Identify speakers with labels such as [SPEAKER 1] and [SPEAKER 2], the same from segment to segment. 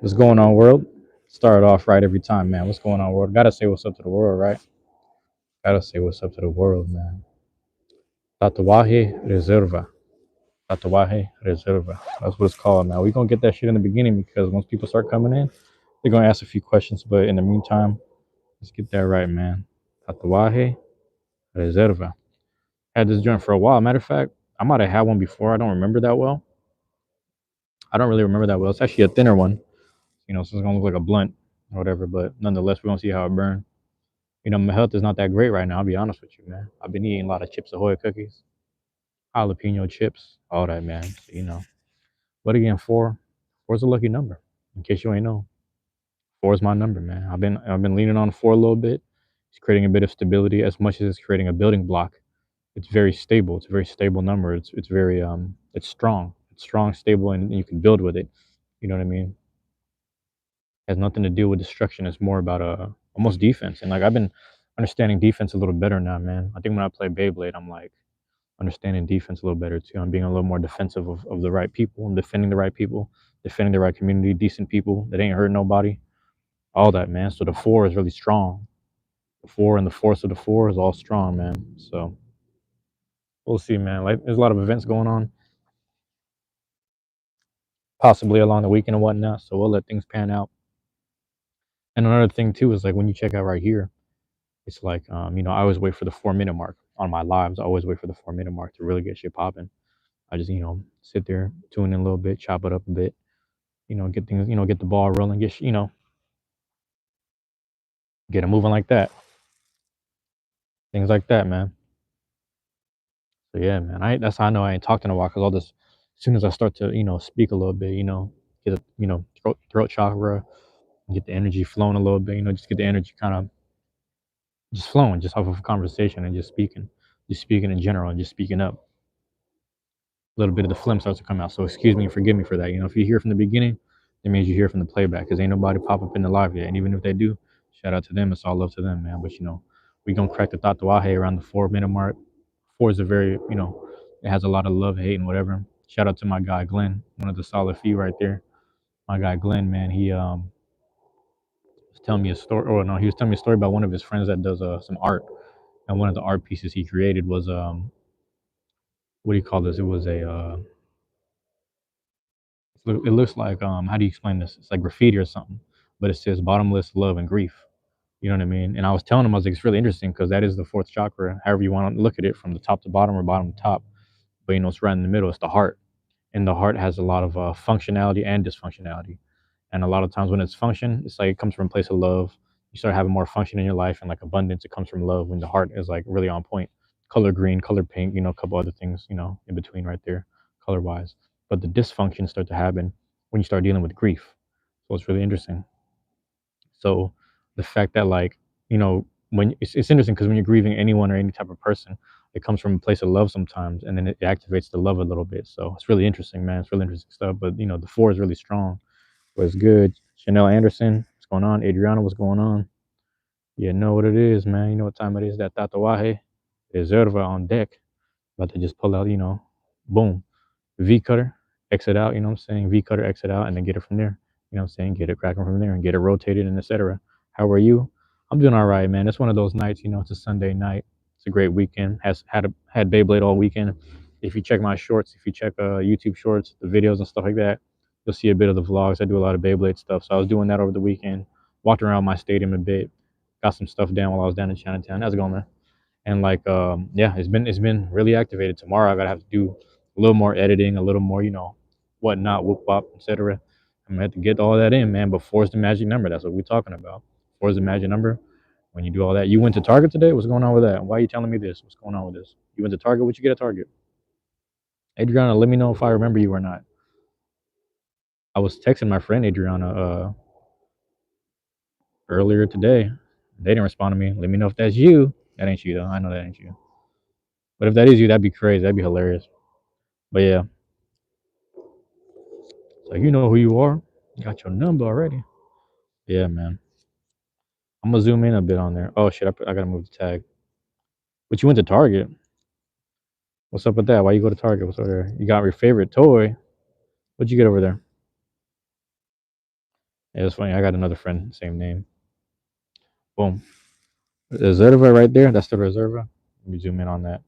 [SPEAKER 1] What's going on, world? Start off right every time, man. What's going on, world? Gotta say what's up to the world, right? Gotta say what's up to the world, man. Tatuaje Reserva. Tatuaje Reserva. That's what it's called, man. We're gonna get that shit in the beginning because once people start coming in, they're gonna ask a few questions. But in the meantime, let's get that right, man. Tatuaje Reserva. Had this joint for a while. Matter of fact, I might have had one before. I don't remember that well. I don't really remember that well. It's actually a thinner one, so it's gonna look like a blunt or whatever. But nonetheless, we're gonna see how it burns. My health is not that great right now. I'll be honest with you, man. I've been eating a lot of Chips Ahoy cookies, jalapeno chips, all that, man. So. But again, four's a lucky number. In case you ain't know, four is my number, man. I've been leaning on four a little bit. It's creating a bit of stability as much as it's creating a building block. It's very stable. It's a very stable number. It's very it's strong. It's strong, stable, and you can build with it. You know what I mean? It has nothing to do with destruction. It's more about almost defense. And like I've been understanding defense a little better now, man. I think when I play Beyblade, I'm like understanding defense a little better too. I'm being a little more defensive of the right people. I'm defending the right people, defending the right community, decent people that ain't hurt nobody. All that, man. So the four is really strong. The four and the force of the four is all strong, man. So we'll see, man. Like there's a lot of events going on, possibly along the weekend and whatnot. So we'll let things pan out. And another thing too is like when you check out right here, it's like I always wait for the 4 minute mark on my lives. I always wait for the 4 minute mark to really get shit popping. I just sit there, tune in a little bit, chop it up a bit, get things, get the ball rolling, get it moving like that, things like that, man. So yeah, man, that's how I know I ain't talked in a while because all this, as soon as I start to speak a little bit, get a throat chakra, get the energy flowing a little bit, just get the energy kind of just flowing, just off of a conversation and just speaking in general and just speaking up. A little bit of the phlegm starts to come out. So excuse me, forgive me for that. If you hear from the beginning, it means you hear from the playback because ain't nobody pop up in the live yet. And even if they do, shout out to them. It's all love to them, man. But we gonna crack the tatuaje around the 4 minute mark. Four is a very, it has a lot of love, hate, and whatever. Shout out to my guy Glenn, one of the solid few right there. My guy Glenn, man, he was telling me a story. Or no, he was telling me a story about one of his friends that does some art, and one of the art pieces he created was what do you call this? It was a it looks like how do you explain this? It's like graffiti or something, but it says bottomless love and grief. You know what I mean? And I was telling him, I was like, it's really interesting because that is the fourth chakra, however you want to look at it, from the top to bottom or bottom to top. But it's right in the middle. It's the heart, and the heart has a lot of functionality and dysfunctionality. And a lot of times when it's function, it's like it comes from a place of love. You start having more function in your life and like abundance. It comes from love when the heart is like really on point. Color green, color pink, a couple other things, in between right there, color wise. But the dysfunctions start to happen when you start dealing with grief. So it's really interesting. So the fact that like, when it's interesting because when you're grieving anyone or any type of person, it comes from a place of love sometimes, and then it activates the love a little bit. So it's really interesting, man. It's really interesting stuff. But the four is really strong. What's good? Chanel Anderson, what's going on? Adriana, what's going on? You know what it is, man. You know what time it is. That tatuaje, reserva on deck. About to just pull out, boom, V cutter, exit out. You know what I'm saying? V cutter, exit out, and then get it from there. You know what I'm saying? Get it cracking from there and get it rotated and etc. How are you? I'm doing all right, man. It's one of those nights. It's a Sunday night. It's a great weekend. Had Beyblade all weekend. If you check my shorts, if you check YouTube shorts, the videos and stuff like that, you'll see a bit of the vlogs. I do a lot of Beyblade stuff, so I was doing that over the weekend. Walked around my stadium a bit, got some stuff down while I was down in Chinatown. How's it going, man? And like, yeah, it's been really activated. Tomorrow I gotta have to do a little more editing, a little more, whatnot, whoop wop, etc. I'm gonna have to get all that in, man. But four is the magic number. That's what we're talking about. Four is the magic number. When you do all that, you went to Target today. What's going on with that? Why are you telling me this? What's going on with this? You went to Target. What you get at Target? Adriana, let me know if I remember you or not. I was texting my friend Adriana earlier today. They didn't respond to me. Let me know if that's you. That ain't you though. I know that ain't you. But if that is you, that'd be crazy. That'd be hilarious. But yeah, so you know who you are. You got your number already. Yeah, man. I'm gonna zoom in a bit on there. Oh shit, I gotta move the tag. But you went to Target. What's up with that? Why you go to Target? What's over there? You got your favorite toy. What'd you get over there? Yeah, it's funny. I got another friend, same name. Boom. Reserva right there. That's the Reserva. Let me zoom in on that.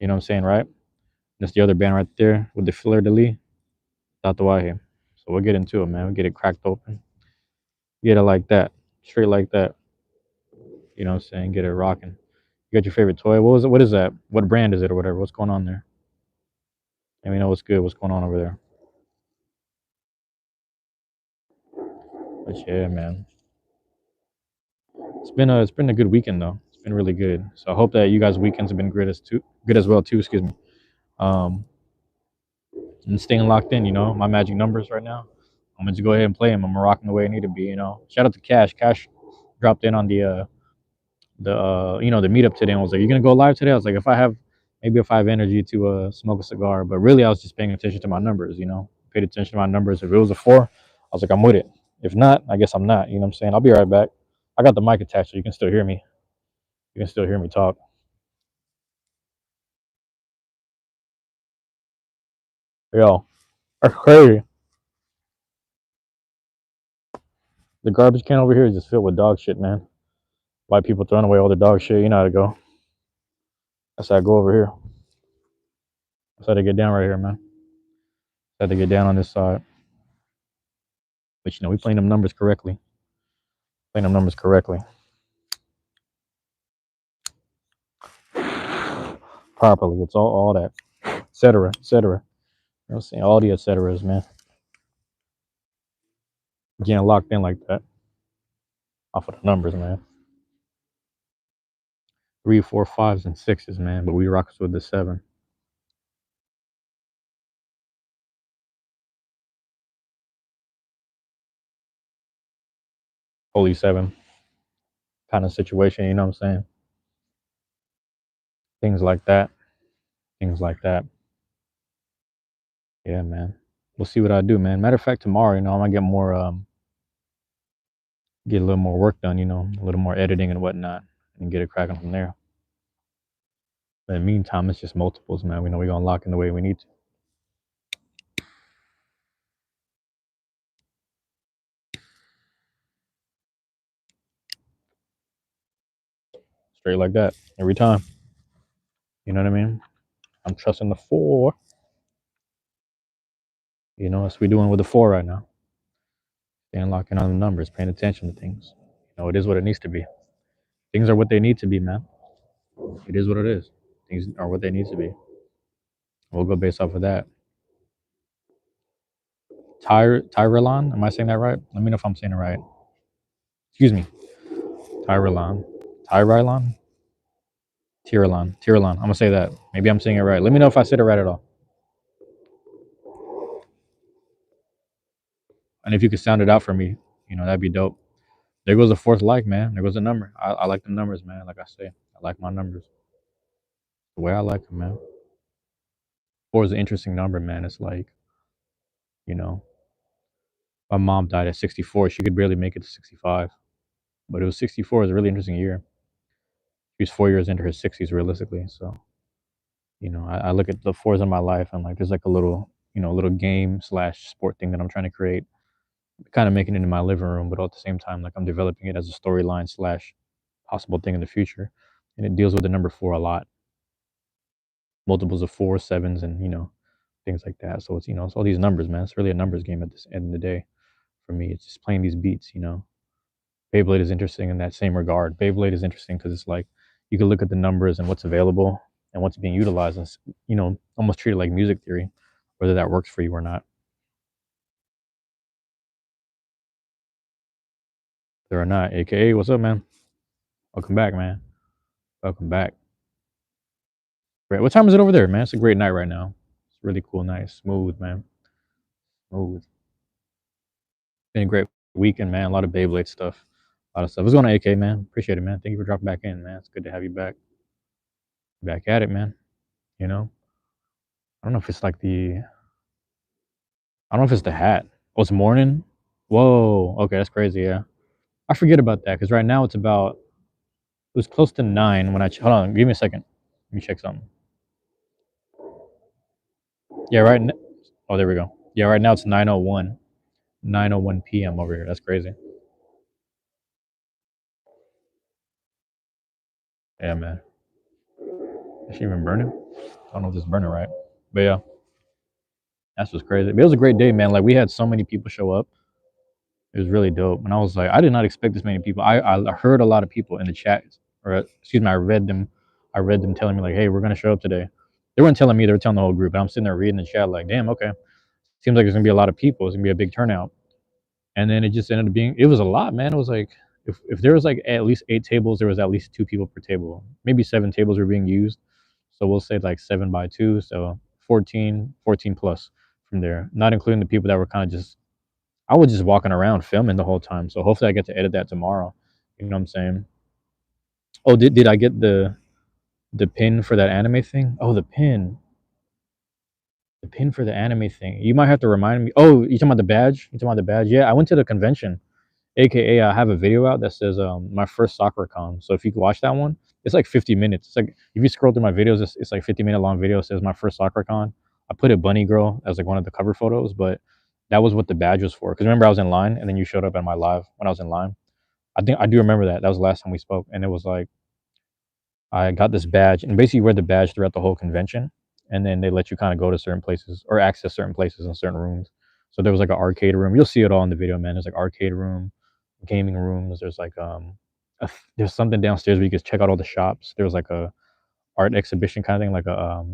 [SPEAKER 1] You know what I'm saying, right? That's the other band right there with the fleur de lis, Tatuaje. So we'll get into it, man. We'll get it cracked open. Get it like that. Straight like that. You know what I'm saying? Get it rocking. You got your favorite toy. What was it? What is that? What brand is it or whatever? What's going on there? Let me know what's good. What's going on over there? But yeah, man. It's been a good weekend though. It's been really good. So I hope that you guys' weekends have been good as well too. Excuse me. Um, and staying locked in. You know, my magic numbers right now. I'm gonna just go ahead and play them. I'm rocking the way I need to be. You know, shout out to Cash. Cash dropped in on the meetup today and was like, "You gonna go live today?" I was like, if I have energy to smoke a cigar, but really I was just paying attention to my numbers. You know, paid attention to my numbers. If it was a 4, I was like, I'm with it. If not, I guess I'm not. You know what I'm saying? I'll be right back. I got the mic attached, so you can still hear me. You can still hear me talk. Yo, that's crazy. The garbage can over here is just filled with dog shit, man. White people throwing away all the dog shit. You know how to go. That's how I go over here. That's how to get down right here, man. That's how to get down on this side. But you know, we playing them numbers correctly. Playing them numbers correctly. Properly. It's all that. Etc. Etc. You know what I'm saying? All the et ceteras, man. Getting locked in like that. Off of the numbers, man. 3, 4, 5s, and 6s, man. But we rocks with the 7. Holy 7 kind of situation, you know what I'm saying? Things like that. Things like that. Yeah, man. We'll see what I do, man. Matter of fact, tomorrow, you know, I'm gonna get a little more work done, you know, a little more editing and whatnot, and get it cracking from there. But in the meantime, it's just multiples, man. We know we're gonna lock in the way we need to. Straight like that. Every time. You know what I mean? I'm trusting the 4. You know, that's what we're doing with the 4 right now. Staying locked in on the numbers, paying attention to things. You know, it is what it needs to be. Things are what they need to be, man. It is what it is. Things are what they need to be. We'll go based off of that. Tyrelon, am I saying that right? Let me know if I'm saying it right. Excuse me. Tyrelon. Tyrelon? Tyrelon. Tyrelon. I'm gonna say that. Maybe I'm saying it right. Let me know if I said it right at all. And if you could sound it out for me, you know, that'd be dope. There goes the fourth like, man. There goes the number. I like the numbers, man. Like I say, I like my numbers. The way I like them, man. 4 is an interesting number, man. It's like, you know, my mom died at 64. She could barely make it to 65. But it was 64 is a really interesting year. She was 4 years into her 60s, realistically. So, you know, I look at the 4s in my life and like there's like a little, little game slash sport thing that I'm trying to create, kind of making it in my living room, but at the same time, like I'm developing it as a storyline slash possible thing in the future. And it deals with the number 4 a lot, multiples of 4, 7s, and, things like that. So it's all these numbers, man. It's really a numbers game at this end of the day for me. It's just playing these beats. Beyblade is interesting in that same regard. Beyblade is interesting because it's like you can look at the numbers and what's available and what's being utilized, and almost treat it like music theory, whether that works for you or not. There or not. AKA, what's up, man? Welcome back, man. Welcome back. Great. What time is it over there, man? It's a great night right now. It's a really cool night. Smooth, man. Smooth. Been a great weekend, man. A lot of Beyblade stuff. A lot of stuff. What's going on, AK, man? Appreciate it, man. Thank you for dropping back in, man. It's good to have you back. Back at it, man. You know? I don't know if it's like I don't know if it's the hat. Oh, it's morning? Whoa. Okay, that's crazy, yeah. I forget about that because right now it was close to 9 when hold on, give me a second. Let me check something. Yeah, oh, there we go. Yeah, right now it's 9:01. 9:01 p.m. over here. That's crazy. Yeah, man. Is she even burning? I don't know if it's burning right, but yeah, that's what's crazy. But it was a great day, man. Like we had so many people show up. It was really dope, and I was like, I did not expect this many people. I heard a lot of people in the chat, or excuse me, I read them. I read them telling me like, hey, we're gonna show up today. They weren't telling me; they were telling the whole group. And I'm sitting there reading the chat like, damn, okay. Seems like there's gonna be a lot of people. It's gonna be a big turnout. And then it just ended up being, it was a lot, man. It was like, if there was like at least 8 tables, there was at least 2 people per table. Maybe 7 tables were being used. So we'll say like 7 by 2. So 14 plus from there, not including the people that were kind of just, I was just walking around filming the whole time. So hopefully I get to edit that tomorrow. You know what I'm saying? Oh, did I get the pin for that anime thing? Oh, the pin for the anime thing. You might have to remind me. Oh, you talking about the badge? You talking about the badge? Yeah, I went to the convention. AKA, I have a video out that says my first soccer con. So if you could watch that one, it's like 50 minutes. It's like if you scroll through my videos, it's like 50-minute long video. It says my first soccer con. I put a bunny girl as like one of the cover photos, but that was what the badge was for. Because remember I was in line and then you showed up at my live when I was in line. I think I do remember that. That was the last time we spoke, and it was like I got this badge, and basically you wear the badge throughout the whole convention, and then they let you kind of go to certain places or access certain places in certain rooms. So there was like an arcade room. You'll see it all in the video, man. There's like arcade room, gaming rooms. There's like there's something downstairs where you can check out all the shops. There was like a art exhibition kind of thing, like a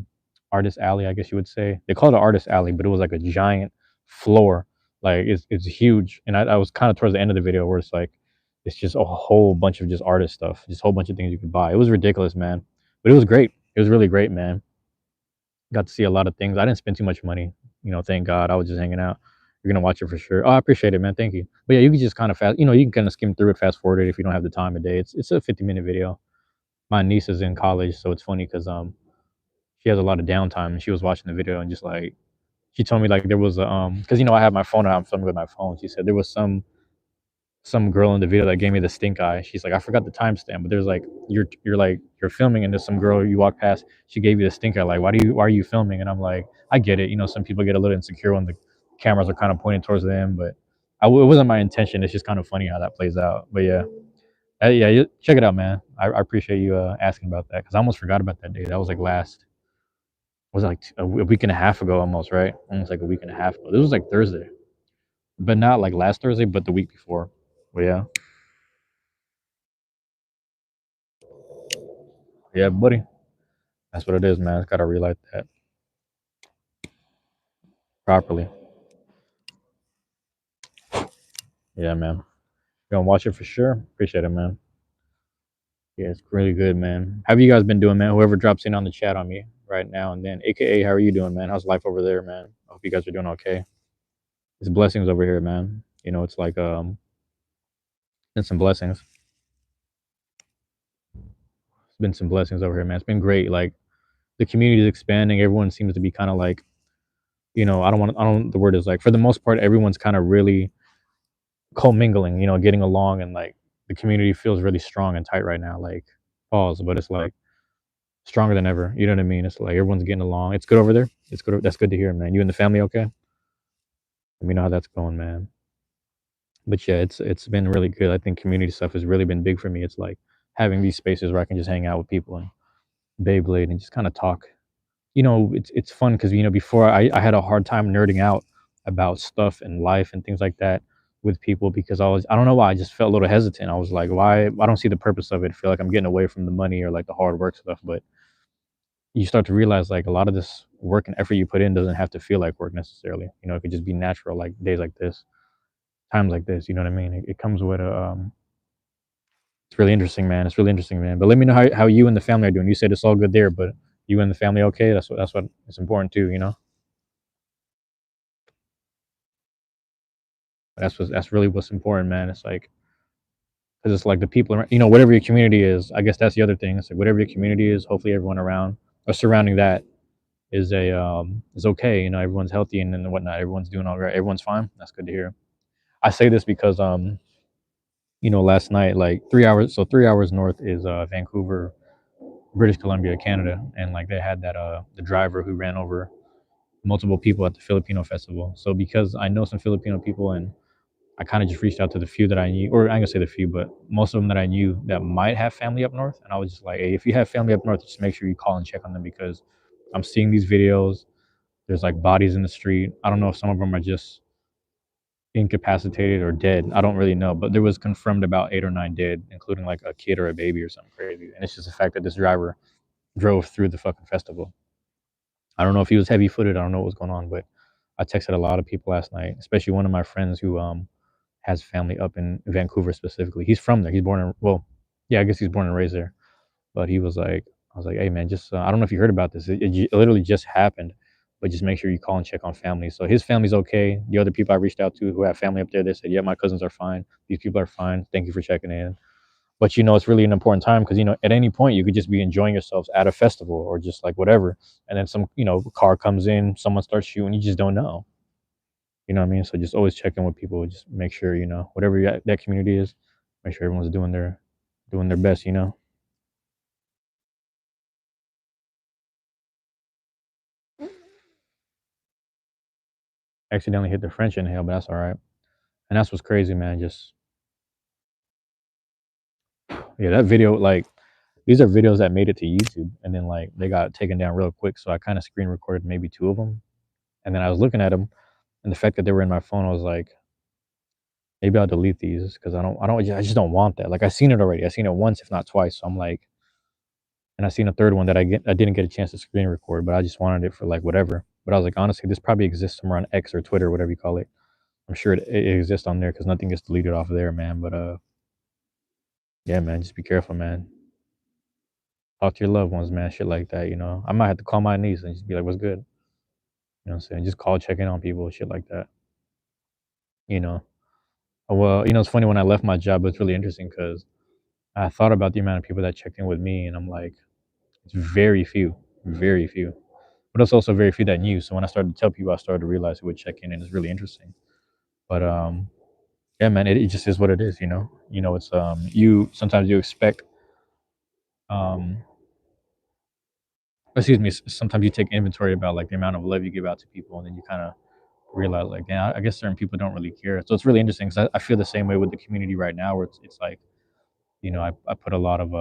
[SPEAKER 1] artist alley, I guess you would say. They call it an artist alley, but it was like a giant floor. Like it's huge. And I was kind of towards the end of the video where it's like it's just a whole bunch of just artist stuff, just a whole bunch of things you could buy. It was ridiculous, man. But it was great. It was really great, man. Got to see a lot of things. I didn't spend too much money, thank God. I was just hanging out. You're gonna watch it for sure. Oh, I appreciate it, man. Thank you. But yeah, you can just kind of fast, you can kind of skim through it, fast forward it if you don't have the time of day. It's a 50-minute video. My niece is in college, so it's funny because she has a lot of downtime, and she was watching the video and just like she told me like there was a because I have my phone out, I'm filming with my phone. She said there was some girl in the video that gave me the stink eye. She's like, I forgot the timestamp, but there's like you're filming and there's some girl you walk past. She gave you the stink eye. Like, why are you filming? And I'm like, I get it. Some people get a little insecure when the cameras are kind of pointing towards them, but it wasn't my intention. It's just kind of funny how that plays out. But yeah, yeah, check it out, man. I appreciate you asking about that because I almost forgot about that day. That was like was it like a week and a half ago almost, right? Almost like a week and a half ago. This was like Thursday, but not like last Thursday, but the week before. But yeah. Yeah, buddy. That's what it is, man. Gotta relight that properly. Yeah, man. Gonna watch it for sure. Appreciate it, man. Yeah, it's really good, man. How have you guys been doing, man? Whoever drops in on the chat on me right now and then, AKA, how are you doing, man? How's life over there, man? I hope you guys are doing okay. It's blessings over here, man. It's like it's some blessings. It's been some blessings over here, man. It's been great. Like the community is expanding. Everyone seems to be kind of like, I don't the word is like for the most part, everyone's kind of really commingling, getting along, and like the community feels really strong and tight right now. Like pause, but it's like stronger than ever. You know what I mean? It's like everyone's getting along. It's good over there. It's good. That's good to hear, man. You and the family okay? Let me know how that's going, man. But yeah, it's been really good. I think community stuff has really been big for me. It's like having these spaces where I can just hang out with people and Beyblade and just kind of talk. It's fun because before I had a hard time nerding out about stuff and life and things like that with people because I don't know why, I just felt a little hesitant. I was like, why? I don't see the purpose of it. I feel like I'm getting away from the money or like the hard work stuff. But you start to realize like a lot of this work and effort you put in doesn't have to feel like work necessarily. It could just be natural, like days like this, times like this. You know what I mean? It comes with a it's really interesting, man. It's really interesting, man. But let me know how you and the family are doing. You said it's all good there, but you and the family okay? That's what it's important too. That's really what's important, man. It's like because it's like the people around, whatever your community is. I guess that's the other thing. It's like whatever your community is. Hopefully, everyone around or surrounding that is okay. Everyone's healthy and whatnot. Everyone's doing all right. Everyone's fine. That's good to hear. I say this because last night, like 3 hours. So 3 hours north is Vancouver, British Columbia, Canada, and like they had that the driver who ran over multiple people at the Filipino festival. So because I know some Filipino people and I kind of just reached out to the few that I knew, or I'm gonna say the few, but most of them that I knew that might have family up north. And I was just like, hey, if you have family up north, just make sure you call and check on them because I'm seeing these videos. There's like bodies in the street. I don't know if some of them are just incapacitated or dead. I don't really know, but there was confirmed about 8 or 9 dead, including like a kid or a baby or something crazy. And it's just the fact that this driver drove through the fucking festival. I don't know if he was heavy footed. I don't know what was going on, but I texted a lot of people last night, especially one of my friends who has family up in Vancouver specifically. He's from there. He's born in yeah, I guess he's born and raised there. But he was like, I was like, hey man, just I don't know if you heard about this. It literally just happened, but just make sure you call and check on family. So his family's okay. The other people I reached out to who have family up there, they said, yeah, my cousins are fine. These people are fine. Thank you for checking in. But it's really an important time because at any point you could just be enjoying yourselves at a festival or just like whatever, and then some car comes in, someone starts shooting, you just don't know. You know what I mean? So just always check in with people. Just make sure whatever that community is, make sure everyone's doing their best. Accidentally hit the French inhale, but that's all right. And that's what's crazy, man. Just yeah, that video, like these are videos that made it to YouTube, and then like they got taken down real quick. So I kind of screen recorded maybe two of them, and then I was looking at them, and the fact that they were in my phone, I was like, maybe I'll delete these because I just don't want that. Like I seen it already. I seen it once, if not twice. So I'm like, and I seen a third one that I didn't get a chance to screen record, but I just wanted it for like whatever. But I was like, honestly, this probably exists somewhere on X or Twitter, whatever you call it. I'm sure it exists on there because nothing gets deleted off of there, man. But yeah, man, just be careful, man. Talk to your loved ones, man. Shit like that, I might have to call my niece and just be like, "What's good?" You know what I'm saying? Just call, check in on people, shit like that. You know. Well, it's funny when I left my job. It's really interesting because I thought about the amount of people that checked in with me, and I'm like, it's very few, very few. But it's also very few that knew. So when I started to tell people, I started to realize who would check in, and it's really interesting. But yeah, man, it just is what it is. It's you sometimes you expect um excuse me, sometimes you take inventory about like the amount of love you give out to people, and then you kind of realize like, yeah, I guess certain people don't really care. So it's really interesting because I feel the same way with the community right now, where it's like, I put a lot of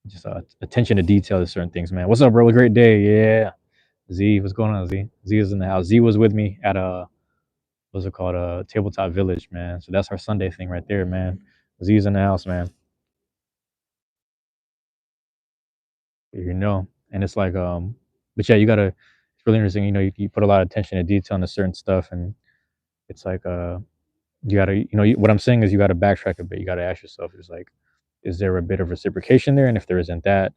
[SPEAKER 1] just attention to detail to certain things, man. What's up, bro? A great day. Yeah. Z, what's going on, Z? Z is in the house. Z was with me at what's it called? Tabletop Village, man. So that's our Sunday thing right there, man. Z's in the house, man. And it's like, but yeah, it's really interesting. You put a lot of attention to detail into certain stuff, and it's like, you gotta, what I'm saying is you gotta backtrack a bit. You gotta ask yourself, is there a bit of reciprocation there? And if there isn't that,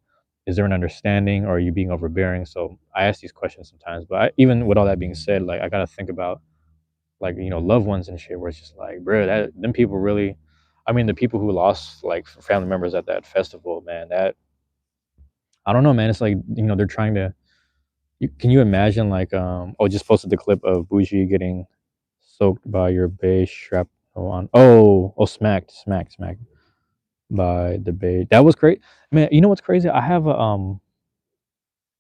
[SPEAKER 1] is there an understanding, or are you being overbearing? So I ask these questions sometimes, but even with all that being said, like I gotta think about like loved ones and shit, where it's just like, bro, that them people really. I mean, the people who lost like family members at that festival, man. That I don't know, man. It's like they're trying to. Can you imagine like just posted the clip of Bougie getting soaked by your bay strap on. Smacked by the bay. That was great, man. You know what's crazy? I have a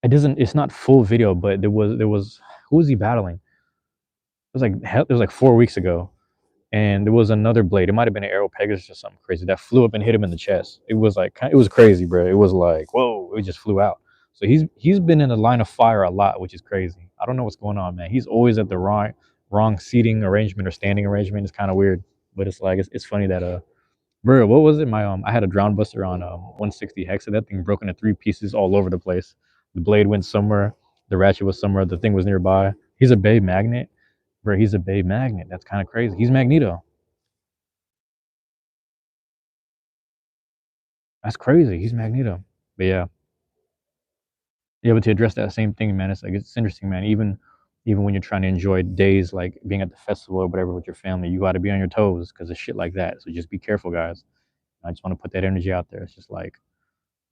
[SPEAKER 1] It doesn't. It's not full video, but there was who was he battling? It was like 4 weeks ago, and there was another blade. It might have been an Arrow Pegasus or something crazy that flew up and hit him in the chest. It was like it was crazy, bro. It was like whoa, it just flew out. So he's been in the line of fire a lot, which is crazy. I don't know what's going on, man. He's always at the wrong seating arrangement or standing arrangement. It's kind of weird, but it's like it's funny that bro, what was it? I had a drown buster on 160 hexa. That thing broke into three pieces all over the place. The blade went somewhere, the ratchet was somewhere, the thing was nearby. He's a Bay magnet, bro. He's a Bay magnet. That's kind of crazy. He's Magneto. That's crazy. He's Magneto. But yeah, yeah. But to address that same thing, man, it's interesting, man. Even when you're trying to enjoy days like being at the festival or whatever with your family, you got to be on your toes because of shit like that. So just be careful, guys. I just want to put that energy out there. It's just like,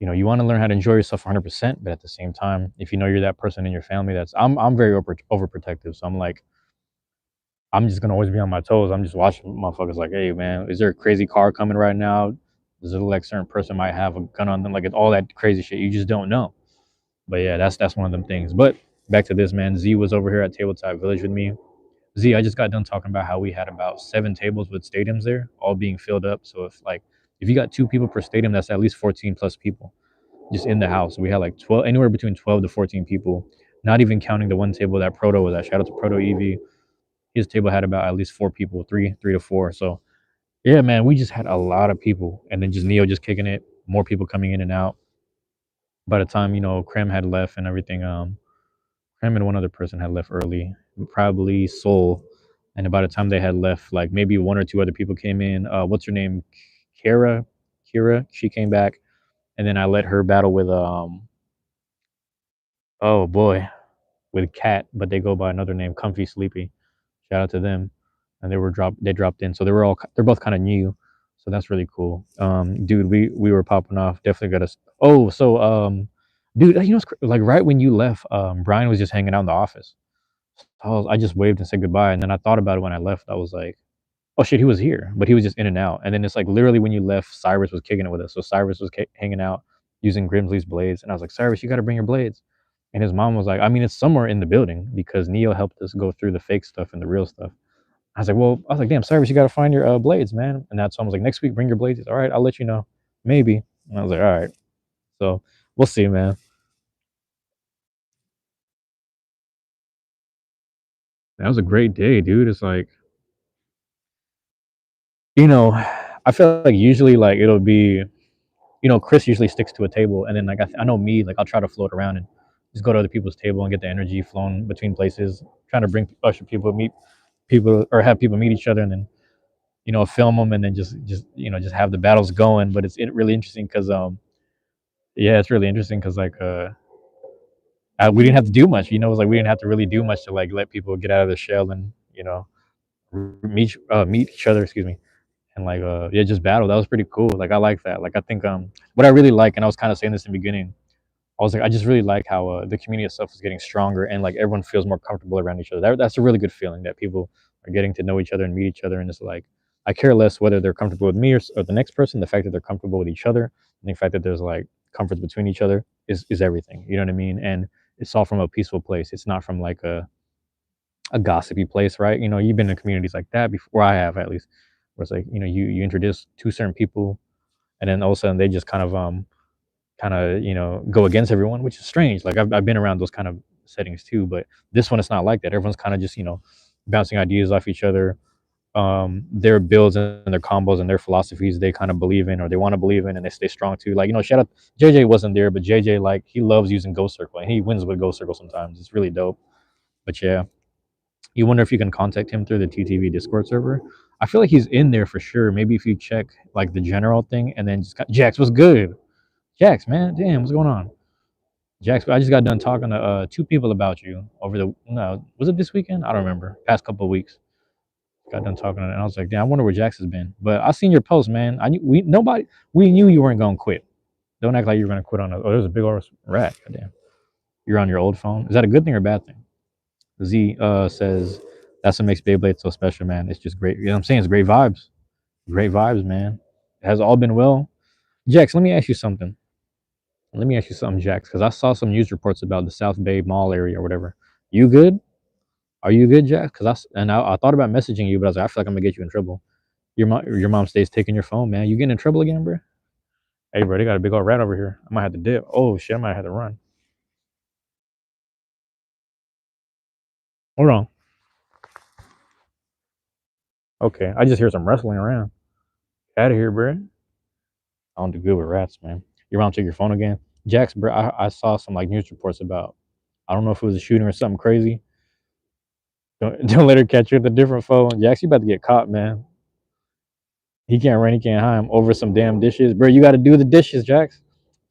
[SPEAKER 1] you want to learn how to enjoy yourself 100%, but at the same time, if you're that person in your family I'm very overprotective, so I'm like, I'm just gonna always be on my toes. I'm just watching motherfuckers like, hey man, is there a crazy car coming right now? Does it look like a certain person might have a gun on them? Like it's all that crazy shit. You just don't know. But yeah, that's one of them things. But back to this, man. Z was over here at Tabletop Village with me. Z, I just got done talking about how we had about 7 tables with stadiums there, all being filled up. So if you got 2 people per stadium, that's at least 14 plus people just in the house. We had like 12, anywhere between 12 to 14 people, not even counting the one table that Proto was at. Shout out to Proto EV. His table had about at least 4 people, three to four. So yeah, man, we just had a lot of people, and then just Neo just kicking it, more people coming in and out. By the time Krem had left and everything, Krem and one other person had left early, probably Soul, and by the time they had left, like maybe one or two other people came in. What's her name? Kara, Kira. She came back, and then I let her battle with oh boy, with Cat, but they go by another name, Comfy Sleepy. Shout out to them, and they dropped in, so they're both kind of new, so that's really cool. Dude, we were popping off. Definitely got us. Oh, so dude, like right when you left, Brian was just hanging out in the office. I just waved and said goodbye, and then I thought about it when I left. I was like, oh shit, he was here, but he was just in and out. And then it's like literally when you left, Cyrus was kicking it with us. So Cyrus was hanging out using Grimsley's blades, and I was like, Cyrus, you got to bring your blades. And his mom was like, I mean, it's somewhere in the building because Neo helped us go through the fake stuff and the real stuff. I was like, damn, Cyrus, you got to find your blades, man. And that's so I was like, next week, bring your blades. He's, all right, I'll let you know, maybe. And I was like, all right. So we'll see, man. That was a great day, dude. It's like, you know, I feel like usually like it'll be Chris usually sticks to a table, and then like I know me, like I'll try to float around and just go to other people's table and get the energy flown between places, trying to bring usher people, meet people, or have people meet each other, and then film them, and then just have the battles going. But it's really interesting because yeah, it's really interesting because like we didn't have to do much. It's like we didn't have to really do much to like let people get out of the shell and meet each other. Excuse me, and like yeah, just battle. That was pretty cool. Like I like that. Like I think what I really like, and I was kind of saying this in the beginning, I was like, I just really like how the community itself is getting stronger, and like everyone feels more comfortable around each other. That's a really good feeling that people are getting to know each other and meet each other, and it's like I care less whether they're comfortable with me or the next person. The fact that they're comfortable with each other, and the fact that there's like comfort between each other is everything. You know what I mean? And it's all from a peaceful place. It's not from like a gossipy place, right? You've been in communities like that before. I have, at least, where it's like you introduce two certain people, and then all of a sudden they just kind of go against everyone, which is strange. Like I've been around those kind of settings too, but this one it's not like that. Everyone's kind of just bouncing ideas off each other. Their builds and their combos and their philosophies they kind of believe in or they want to believe in, and they stay strong too. Like shout out JJ wasn't there, but JJ, like, he loves using Ghost Circle and he wins with Ghost Circle sometimes. It's really dope. But yeah, you wonder if you can contact him through the TTV Discord server. I feel like he's in there for sure. Maybe if you check like the general thing and then just Jax, what's good? Jax, man, damn, what's going on? Jax, I just got done talking to 2 people about you over the no, was it this weekend? I don't remember. Past couple of weeks, got done talking to, and I was like, damn, I wonder where Jax has been. But I seen your post, man. We knew you weren't gonna quit. Don't act like you were gonna quit on us. Oh, there's a big old rat. Goddamn, you're on your old phone. Is that a good thing or a bad thing? Z says that's what makes Beyblade so special, man. It's just great. You know what I'm saying? It's great vibes, man. It has all been well. Jax, let me ask you something. Jax, because I saw some news reports about the South Bay Mall area or whatever. You good? Are you good, Jax? I thought about messaging you, but I was like, I feel like I'm gonna get you in trouble. Your mom stays taking your phone, man. You getting in trouble again, bro? Hey, bro, they got a big old rat over here. I might have to dip. Oh shit, I might have to run. Hold on. Okay, I just hear some rustling around. Out of here, bro. I don't do good with rats, man. Your mom took your phone again, Jax, bro. I saw some like news reports about. I don't know if it was a shooting or something crazy. Don't let her catch you with a different phone, Jax. You about to get caught, man. He can't run, he can't hide over some damn dishes, bro. You got to do the dishes, Jax.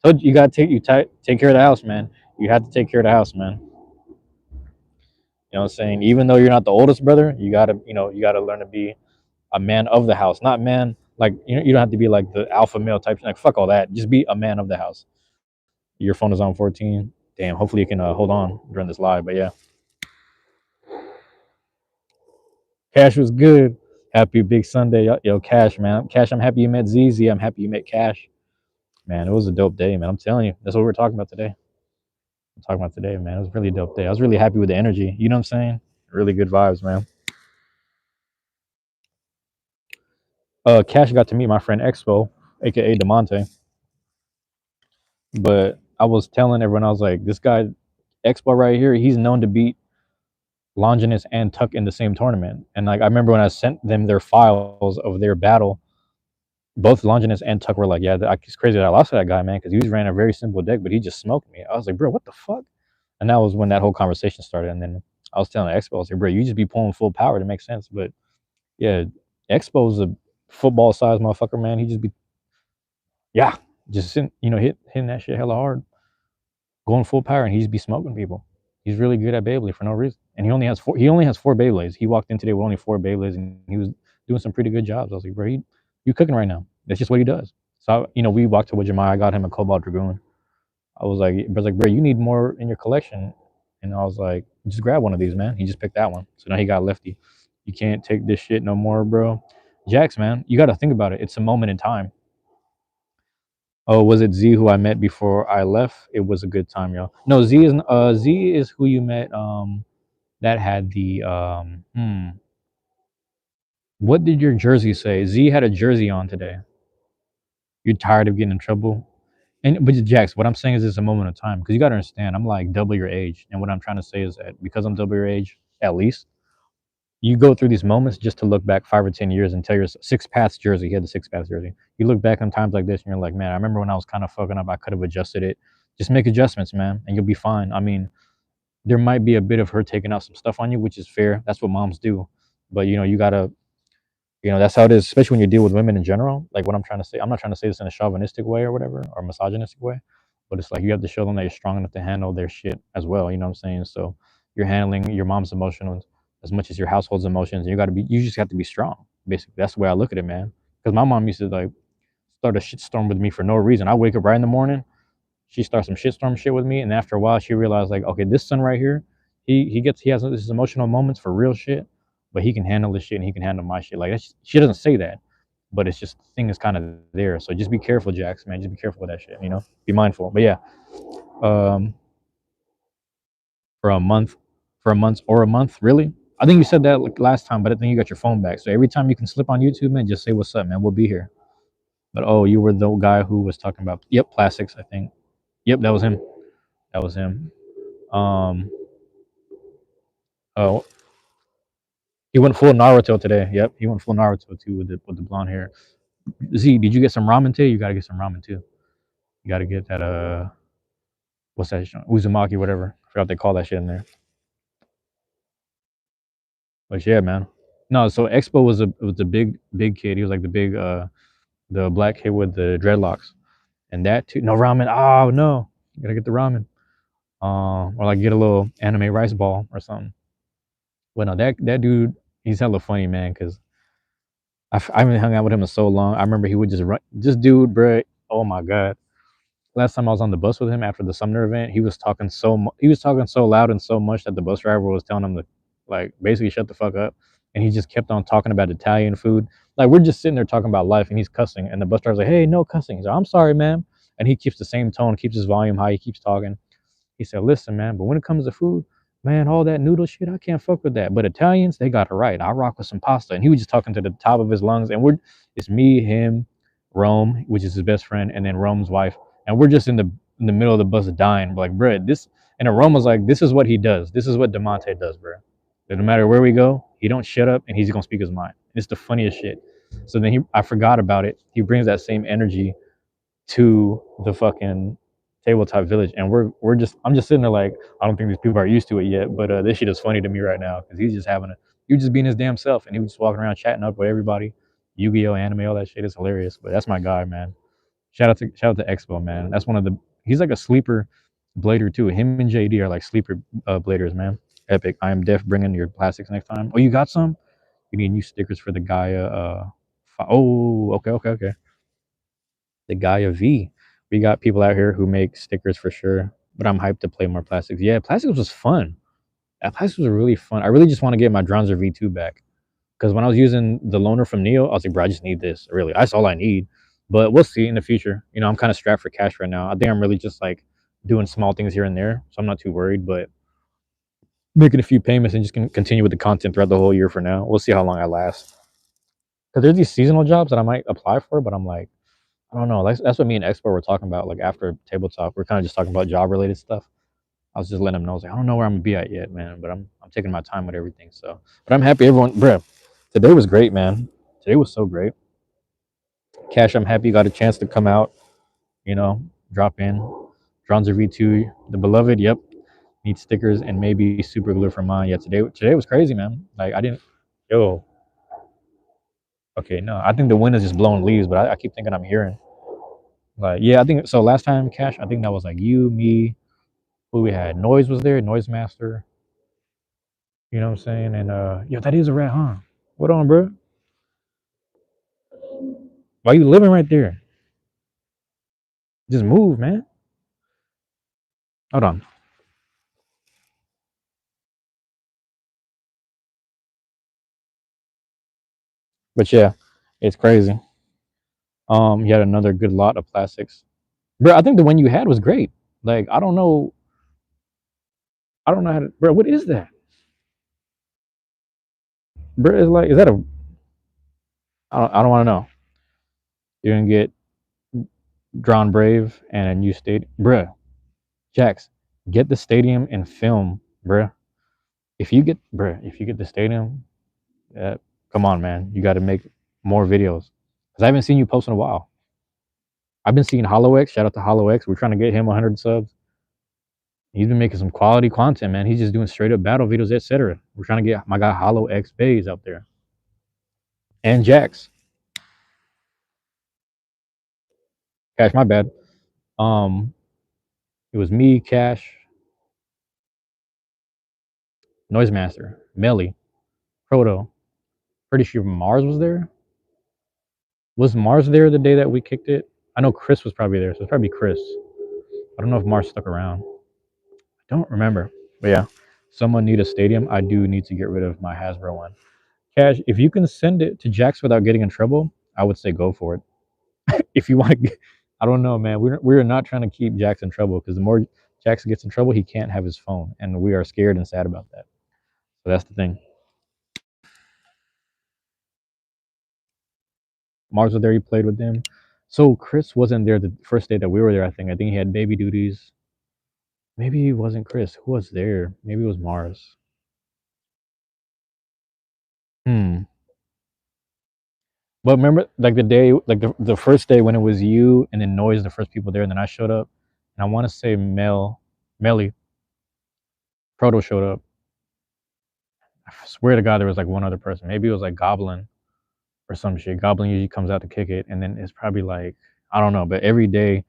[SPEAKER 1] Told you got to take care of the house, man. You have to take care of the house, man. You know what I'm saying? Even though you're not the oldest brother, you gotta learn to be a man of the house, not man like you don't have to be like the alpha male type. Like fuck all that. Just be a man of the house. Your phone is on 14. Damn. Hopefully you can hold on during this live. But yeah, Cash was good. Happy big Sunday, yo, Cash, man. Cash, I'm happy you met ZZ. I'm happy you met Cash. Man, it was a dope day, man. I'm telling you, that's what we're talking about today. I'm talking about today, man. It was a really dope day. I was really happy with the energy. You know what I'm saying? Really good vibes, man. Cash got to meet my friend Expo, aka Demonte. But I was telling everyone, I was like, this guy Expo right here, he's known to beat Longinus and Tuck in the same tournament. And like I remember when I sent them their files of their battle, both Longinus and Tuck were like, yeah, it's crazy that I lost to that guy, man, because he was ran a very simple deck, but he just smoked me. I was like, bro, what the fuck? And that was when that whole conversation started. And then I was telling Expo, I was like, bro, you just be pulling full power to make sense. But yeah, Expo's a football sized motherfucker, man. He just be, yeah, just sitting, hitting that shit hella hard, going full power, and he just be smoking people. He's really good at Beyblade for no reason. And he only has four Beyblades. He walked in today with only four Beyblades, and he was doing some pretty good jobs. I was like, bro, you cooking right now. That's just what he does. So we walked to Wajimai. I got him a Cobalt Dragoon. I was like, bro, you need more in your collection. And I was like, just grab one of these, man. He just picked that one. So now he got lefty. You can't take this shit no more, bro. Jax, man, you got to think about it. It's a moment in time. Oh, was it Z who I met before I left? It was a good time, y'all. No, Z is who you met. That had the What did your jersey say? Z had a jersey on today. You're tired of getting in trouble. But Jax, what I'm saying is it's a moment of time because you got to understand, I'm like double your age, and what I'm trying to say is that because I'm double your age, at least you go through these moments just to look back 5 or 10 years and tell your six paths jersey. He had the six paths jersey. You look back on times like this, and you're like, man, I remember when I was kind of fucking up. I could have adjusted it. Just make adjustments, man, and you'll be fine. I mean, there might be a bit of her taking out some stuff on you, which is fair. That's what moms do. But you gotta that's how it is, especially when you deal with women in general. Like what I'm trying to say, I'm not trying to say this in a chauvinistic way or whatever, or misogynistic way, but it's like you have to show them that you're strong enough to handle their shit as well. You know what I'm saying? So you're handling your mom's emotions as much as your household's emotions. You just have to be strong. Basically, that's the way I look at it, man. Because my mom used to like start a shitstorm with me for no reason. I wake up right in the morning, she starts some shitstorm shit with me, and after a while, she realized like, okay, this son right here, he has his emotional moments for real shit, but he can handle this shit and he can handle my shit. Like she doesn't say that, but it's just the thing is kind of there. So just be careful, Jax, man. Just be careful with that shit. Be mindful. But yeah, um, for a month, or a month, really. I think you said that like last time, but I think you got your phone back. So every time you can slip on YouTube, man, just say what's up, man. We'll be here. But oh, you were the guy who was talking about plastics, I think. Yep, that was him. That was him. Um, oh, he went full Naruto today. Yep, he went full Naruto too with the blonde hair. Z, did you get some ramen today? You gotta get some ramen too. You gotta get that what's that? Uzumaki, whatever. I forgot what they call that shit in there. But yeah, man. No, so Expo was a big kid. He was like the black kid with the dreadlocks. And that too. No ramen. Oh no, you gotta get the ramen. Or like get a little anime rice ball or something. But no, that dude, he's hella funny, man. Cause I haven't hung out with him in so long. I remember he would just run. This dude, bro. Oh my god. Last time I was on the bus with him after the Sumner event, he was talking so loud and so much that the bus driver was telling him to like basically shut the fuck up. And he just kept on talking about Italian food. Like we're just sitting there talking about life, and he's cussing. And the bus driver's like, "Hey, no cussing." He's like, "I'm sorry, ma'am." And he keeps the same tone, keeps his volume high. He keeps talking. He said, "Listen, man, but when it comes to food, man, all that noodle shit, I can't fuck with that. But Italians, they got it right. I rock with some pasta." And he was just talking to the top of his lungs. And it's me, him, Rome, which is his best friend, and then Rome's wife. And we're just in the middle of the bus dying. We're like, bro, this. And then Rome was like, "This is what he does. This is what Demonte does, bro. That no matter where we go, he don't shut up, and he's gonna speak his mind. It's the funniest shit." So then I forgot about it. He brings that same energy to the fucking tabletop village, and I'm just sitting there like, I don't think these people are used to it yet, but this shit is funny to me right now because he was just being his damn self, and he was just walking around chatting up with everybody. Yu-Gi-Oh, anime, all that shit is hilarious. But that's my guy, man. Shout out to Expo, man. That's one of the He's like a sleeper blader too. Him and JD are like sleeper bladers, man. Epic. I am def bringing your plastics next time. Oh, you got some? You need new stickers for the Gaia. Oh, okay. The Gaia V. We got people out here who make stickers for sure, but I'm hyped to play more plastics. Yeah, plastics was fun. That plastics was really fun. I really just want to get my Dronzer V2 back because when I was using the loaner from Neo, I was like, bro, I just need this. Really, that's all I need. But we'll see in the future. I'm kind of strapped for cash right now. I think I'm really just like doing small things here and there, so I'm not too worried. But making a few payments and just continue with the content throughout the whole year for now. We'll see how long I last. Because there's these seasonal jobs that I might apply for, but I'm like, I don't know. That's what me and Expo were talking about. Like after table talk, we're kind of just talking about job related stuff. I was just letting them know. I was like, I don't know where I'm gonna be at yet, man. But I'm taking my time with everything. So, but I'm happy everyone, bruh. Today was great, man. Today was so great. Cash, I'm happy you got a chance to come out. You know, drop in. Dronzer V2, the beloved. Yep, need stickers and maybe super glue for mine. Yeah, today was crazy, man. Like I didn't. Yo, okay, no, I think the wind is just blowing leaves, but I keep thinking I'm hearing. Like, yeah, I think so. Last time, Cash, I think that was like you, me, who we had. Noise was there, Noise Master. You know what I'm saying? And yo, that is a rat, huh? What on, bro? Why you living right there? Just move, man. Hold on. But yeah, it's crazy. You had another good lot of plastics, bro. I think the one you had was great. Like, I don't know how to, bro. What is that, bro? It's like, is that a? I don't want to know. You're gonna get Drawn Brave and a new state, bro. Jax, get the stadium and film, bro. If you get the stadium, uh, come on, man. You got to make more videos because I haven't seen you post in a while. I've been seeing Hollow X. Shout out to Hollow X. We're trying to get him 100 subs. He's been making some quality content, man. He's just doing straight up battle videos, etc. We're trying to get my guy Hollow X Bays out there and Jax. Cash, my bad. Um, it was me, Cash, Noisemaster, Melly, Proto. Pretty sure Mars was there. Was Mars there the day that we kicked it? I know Chris was probably there, so it's probably Chris. I don't know if Mars stuck around. I don't remember. But yeah, someone need a stadium. I do need to get rid of my Hasbro one. Cash, if you can send it to Jax without getting in trouble, I would say go for it. If you want to, I don't know, man. We're not trying to keep Jax in trouble because the more Jax gets in trouble, he can't have his phone, and we are scared and sad about that. So that's the thing. Mars was there. He played with them. So Chris wasn't there the first day that we were there. I think he had baby duties. Maybe it wasn't Chris. Who was there? Maybe it was Mars. Hmm. But remember, like the day, like the first day when it was you and then Noise, the first people there, and then I showed up, and I want to say Melly, Proto showed up. I swear to God, there was like one other person. Maybe it was like Goblin or some shit. Goblin usually comes out to kick it, and then it's probably like I don't know. But every day,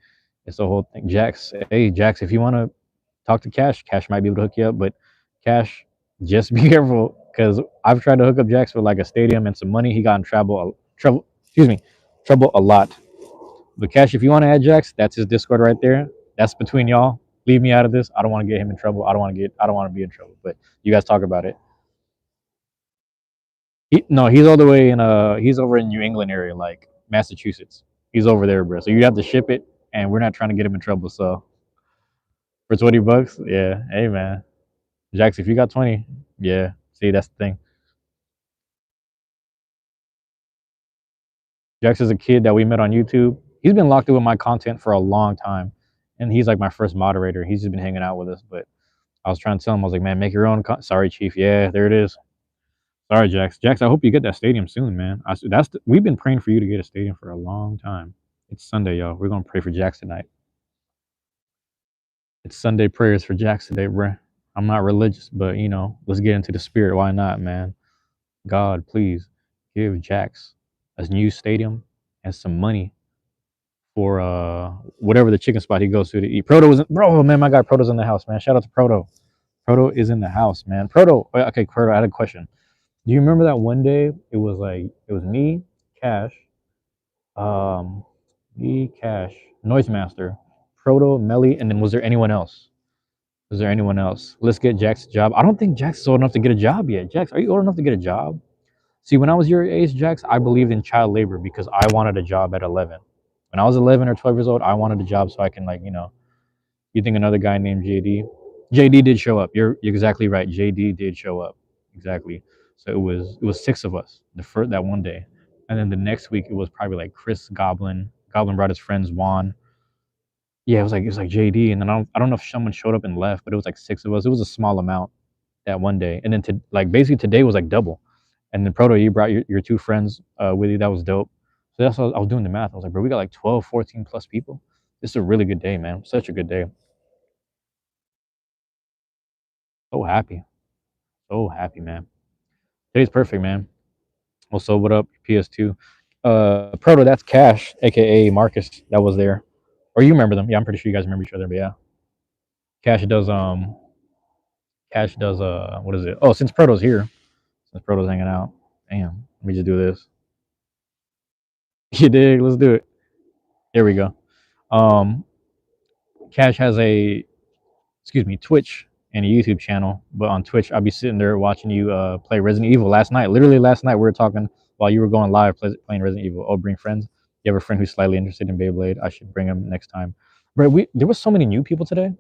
[SPEAKER 1] it's the whole thing. Jax, hey Jax, if you want to talk to Cash, Cash might be able to hook you up. But Cash, just be careful because I've tried to hook up Jax with like a stadium and some money. He got in trouble. Excuse me, trouble a lot. But Cash, if you want to add Jax, that's his Discord right there. That's between y'all. Leave me out of this. I don't want to get him in trouble. I don't want to be in trouble. But you guys talk about it. No, he's all the way in he's over in New England area, like Massachusetts. He's over there, bro. So you have to ship it, and we're not trying to get him in trouble. So for $20, yeah, hey man, Jax, if you got 20, yeah. See, that's the thing. Jax is a kid that we met on YouTube. He's been locked in with my content for a long time, and he's like my first moderator. He's just been hanging out with us, but I was trying to tell him, I was like, man, make your own. Sorry, Chief. Yeah, there it is. Sorry, Jax. Jax, I hope you get that stadium soon, man. We've been praying for you to get a stadium for a long time. It's Sunday, y'all. We're gonna pray for Jax tonight. It's Sunday prayers for Jax today, bruh. I'm not religious, but let's get into the spirit. Why not, man? God, please give Jax a new stadium and some money for whatever the chicken spot he goes to eat. Proto was bro, man. My guy Proto's in the house, man. Shout out to Proto. Proto is in the house, man. Proto. Okay, Proto. I had a question. Do you remember that one day? It was me, Cash, um, Noise Master, Proto, Melly, and then was there anyone else? Was there anyone else? Let's get Jack's job. I don't think Jack's is old enough to get a job yet. Jax, are you old enough to get a job? See, when I was your age, Jax, I believed in child labor because I wanted a job at 11. When I was 11 or 12 years old, I wanted a job so I can you think another guy named JD? JD did show up. You're exactly right. JD did show up. Exactly. So it was six of us the first that one day. And then the next week it was probably like Chris Goblin. Goblin brought his friends Juan. Yeah, it was like JD, and then I don't know if someone showed up and left, but it was like six of us. It was a small amount that one day, and then to like basically today was like double. And then Proto, you brought your two friends with you. That was dope. So that's what I was doing the math. I was like, bro, we got like 12, 14 plus people. This is a really good day, man. Such a good day. So happy. So happy, man. Today's perfect, man. Also, what up, PS2? Proto, that's Cash, aka Marcus, that was there. Or you remember them. Yeah, I'm pretty sure you guys remember each other, but yeah. Cash does what is it? Oh, since Proto's here, since Proto's hanging out. Damn, let me just do this. You dig? Let's do it. There we go. Um Cash has a Twitch and a YouTube channel. But on Twitch, I'll be sitting there watching you play Resident Evil last night. Literally last night, we were talking while you were going live playing Resident Evil. Oh, bring friends. You have a friend who's slightly interested in Beyblade. I should bring him next time. But there was so many new people today.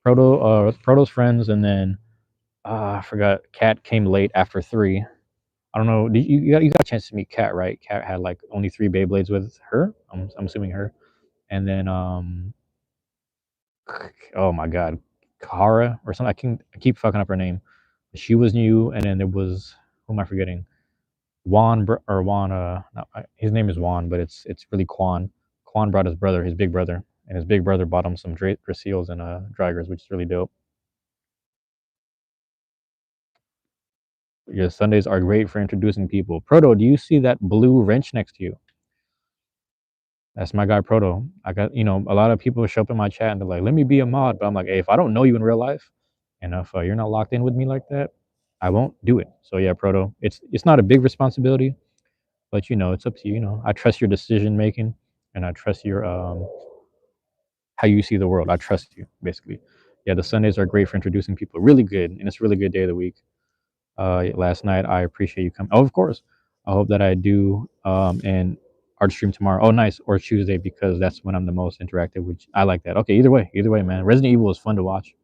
[SPEAKER 1] Proto's friends, and then I forgot. Kat came late after 3. I don't know. You got a chance to meet Kat, right? Kat had like only 3 Beyblades with her. I'm assuming her. And then oh my god, Kara or something. I keep fucking up her name. She was new, and then there was, who am I forgetting? Juan. No, his name is Juan, but it's really Quan. Quan brought his brother, his big brother, and his big brother bought him some Draciles and Dragers, which is really dope. Yeah, Sundays are great for introducing people. Proto, do you see that blue wrench next to you? That's my guy Proto. I got, a lot of people show up in my chat and they're like, "Let me be a mod," but I'm like, "Hey, if I don't know you in real life, and if you're not locked in with me like that, I won't do it." So yeah, Proto, it's not a big responsibility, but it's up to you. I trust your decision making, and I trust your how you see the world. I trust you, basically. Yeah, the Sundays are great for introducing people. Really good, and it's a really good day of the week. Last night, I appreciate you coming. Oh, of course. I hope that I do and art stream tomorrow. Oh, nice. Or Tuesday, because that's when I'm the most interactive. Which I like that. Okay, either way, man. Resident Evil is fun to watch.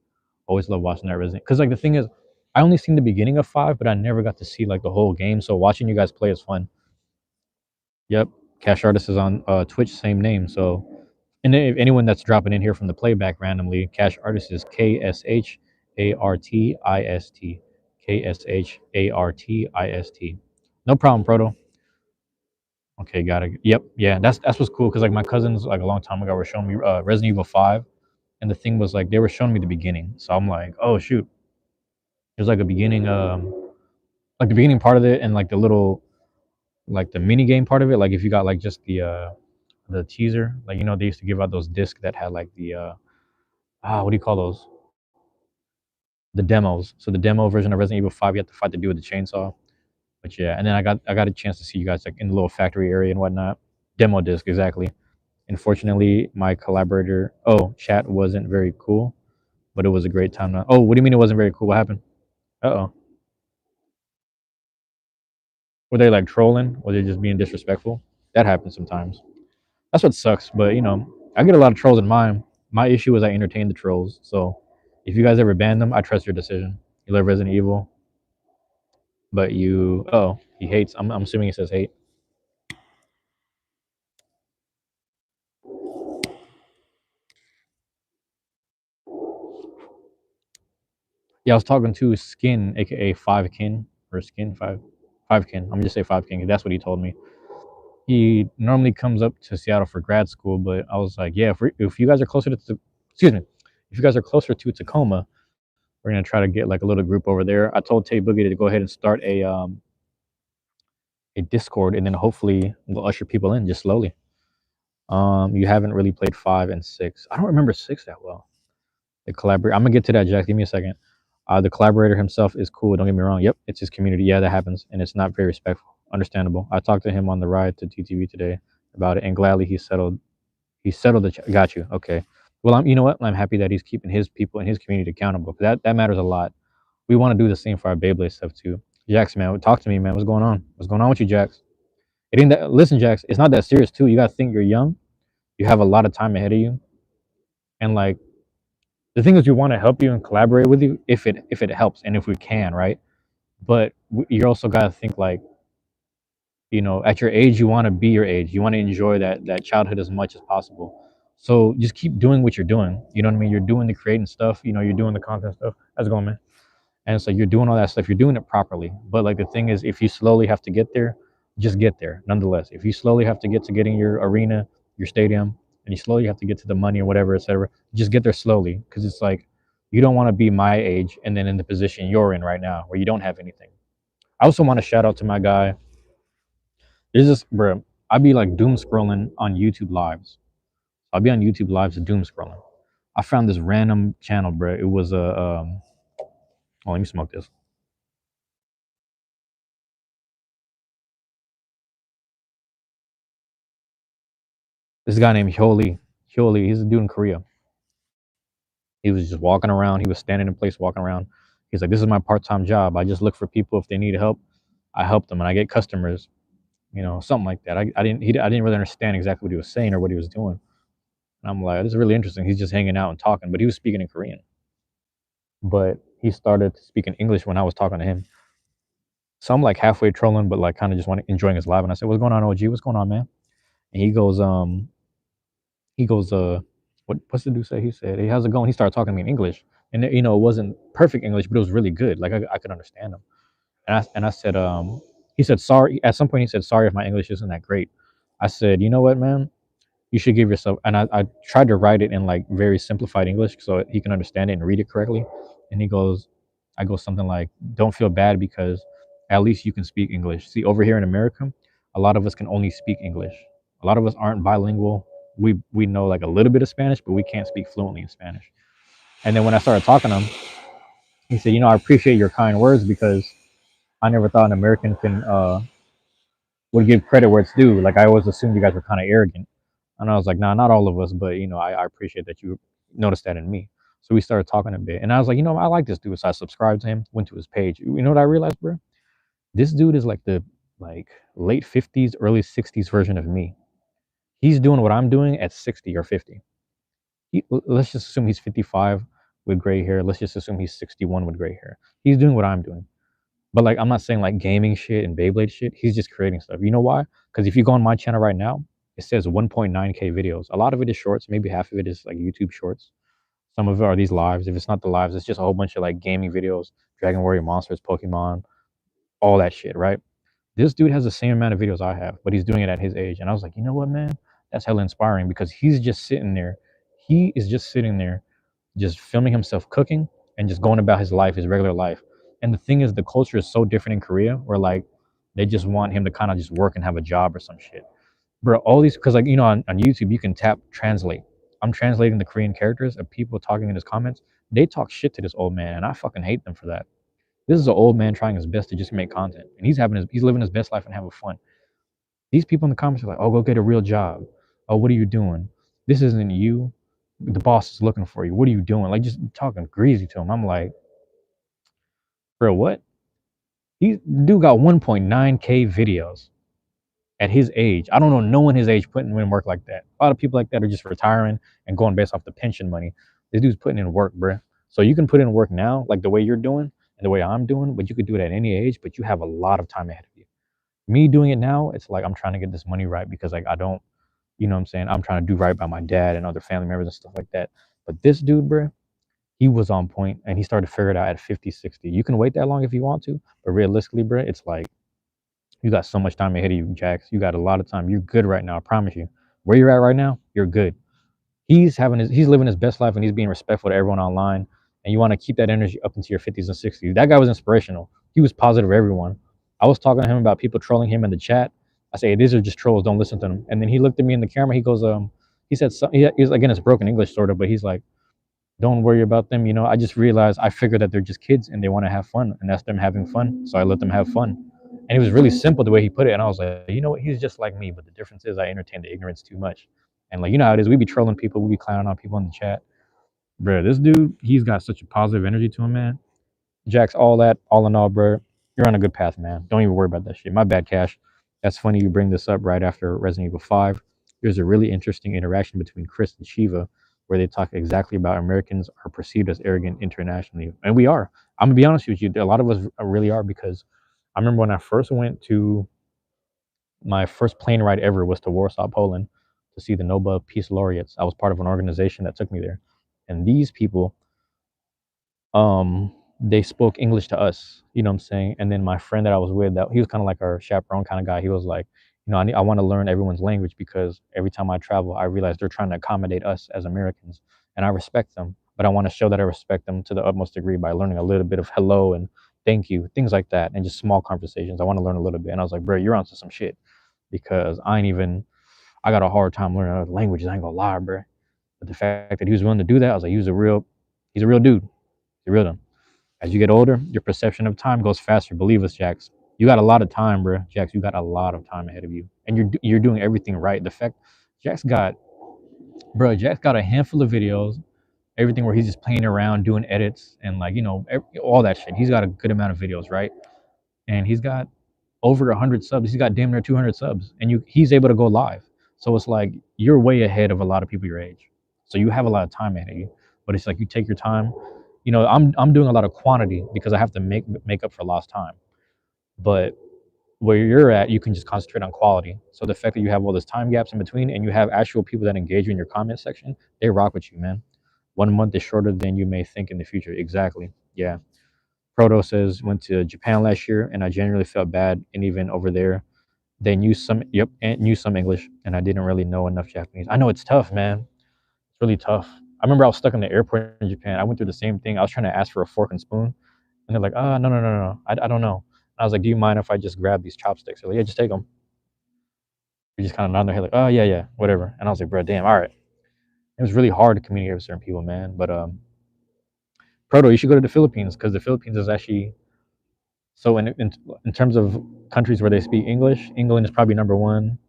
[SPEAKER 1] Always love watching that Resident. Because like the thing is, I only seen the beginning of 5, but I never got to see like the whole game. So watching you guys play is fun. Yep, Cash Artist is on Twitch, same name. So, and if anyone that's dropping in here from the playback randomly, Cash Artist is KSHARTIST. KSHARTIST. No problem, Proto. Okay, got it. Yep, yeah, that's what's cool because like my cousins like a long time ago were showing me Resident Evil 5, and the thing was like they were showing me the beginning, so I'm like, oh shoot, there's like a beginning, like the beginning part of it, and like the little like the mini game part of it. Like if you got like just the teaser, like they used to give out those discs that had like the what do you call those? The demos. So the demo version of Resident Evil 5, you have to fight the dude with the chainsaw. But yeah, and then I got a chance to see you guys like in the little factory area and whatnot. Demo disc, exactly. Unfortunately, my collaborator, chat wasn't very cool, but it was a great time. Oh, what do you mean it wasn't very cool? What happened? Uh oh. Were they like trolling? Were they just being disrespectful? That happens sometimes. That's what sucks. But I get a lot of trolls in mine. My issue is I entertain the trolls. So if you guys ever ban them, I trust your decision. You love Resident Evil, but he hates. I'm assuming he says hate. Yeah, I was talking to Skin, aka Five Kin, or Skin Five Kin. I'm gonna just say Five Kin. That's what he told me. He normally comes up to Seattle for grad school, but I was like, yeah, if you guys are closer to, excuse me, if you guys are closer to Tacoma, we're gonna try to get like a little group over there. I told Tay Boogie to go ahead and start a Discord, and then hopefully we'll usher people in just slowly. You haven't really played 5 and 6. I don't remember 6 that well. The collaborator. I'm gonna get to that, Jack. Give me a second. The collaborator himself is cool. Don't get me wrong. Yep, it's his community. Yeah, that happens, and it's not very respectful. Understandable. I talked to him on the ride to TTV today about it, and gladly he settled. He settled the. Got you. Okay. Well, you know what? I'm happy that he's keeping his people and his community accountable. That matters a lot. We want to do the same for our Beyblade stuff too. Jax, man, talk to me, man. What's going on? What's going on with you, Jax? It ain't that. Listen, Jax, it's not that serious too. You gotta think you're young. You have a lot of time ahead of you, and like the thing is, we want to help you and collaborate with you if it helps and if we can, right? But you also gotta think like You know, at your age, you want to be your age. You want to enjoy that childhood as much as possible. So just keep doing what you're doing. You know what I mean? You're doing the creating stuff. You know, you're doing the content stuff. How's it going, man? And so you're doing all that stuff. You're doing it properly. But like the thing is, if you slowly have to get there, just get there. Nonetheless, if you slowly have to get to getting your arena, your stadium, and you slowly have to get to the money or whatever, etc., just get there slowly. Because it's like you don't want to be my age and then in the position you're in right now, where you don't have anything. I also want to shout out to my guy. There's this, bro. I be like doom scrolling on YouTube lives. I'll be on YouTube lives doom scrolling. I found this random channel, bro. It was a oh, let me smoke this. This guy named Hyoli. Hyoli, he's a dude in Korea. He was just walking around. He was standing in place, walking around. He's like, "This is my part-time job. I just look for people if they need help. I help them, and I get customers. You know, something like that." I didn't really understand exactly what he was saying or what he was doing. And I'm like, "This is really interesting." He's just hanging out and talking, but he was speaking in Korean. But he started speaking English when I was talking to him. So I'm like halfway trolling, but like kind of just want enjoying his live. And I said, "What's going on, OG? What's going on, man?" And he goes, what's the dude say? He said, "Hey, how's it going?" He started talking to me in English, and you know, it wasn't perfect English, but it was really good. Like I could understand him. And I said, he said sorry. At some point, he said sorry if my English isn't that great. I said, you know what, man, you should give yourself. And I tried to write it in like very simplified English so he can understand it and read it correctly. And I go something like, don't feel bad because at least you can speak English. See, over here in America, a lot of us can only speak English. A lot of us aren't bilingual. We know like a little bit of Spanish, but we can't speak fluently in Spanish. And then when I started talking to him, he said, I appreciate your kind words because I never thought an American can would give credit where it's due. Like I always assumed you guys were kind of arrogant. And I was like, nah, not all of us, but I appreciate that you noticed that in me. So we started talking a bit. And I was like, I like this dude. So I subscribed to him, went to his page. You know what I realized, bro? This dude is like the like late 50s, early 60s version of me. He's doing what I'm doing at 60 or 50. Let's just assume he's 55 with gray hair. Let's just assume he's 61 with gray hair. He's doing what I'm doing. But like, I'm not saying like gaming shit and Beyblade shit. He's just creating stuff. You know why? Because if you go on my channel right now, it says 1.9K videos. A lot of it is shorts. Maybe half of it is like YouTube shorts. Some of it are these lives. If it's not the lives, it's just a whole bunch of like gaming videos, Dragon Warrior Monsters, Pokemon, all that shit, right? This dude has the same amount of videos I have, but he's doing it at his age. And I was like, you know what, man? That's hella inspiring because he's just sitting there. He is just sitting there, just filming himself cooking and just going about his life, his regular life. And the thing is, the culture is so different in Korea where like they just want him to kind of just work and have a job or some shit. Bro, all these, because like, on YouTube, you can tap translate. I'm translating the Korean characters of people talking in his comments. They talk shit to this old man, and I fucking hate them for that. This is an old man trying his best to just make content, and he's living his best life and having fun. These people in the comments are like, "Oh, go get a real job. Oh, what are you doing? This isn't you. The boss is looking for you. What are you doing?" Like just talking greasy to him. I'm like, bro, what? He dude got 1.9K videos at his age. I don't know no one his age putting in work like that. A lot of people like that are just retiring and going based off the pension money. This dude's putting in work, bro. So you can put in work now, like the way you're doing and the way I'm doing, but you could do it at any age, but you have a lot of time ahead of you. Me doing it now, it's like I'm trying to get this money right because like I don't, you know what I'm saying? I'm trying to do right by my dad and other family members and stuff like that. But this dude, bro, he was on point and he started to figure it out at 50, 60. You can wait that long if you want to, but realistically, bro, it's like you got so much time ahead of you, Jax. You got a lot of time. You're good right now. I promise you. Where you're at right now, you're good. He's living his best life and he's being respectful to everyone online. And you want to keep that energy up into your 50s and 60s. That guy was inspirational. He was positive for everyone. I was talking to him about people trolling him in the chat. I say, hey, these are just trolls. Don't listen to them. And then he looked at me in the camera. He goes, he said, he's again, it's broken English sort of, but he's like, don't worry about them. I just realized I figured that they're just kids and they want to have fun, and that's them having fun. So I let them have fun. And it was really simple the way he put it. And I was like, you know what? He's just like me, but the difference is I entertain the ignorance too much. And like, you know how it is. We be trolling people, we be clowning on people in the chat. Bro, this dude, he's got such a positive energy to him, man. Jax, all that, all in all, bro, you're on a good path, man. Don't even worry about that shit. My bad, Cash. That's funny you bring this up right after Resident Evil 5. There's a really interesting interaction between Chris and Shiva where they talk exactly about Americans are perceived as arrogant internationally. And we are. I'm going to be honest with you. A lot of us really are because I remember when I first went to My first plane ride ever was to Warsaw, Poland, to see the Nobel Peace Laureates. I was part of an organization that took me there, and these people, they spoke English to us. You know what I'm saying? And then my friend that I was with, that he was kind of like our chaperone kind of guy. He was like, I want to learn everyone's language because every time I travel, I realize they're trying to accommodate us as Americans, and I respect them, but I want to show that I respect them to the utmost degree by learning a little bit of hello and thank you, things like that, and just small conversations. I want to learn a little bit, and I was like, bro, you're onto some shit because I got a hard time learning other languages. I ain't gonna lie, bro. But the fact that he was willing to do that, I was like, he's a real dude. He's a real one. As you get older, your perception of time goes faster. Believe us, Jax. You got a lot of time, bro. Jax, you got a lot of time ahead of you, and you're doing everything right. The fact Jax got, Jax got a handful of videos, everything where he's just playing around, doing edits, and like all that shit. He's got a good amount of videos, right? And he's got over 100 subs. He's got damn near 200 subs, and he's able to go live. So it's like you're way ahead of a lot of people your age. So you have a lot of time ahead of you. But it's like you take your time. I'm doing a lot of quantity because I have to make up for lost time. But where you're at, you can just concentrate on quality. So the fact that you have all those time gaps in between, and you have actual people that engage you in your comment section, they rock with you, man. 1 month is shorter than you may think in the future. Exactly. Yeah. Proto says went to Japan last year, and I genuinely felt bad. And even over there, they knew some. Yep, and knew some English, and I didn't really know enough Japanese. I know it's tough, man. It's really tough. I remember I was stuck in the airport in Japan. I went through the same thing. I was trying to ask for a fork and spoon, and they're like, "Oh, no, no, no, no, I don't know." And I was like, "Do you mind if I just grab these chopsticks?" They're like, "Yeah, just take them." We just kind of nodded their head like, "Oh, yeah, yeah, whatever." And I was like, "Bro, damn, all right." It was really hard to communicate with certain people, man. But Proto, you should go to the Philippines because the Philippines is actually so in terms of countries where they speak English, England is probably number one,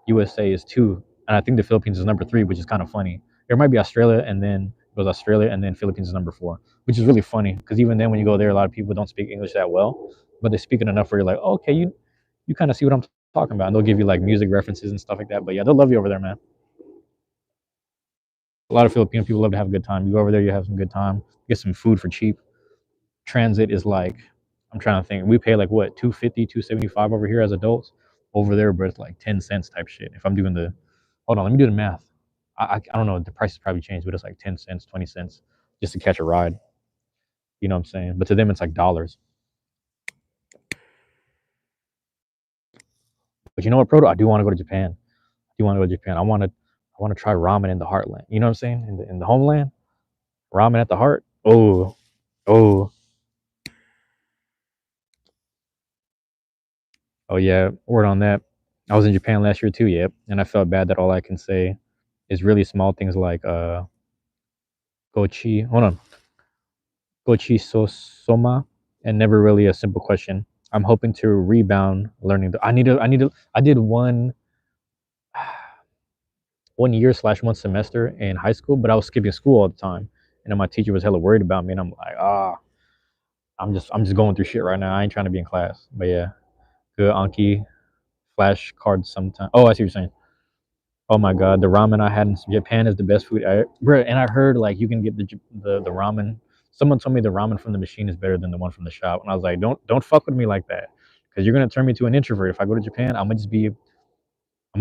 [SPEAKER 1] USA is two, and I think the Philippines is number three, which is kind of funny. There might be Australia, and then it goes Australia, and then Philippines is number four, which is really funny because even then, when you go there, a lot of people don't speak English that well, but they speak it enough where you're like, oh, okay, you kind of see what I'm talking about, and they'll give you like music references and stuff like that. But yeah, they'll love you over there, man. A lot of Filipino people love to have a good time. You go over there, you have some good time, get some food for cheap. Transit is like, I'm trying to think. We pay like what 250, 275 over here as adults. Over there, but it's like 10 cents type shit. If I'm doing the, hold on, let me do the math. I don't know. The prices probably changed, but it's like 10 cents, 20 cents just to catch a ride. You know what I'm saying? But to them, it's like dollars. But you know what, Proto? I do want to go to Japan. I do want to go to Japan. I want to try ramen in the heartland. You know what I'm saying? In the homeland, ramen at the heart. Oh, oh, oh yeah. Word on that. I was in Japan last year too. Yep, and I felt bad that all I can say is really small things like gochi. Hold on, gochi soma, and never really a simple question. I'm hoping to rebound learning. I did one year slash 1 semester in high school, but I was skipping school all the time, and then my teacher was hella worried about me, and I'm like, I'm just going through shit right now. I ain't trying to be in class, but yeah, good Anki flash cards sometime. Oh, I see what you're saying. Oh my god, the ramen I had in Japan is the best food bro. And I heard like you can get the ramen. Someone told me the ramen from the machine is better than the one from the shop, and I was like, don't fuck with me like that, because you're gonna turn me into an introvert. If I go to Japan, I'm gonna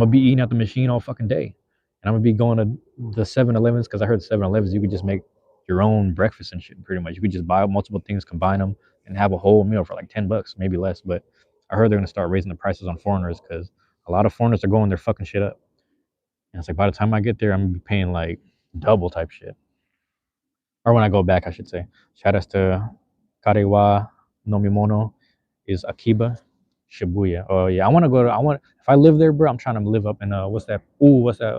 [SPEAKER 1] be eating at the machine all fucking day, and I'm gonna be going to the 7-Elevens because I heard 7-Elevens you could just make your own breakfast and shit. Pretty much, you could just buy multiple things, combine them, and have a whole meal for like $10, maybe less. But I heard they're gonna start raising the prices on foreigners because a lot of foreigners are going their fucking shit up. And it's like by the time I get there, I'm gonna be paying like double type shit. Or when I go back, I should say. Shout outs to Karewa Nomimono is Akiba Shibuya. Oh yeah, I want to go to. I want if I live there, bro. I'm trying to live up in what's that? Ooh, what's that?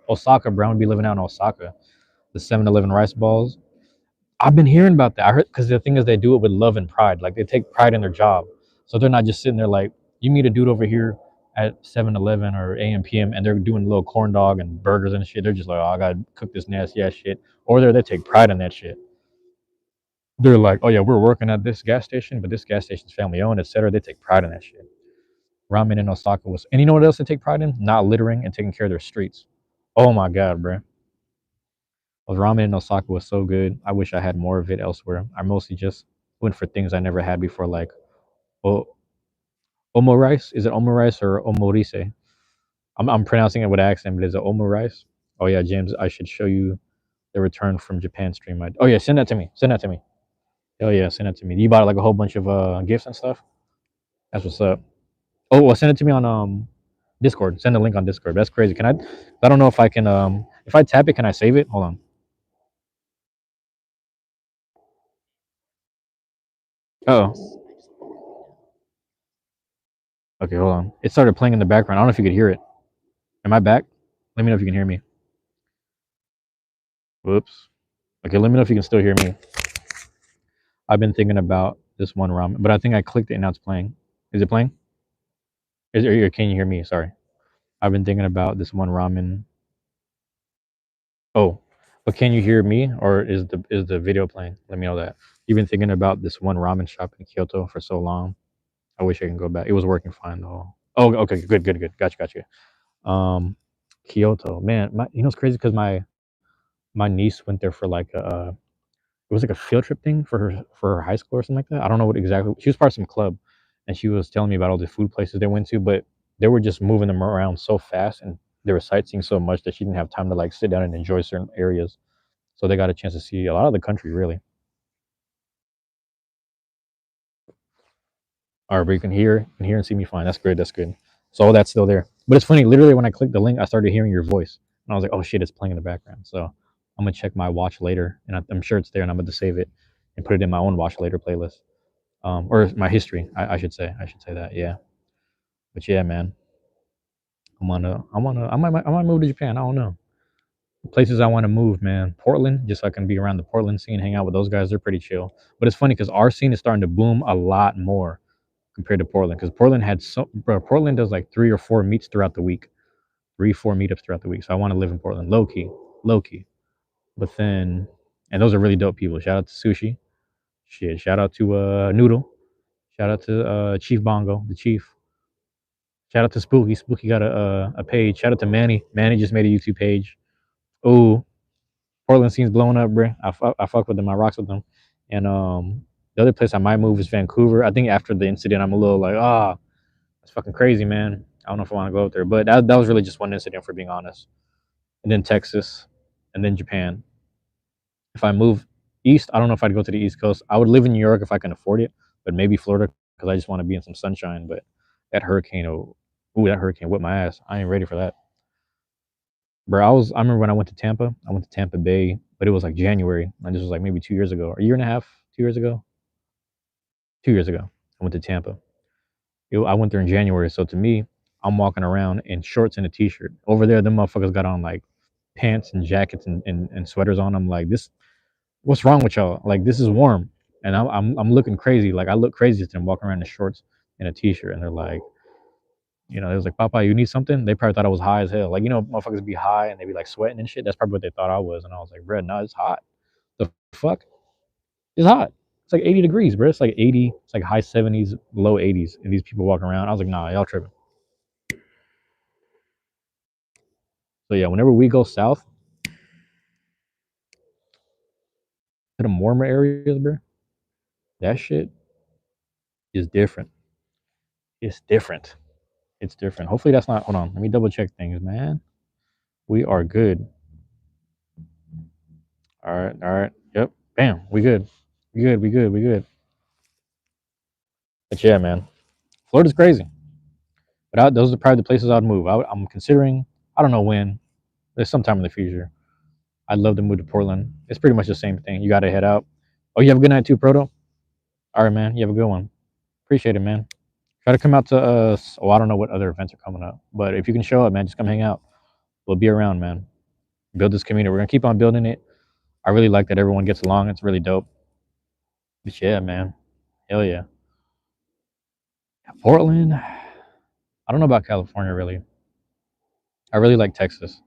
[SPEAKER 1] Osaka, bro. I'm gonna be living out in Osaka. The 7-Eleven rice balls. I've been hearing about that. I heard because the thing is they do it with love and pride. Like they take pride in their job, so they're not just sitting there like you meet a dude over here at 7-Eleven or AM PM and they're doing a little corn dog and burgers and shit. They're just like, oh, I gotta cook this nasty ass shit. Or they take pride in that shit. They're like, oh yeah, we're working at this gas station, but this gas station's family owned, etc. They take pride in that shit. Ramen in Osaka was, and you know what else they take pride in? Not littering and taking care of their streets. Oh my god, bro. Well, ramen in Osaka was so good. I wish I had more of it elsewhere. I mostly just went for things I never had before, like oh, Omo rice? Is it omo rice or omorise? I'm pronouncing it with accent, but is it omo rice? Oh yeah, James, I should show you the return from Japan stream. Oh yeah, send that to me. Send that to me. Oh yeah, send that to me. You bought like a whole bunch of gifts and stuff. That's what's up. Oh well, send it to me on Discord. Send the link on Discord. That's crazy. Can I? I don't know if I can. If I tap it, can I save it? Hold on. Oh, okay. Hold on. It started playing in the background. I don't know if you could hear it. Am I back? Let me know if you can hear me. Whoops. Okay, let me know if you can still hear me. I've been thinking about this one ramen, but I think I clicked it and now it's playing. Is it playing? Or can you hear me? Sorry. I've been thinking about this one ramen. Oh, but can you hear me or is the video playing? Let me know that. You've been thinking about this one ramen shop in Kyoto for so long. I wish I can go back. It was working fine though. Oh, okay, good, good, good. Gotcha. Kyoto, man. It's crazy because my niece went there for like it was like a field trip thing for her high school or something like that. I don't know what exactly. She was part of some club, and she was telling me about all the food places they went to, but they were just moving them around so fast, and they were sightseeing so much that she didn't have time to like sit down and enjoy certain areas. So they got a chance to see a lot of the country, really. All right, but you can hear and see me fine. That's good. That's good. So all that's still there. But it's funny. Literally, when I clicked the link, I started hearing your voice, and I was like, "Oh shit, it's playing in the background." So I'm gonna check my watch later, and I'm sure it's there, and I'm gonna save it and put it in my own watch later playlist, or my history. I should say. I should say that. Yeah. But yeah, man, I might move to Japan. I don't know. Places I want to move, man. Portland, just so I can be around the Portland scene, hang out with those guys. They're pretty chill. But it's funny because our scene is starting to boom a lot more compared to Portland. Because Portland does like 3 or 4 meets throughout the week, 3, 4 meetups throughout the week. So I want to live in Portland, low key. But then, and those are really dope people. Shout out to Sushi, shit. Shout out to Noodle. Shout out to Chief Bongo, the Chief. Shout out to Spooky. Spooky got a page. Shout out to Manny. Manny just made a YouTube page. Oh, Portland scene's blowing up, bro. I fuck with them. I rocks with them. And the other place I might move is Vancouver. I think after the incident, I'm a little like, that's fucking crazy, man. I don't know if I want to go out there, but that was really just one incident, for being honest. And then Texas, and then Japan. If I move east, I don't know if I'd go to the East Coast. I would live in New York if I can afford it, but maybe Florida because I just want to be in some sunshine. But that hurricane, that hurricane whipped my ass. I ain't ready for that, bro. I remember when I went to Tampa. I went to Tampa Bay, but it was like January, and this was like maybe 2 years ago, or a year and a half, 2 years ago. 2 years ago, I went to Tampa. I went there in January, so to me, I'm walking around in shorts and a t-shirt. Over there, them motherfuckers got on like pants and jackets and sweaters on. I'm like, this, what's wrong with y'all? Like, this is warm, and I'm looking crazy. Like, I look crazy to them walking around in shorts and a t-shirt, and they're like, it was like, Papa, you need something? They probably thought I was high as hell. Like, motherfuckers be high and they be like sweating and shit. That's probably what they thought I was, and I was like, bro, no, it's hot. The fuck? It's hot. It's like 80 degrees, bro. It's like 80. It's like high 70s, low 80s, and these people walking around. I was like, nah, y'all tripping. So yeah, whenever we go south to the warmer areas, bro, that shit is different. It's different. It's different. Hopefully that's not. Hold on, let me double check things, man. We are good. All right, all right. Yep. Bam. We good. We good. We good. We good. But yeah, man, Florida's crazy. But those are probably the places I'd move. I'm considering. I don't know when. There's sometime in the future. I'd love to move to Portland. It's pretty much the same thing. You got to head out. Oh, you have a good night too, Proto. All right, man. You have a good one. Appreciate it, man. Try to come out to us. Oh, I don't know what other events are coming up, but if you can show up, man, just come hang out. We'll be around, man. Build this community. We're gonna keep on building it. I really like that everyone gets along. It's really dope. But yeah, man. Hell yeah. Portland. I don't know about California really. I really like Texas.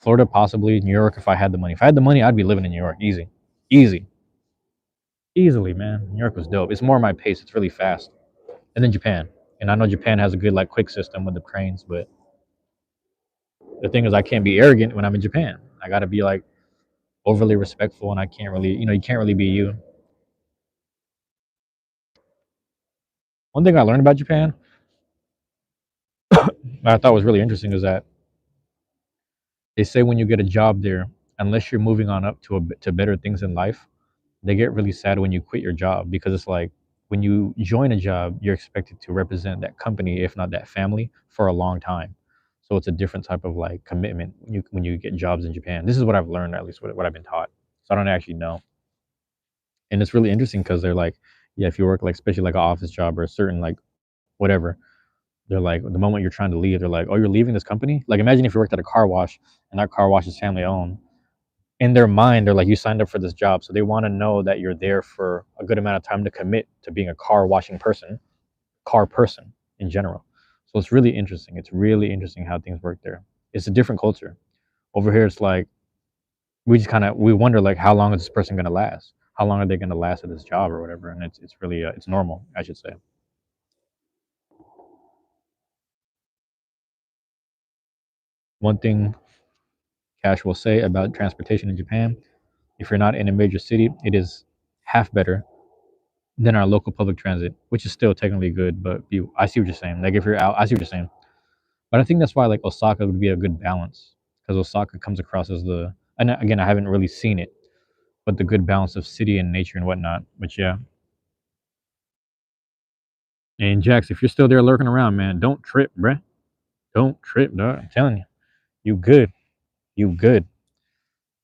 [SPEAKER 1] Florida, possibly. New York, if I had the money. If I had the money, I'd be living in New York. Easy. Easy. Easily, man. New York was dope. It's more my pace. It's really fast. And then Japan. And I know Japan has a good like quick system with the trains, but the thing is I can't be arrogant when I'm in Japan. I gotta be like overly respectful, and I can't really, you can't really be you. One thing I learned about Japan, what I thought was really interesting is that they say when you get a job there, unless you're moving on up to better things in life, they get really sad when you quit your job because it's like when you join a job, you're expected to represent that company, if not that family, for a long time. So it's a different type of like commitment when you get jobs in Japan. This is what I've learned, at least what I've been taught. So I don't actually know, and it's really interesting because they're like, yeah, if you work like especially like an office job or a certain like whatever, they're like the moment you're trying to leave, they're like, oh, you're leaving this company. Like imagine if you worked at a car wash and that car wash is family owned, in their mind, they're like, you signed up for this job. So they want to know that you're there for a good amount of time to commit to being a car washing person, car person in general. So it's really interesting. It's really interesting how things work there. It's a different culture. Over here, it's like, we just kind of, we wonder like, how long is this person going to last? How long are they going to last at this job or whatever? And it's really, it's normal, I should say. One thing Cash will say about transportation in Japan, if you're not in a major city, it is half better than our local public transit, which is still technically good. But I see what you're saying. Like if you're out, I see what you're saying. But I think that's why like Osaka would be a good balance because Osaka comes across as the, and again I haven't really seen it, but the good balance of city and nature and whatnot. But yeah, and Jax, if you're still there lurking around, man, don't trip, bruh. Don't trip, dog. I'm telling you, you good, you good.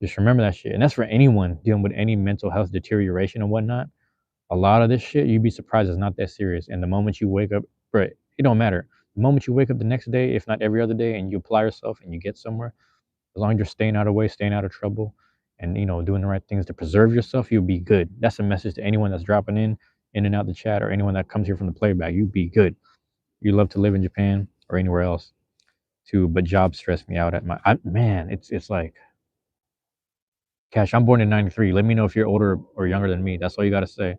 [SPEAKER 1] Just remember that shit, and that's for anyone dealing with any mental health deterioration and whatnot. A lot of this shit, you'd be surprised it's not that serious. And the moment you wake up, bro, it don't matter. The moment you wake up the next day, if not every other day, and you apply yourself and you get somewhere, as long as you're staying out of way, staying out of trouble, and doing the right things to preserve yourself, you'll be good. That's a message to anyone that's dropping in and out the chat, or anyone that comes here from the playback. You be good. You love to live in Japan or anywhere else too, but jobs stress me out at man. It's like Cash, I'm born in 93. Let me know if you're older or younger than me. That's all you got to say.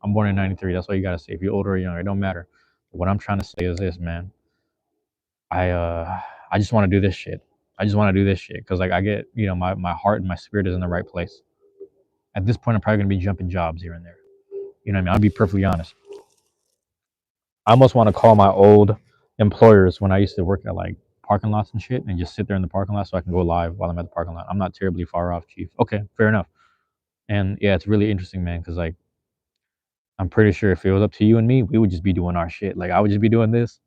[SPEAKER 1] I'm born in 93. That's all you got to say. If you're older or younger, it don't matter. What I'm trying to say is this, man. I uh I just want to do this shit. I just want to do this shit cuz like I get, my heart and my spirit is in the right place. At this point I'm probably going to be jumping jobs here and there. You know what I mean? I'll be perfectly honest. I almost want to call my old employers when I used to work at like parking lots and shit and just sit there in the parking lot so I can go live while I'm at the parking lot. I'm not terribly far off, chief. Okay, fair enough. And yeah, it's really interesting, man, cuz like I'm pretty sure if it was up to you and me, we would just be doing our shit. Like I would just be doing this,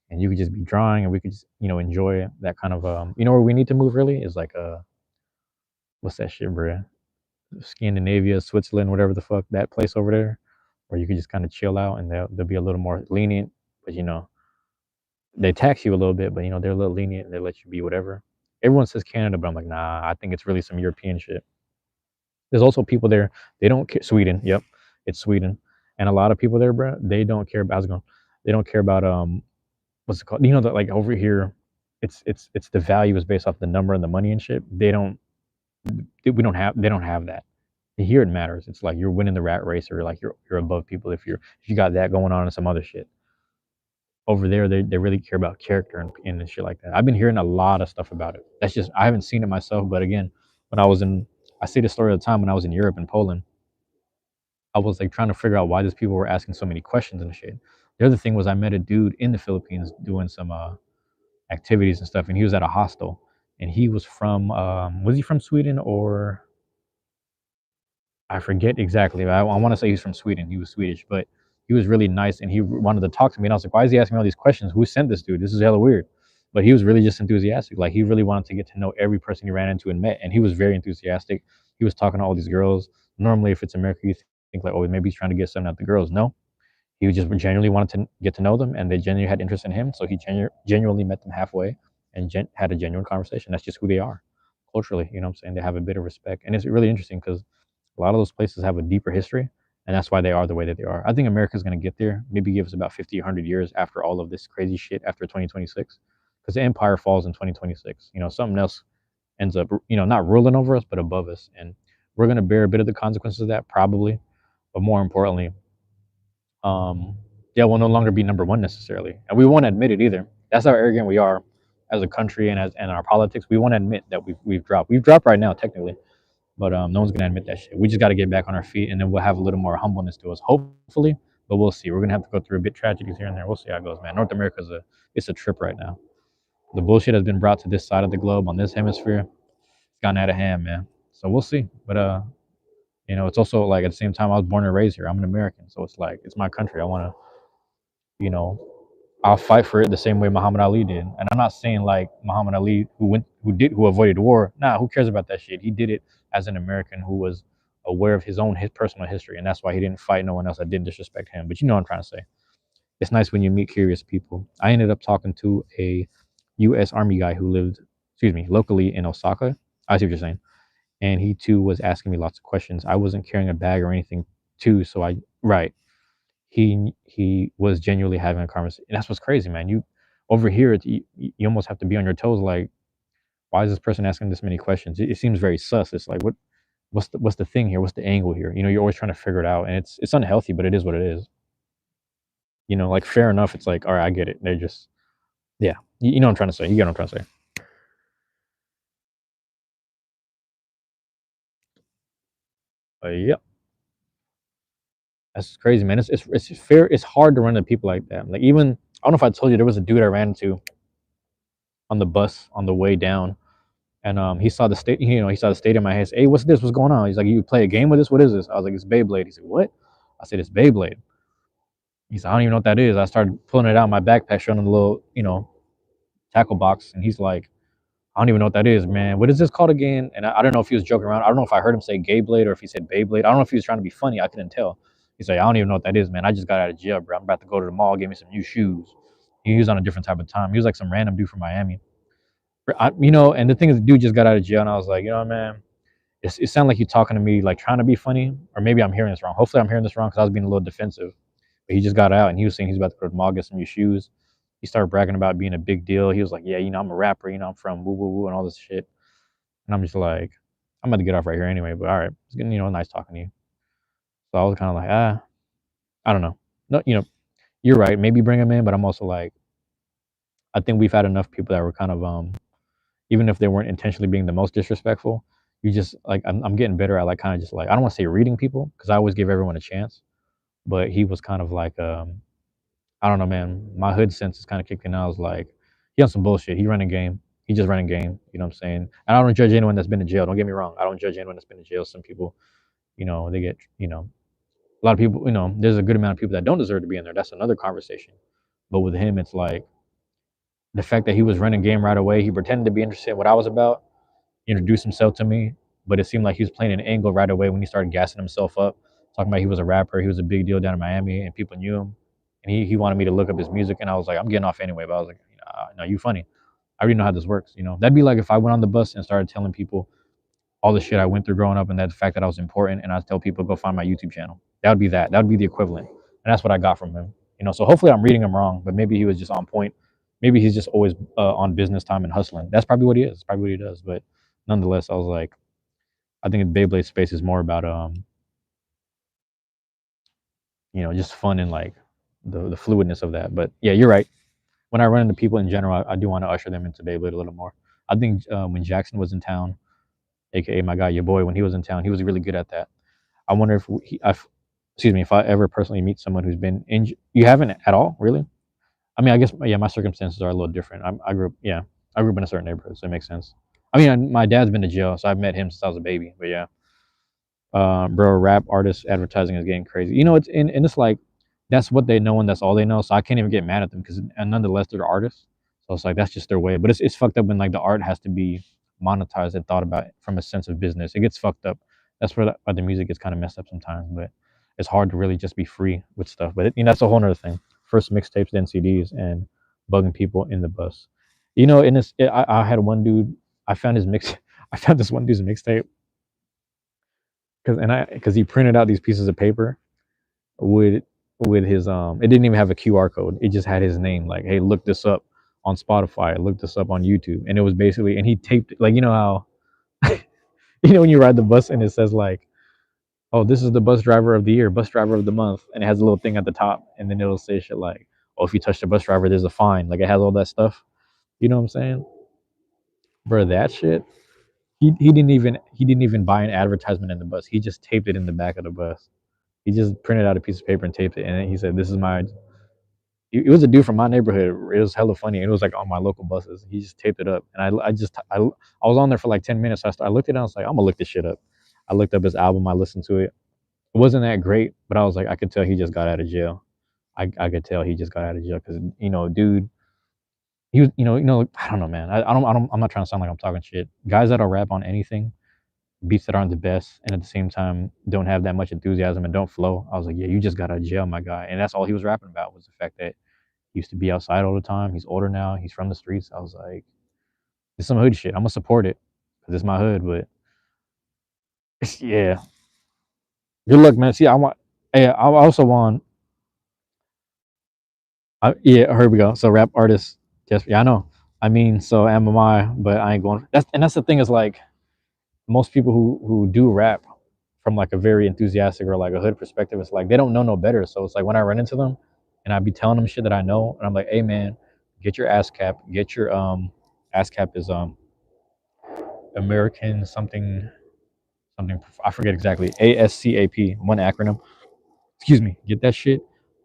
[SPEAKER 1] and you could just be drawing, and we could just enjoy that kind of where we need to move really is like what's that shit, bro? Scandinavia, Switzerland, whatever the fuck that place over there, where you could just kind of chill out, and they'll be a little more lenient, but they tax you a little bit, but they're a little lenient and they let you be whatever. Everyone says Canada, but I'm like, nah, I think it's really some European shit. There's also people there. They don't care. Sweden. Yep, it's Sweden, and a lot of people there, bro. They don't care about. How's it going? They don't care about what's it called? That like over here, it's the value is based off the number and the money and shit. They don't. We don't have. They don't have that. Here it matters. It's like you're winning the rat race, or like you're above people if you got that going on and some other shit. Over there, they really care about character and shit like that. I've been hearing a lot of stuff about it. That's just I haven't seen it myself, but again, when I see the story of the time when I was in Europe and Poland. I was like trying to figure out why these people were asking so many questions and shit. The other thing was I met a dude in the Philippines doing some activities and stuff, and he was at a hostel, and he was from was he from Sweden or I forget exactly. But I want to say he's from Sweden. He was Swedish, but he was really nice, and he wanted to talk to me. And I was like, why is he asking me all these questions? Who sent this dude? This is hella weird. But he was really just enthusiastic. Like he really wanted to get to know every person he ran into and met, and he was very enthusiastic. He was talking to all these girls. Normally, if it's America, you think like, oh, maybe he's trying to get something out the girls. No, he just genuinely wanted to get to know them, and they genuinely had interest in him. So he genuinely met them halfway and had a genuine conversation. That's just who they are culturally. You know what I'm saying? They have a bit of respect, and it's really interesting because a lot of those places have a deeper history, and that's why they are the way that they are. I think America's going to get there. Maybe give us about 50, 100 years after all of this crazy shit after 2026, because the empire falls in 2026. Something else ends up, not ruling over us, but above us, and we're going to bear a bit of the consequences of that probably. But more importantly, yeah, we'll no longer be number one necessarily, and we won't admit it either. That's how arrogant we are as a country and our politics. We won't admit that we've dropped. We've dropped right now technically, but no one's gonna admit that shit. We just got to get back on our feet, and then we'll have a little more humbleness to us, hopefully. But we'll see. We're gonna have to go through a bit tragedies here and there. We'll see how it goes, man. North America's it's a trip right now. The bullshit has been brought to this side of the globe on this hemisphere. It's gotten out of hand, man. So we'll see. But it's also like at the same time I was born and raised here. I'm an American, so it's like it's my country. I want to, you know, I'll fight for it the same way Muhammad Ali did. And I'm not saying like Muhammad Ali who avoided war. Nah, who cares about that shit? He did it as an American who was aware of his personal history, and that's why he didn't fight no one else that didn't disrespect him. But you know what I'm trying to say. It's nice when you meet curious people. I ended up talking to a U.S. Army guy who lived, excuse me, locally in Osaka. I see what you're saying, and he too was asking me lots of questions. I wasn't carrying a bag or anything too, so I right. He was genuinely having a conversation, and that's what's crazy, man. You over here, you almost have to be on your toes. Like, why is this person asking this many questions? It seems very sus. It's like, what's the thing here? What's the angle here? You're always trying to figure it out, and it's unhealthy, but it is what it is. Like fair enough. It's like, all right, I get it. They're just, yeah. You know what I'm trying to say. You get what I'm trying to say. Yeah, that's crazy, man. It's fair. It's hard to run into people like that. Like even I don't know if I told you there was a dude I ran into on the bus on the way down, and he saw the state. He saw the stadium. I said, "Hey, what's this? What's going on?" He's like, "You play a game with this? What is this?" I was like, "It's Beyblade." He said, "What?" I said, "It's Beyblade." He said, "I don't even know what that is." I started pulling it out of my backpack, showing him the little tackle box, and he's like, "I don't even know what that is, man. What is this called again?" And I don't know if he was joking around. I don't know if I heard him say gay blade or if he said Beyblade. I don't know if he was trying to be funny. I couldn't tell. He's like, "I don't even know what that is, man. I just got out of jail, bro. I'm about to go to the mall, get me some new shoes." He was on a different type of time. He was like some random dude from Miami. And the thing is, the dude just got out of jail, and I was like, man, it sounded like you talking to me, like trying to be funny, or maybe I'm hearing this wrong. Hopefully, I'm hearing this wrong because I was being a little defensive. But he just got out, and he was saying he's about to go to the mall, get some new shoes. He started bragging about being a big deal. He was like, "Yeah, I'm a rapper. I'm from woo woo woo and all this shit." And I'm just like, I'm about to get off right here anyway. But all right, it's getting nice talking to you. So I was kind of like, I don't know. No, you're right. Maybe bring him in, but I'm also like, I think we've had enough people that were kind of even if they weren't intentionally being the most disrespectful, you just like I'm getting better at like kind of just like I don't want to say reading people because I always give everyone a chance, but he was kind of like I don't know, man. My hood sense is kind of kicking. I was like, he on some bullshit. He running game. He just running game. You know what I'm saying? And I don't judge anyone that's been in jail. Don't get me wrong. I don't judge anyone that's been in jail. Some people, they get a lot of people. There's a good amount of people that don't deserve to be in there. That's another conversation. But with him, it's like the fact that he was running game right away. He pretended to be interested in what I was about, introduced himself to me, but it seemed like he was playing an angle right away when he started gassing himself up, talking about he was a rapper, he was a big deal down in Miami, and people knew him. And he wanted me to look up his music, and I was like, I'm getting off anyway. But I was like, no, you funny. I already know how this works. That'd be like if I went on the bus and started telling people all the shit I went through growing up, and that the fact that I was important, and I tell people go find my YouTube channel. That would be that. That would be the equivalent, and that's what I got from him. So hopefully I'm reading him wrong, but maybe he was just on point. Maybe he's just always on business time and hustling. That's probably what he is. It's probably what he does. But nonetheless, I was like, I think the Beyblade space is more about just fun and like the fluidness of that. But yeah, you're right. When I run into people in general, I do want to usher them into Beyblade a little more. I think when Jackson was in town, aka my guy, your boy, when he was in town, he was really good at that. I wonder excuse me, if I ever personally meet someone who's been in, you haven't at all, really? I mean, I guess yeah, my circumstances are a little different. I grew up in a certain neighborhood, so it makes sense. I mean, my dad's been to jail, so I've met him since I was a baby. But yeah, bro, rap artists advertising is getting crazy. And it's like that's what they know and that's all they know. So I can't even get mad at them because and nonetheless they're artists. So it's like that's just their way. But it's fucked up when like the art has to be monetized and thought about from a sense of business. It gets fucked up. That's why the music gets kind of messed up sometimes. But it's hard to really just be free with stuff. But that's a whole other thing. First mixtapes, then CDs, and bugging people in the bus. In this, I had one dude. I found his mix. I found this one dude's mixtape because he printed out these pieces of paper with his it didn't even have a QR code. It just had his name, like, hey, look this up on Spotify, look this up on YouTube. And it was basically, and he taped it, like, how when you ride the bus and it says like, oh, this is the bus driver of the year, bus driver of the month, and it has a little thing at the top, and then it'll say shit like, oh, if you touch the bus driver, there's a fine. Like, it has all that stuff. You know what I'm saying? Bro, that shit. He didn't even buy an advertisement in the bus. He just taped it in the back of the bus. He just printed out a piece of paper and taped it, and he said, "This is my." It was a dude from my neighborhood. It was hella funny. It was like on my local buses. He just taped it up, and I was on there for like 10 minutes. I looked at it. And I was like, I'm gonna look this shit up. I looked up his album. I listened to it. It wasn't that great, but I was like, I could tell he just got out of jail. I could tell he just got out of jail because dude, he was I don't know, man. I'm not trying to sound like I'm talking shit. Guys that'll rap on anything, beats that aren't the best, and at the same time don't have that much enthusiasm and don't flow. I was like, yeah, you just got out of jail, my guy. And that's all he was rapping about was the fact that he used to be outside all the time. He's older now. He's from the streets. I was like, it's some hood shit. I'm gonna support it because it's my hood. But yeah, good luck, man. See, I want. Hey, I also want. Yeah, here we go. So rap artists. Just yeah, I know. I mean, so am I, but I ain't going. That's the thing is like most people who do rap from like a very enthusiastic or like a hood perspective, it's like they don't know no better. So it's like when I run into them and I be telling them shit that I know, and I'm like, hey man, get your ass cap, get your ass cap is American something I forget exactly. ASCAP, one acronym. Excuse me. Get that shit.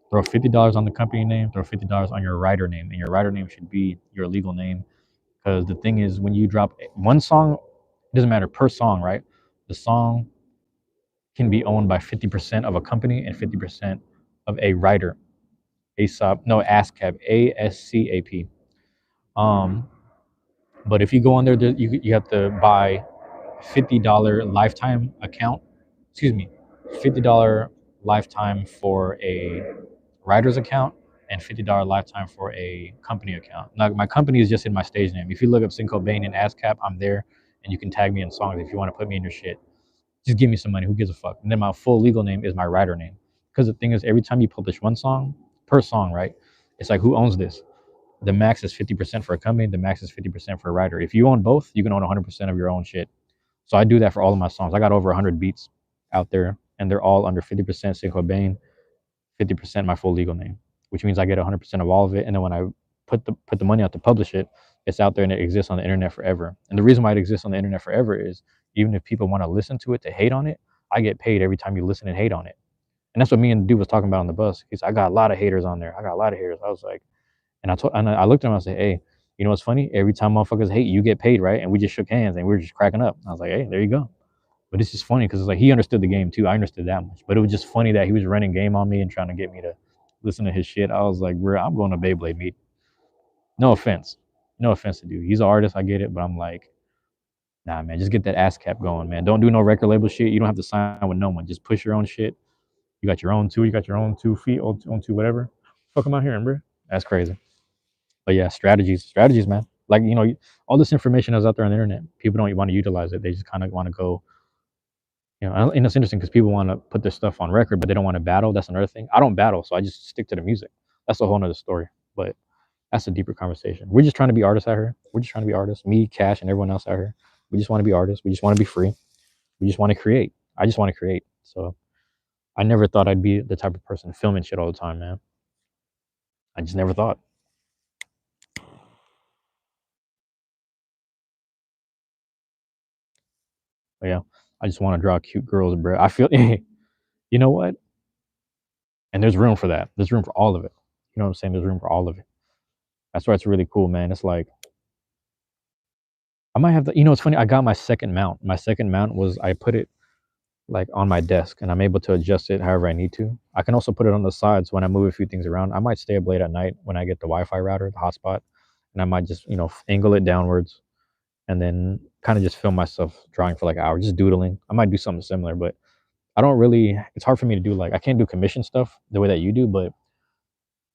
[SPEAKER 1] Throw $50 on the company name. Throw $50 on your writer name, and your writer name should be your legal name. Because the thing is, when you drop one song, it doesn't matter per song, right? The song can be owned by 50% of a company and 50% of a writer. ASAP, no, ASCAP, ASCAP. Um, but if you go on there, you have to buy $50 lifetime account. Excuse me, $50 lifetime for a writer's account and $50 lifetime for a company account. Now, my company is just in my stage name. If you look up Cinco Bain and ASCAP, I'm there, and you can tag me in songs if you want to put me in your shit. Just give me some money. Who gives a fuck? And then my full legal name is my writer name. Because the thing is, every time you publish one song per song, right? It's like who owns this? The max is 50% for a company. The max is 50% for a writer. If you own both, you can own 100% of your own shit. So I do that for all of my songs. I got over 100 beats out there, and they're all under 50% Cinco Bain, 50% my full legal name, which means I get 100% of all of it. And then when I put the money out to publish it, it's out there and it exists on the internet forever. And the reason why it exists on the internet forever is even if people want to listen to it to hate on it, I get paid every time you listen and hate on it. And that's what me and the dude was talking about on the bus. He's I got a lot of haters on there. I got a lot of haters. I was like, and I looked at him and I said, hey, you know what's funny? Every time motherfuckers hate, you get paid, right? And we just shook hands and we were just cracking up. I was like, hey, there you go. But it's just funny because it's like he understood the game too. I understood that much. But it was just funny that he was running game on me and trying to get me to listen to his shit. I was like, bro, I'm going to Beyblade meet. No offense. No offense to dude. He's an artist, I get it, but I'm like, nah, man, just get that ass cap going, man. Don't do no record label shit. You don't have to sign with no one. Just push your own shit. You got your own two. You got your own 2 feet, own two, whatever. Fuck am I hearing, bro? That's crazy. But yeah, strategies, man. Like all this information is out there on the internet. People don't want to utilize it. They just kind of want to go. And it's interesting because people want to put their stuff on record, but they don't want to battle. That's another thing. I don't battle, so I just stick to the music. That's a whole nother story. But that's a deeper conversation. We're just trying to be artists out here. We're just trying to be artists. Me, Cash, and everyone else out here. We just want to be artists. We just want to be free. We just want to create. I just want to create. So I never thought I'd be the type of person filming shit all the time, man. I just never thought. But yeah, I just want to draw cute girls, bro. I feel, you know what? And there's room for that. There's room for all of it. You know what I'm saying? There's room for all of it. That's why it's really cool, man. It's like I might have the. It's funny. I got my second mount. My second mount was I put it like on my desk, and I'm able to adjust it however I need to. I can also put it on the sides when I move a few things around. I might stay up late at night when I get the Wi-Fi router, the hotspot, and I might just angle it downwards, and then kind of just film myself drawing for like hours, just doodling. I might do something similar, but I don't really. It's hard for me to do like I can't do commission stuff the way that you do, but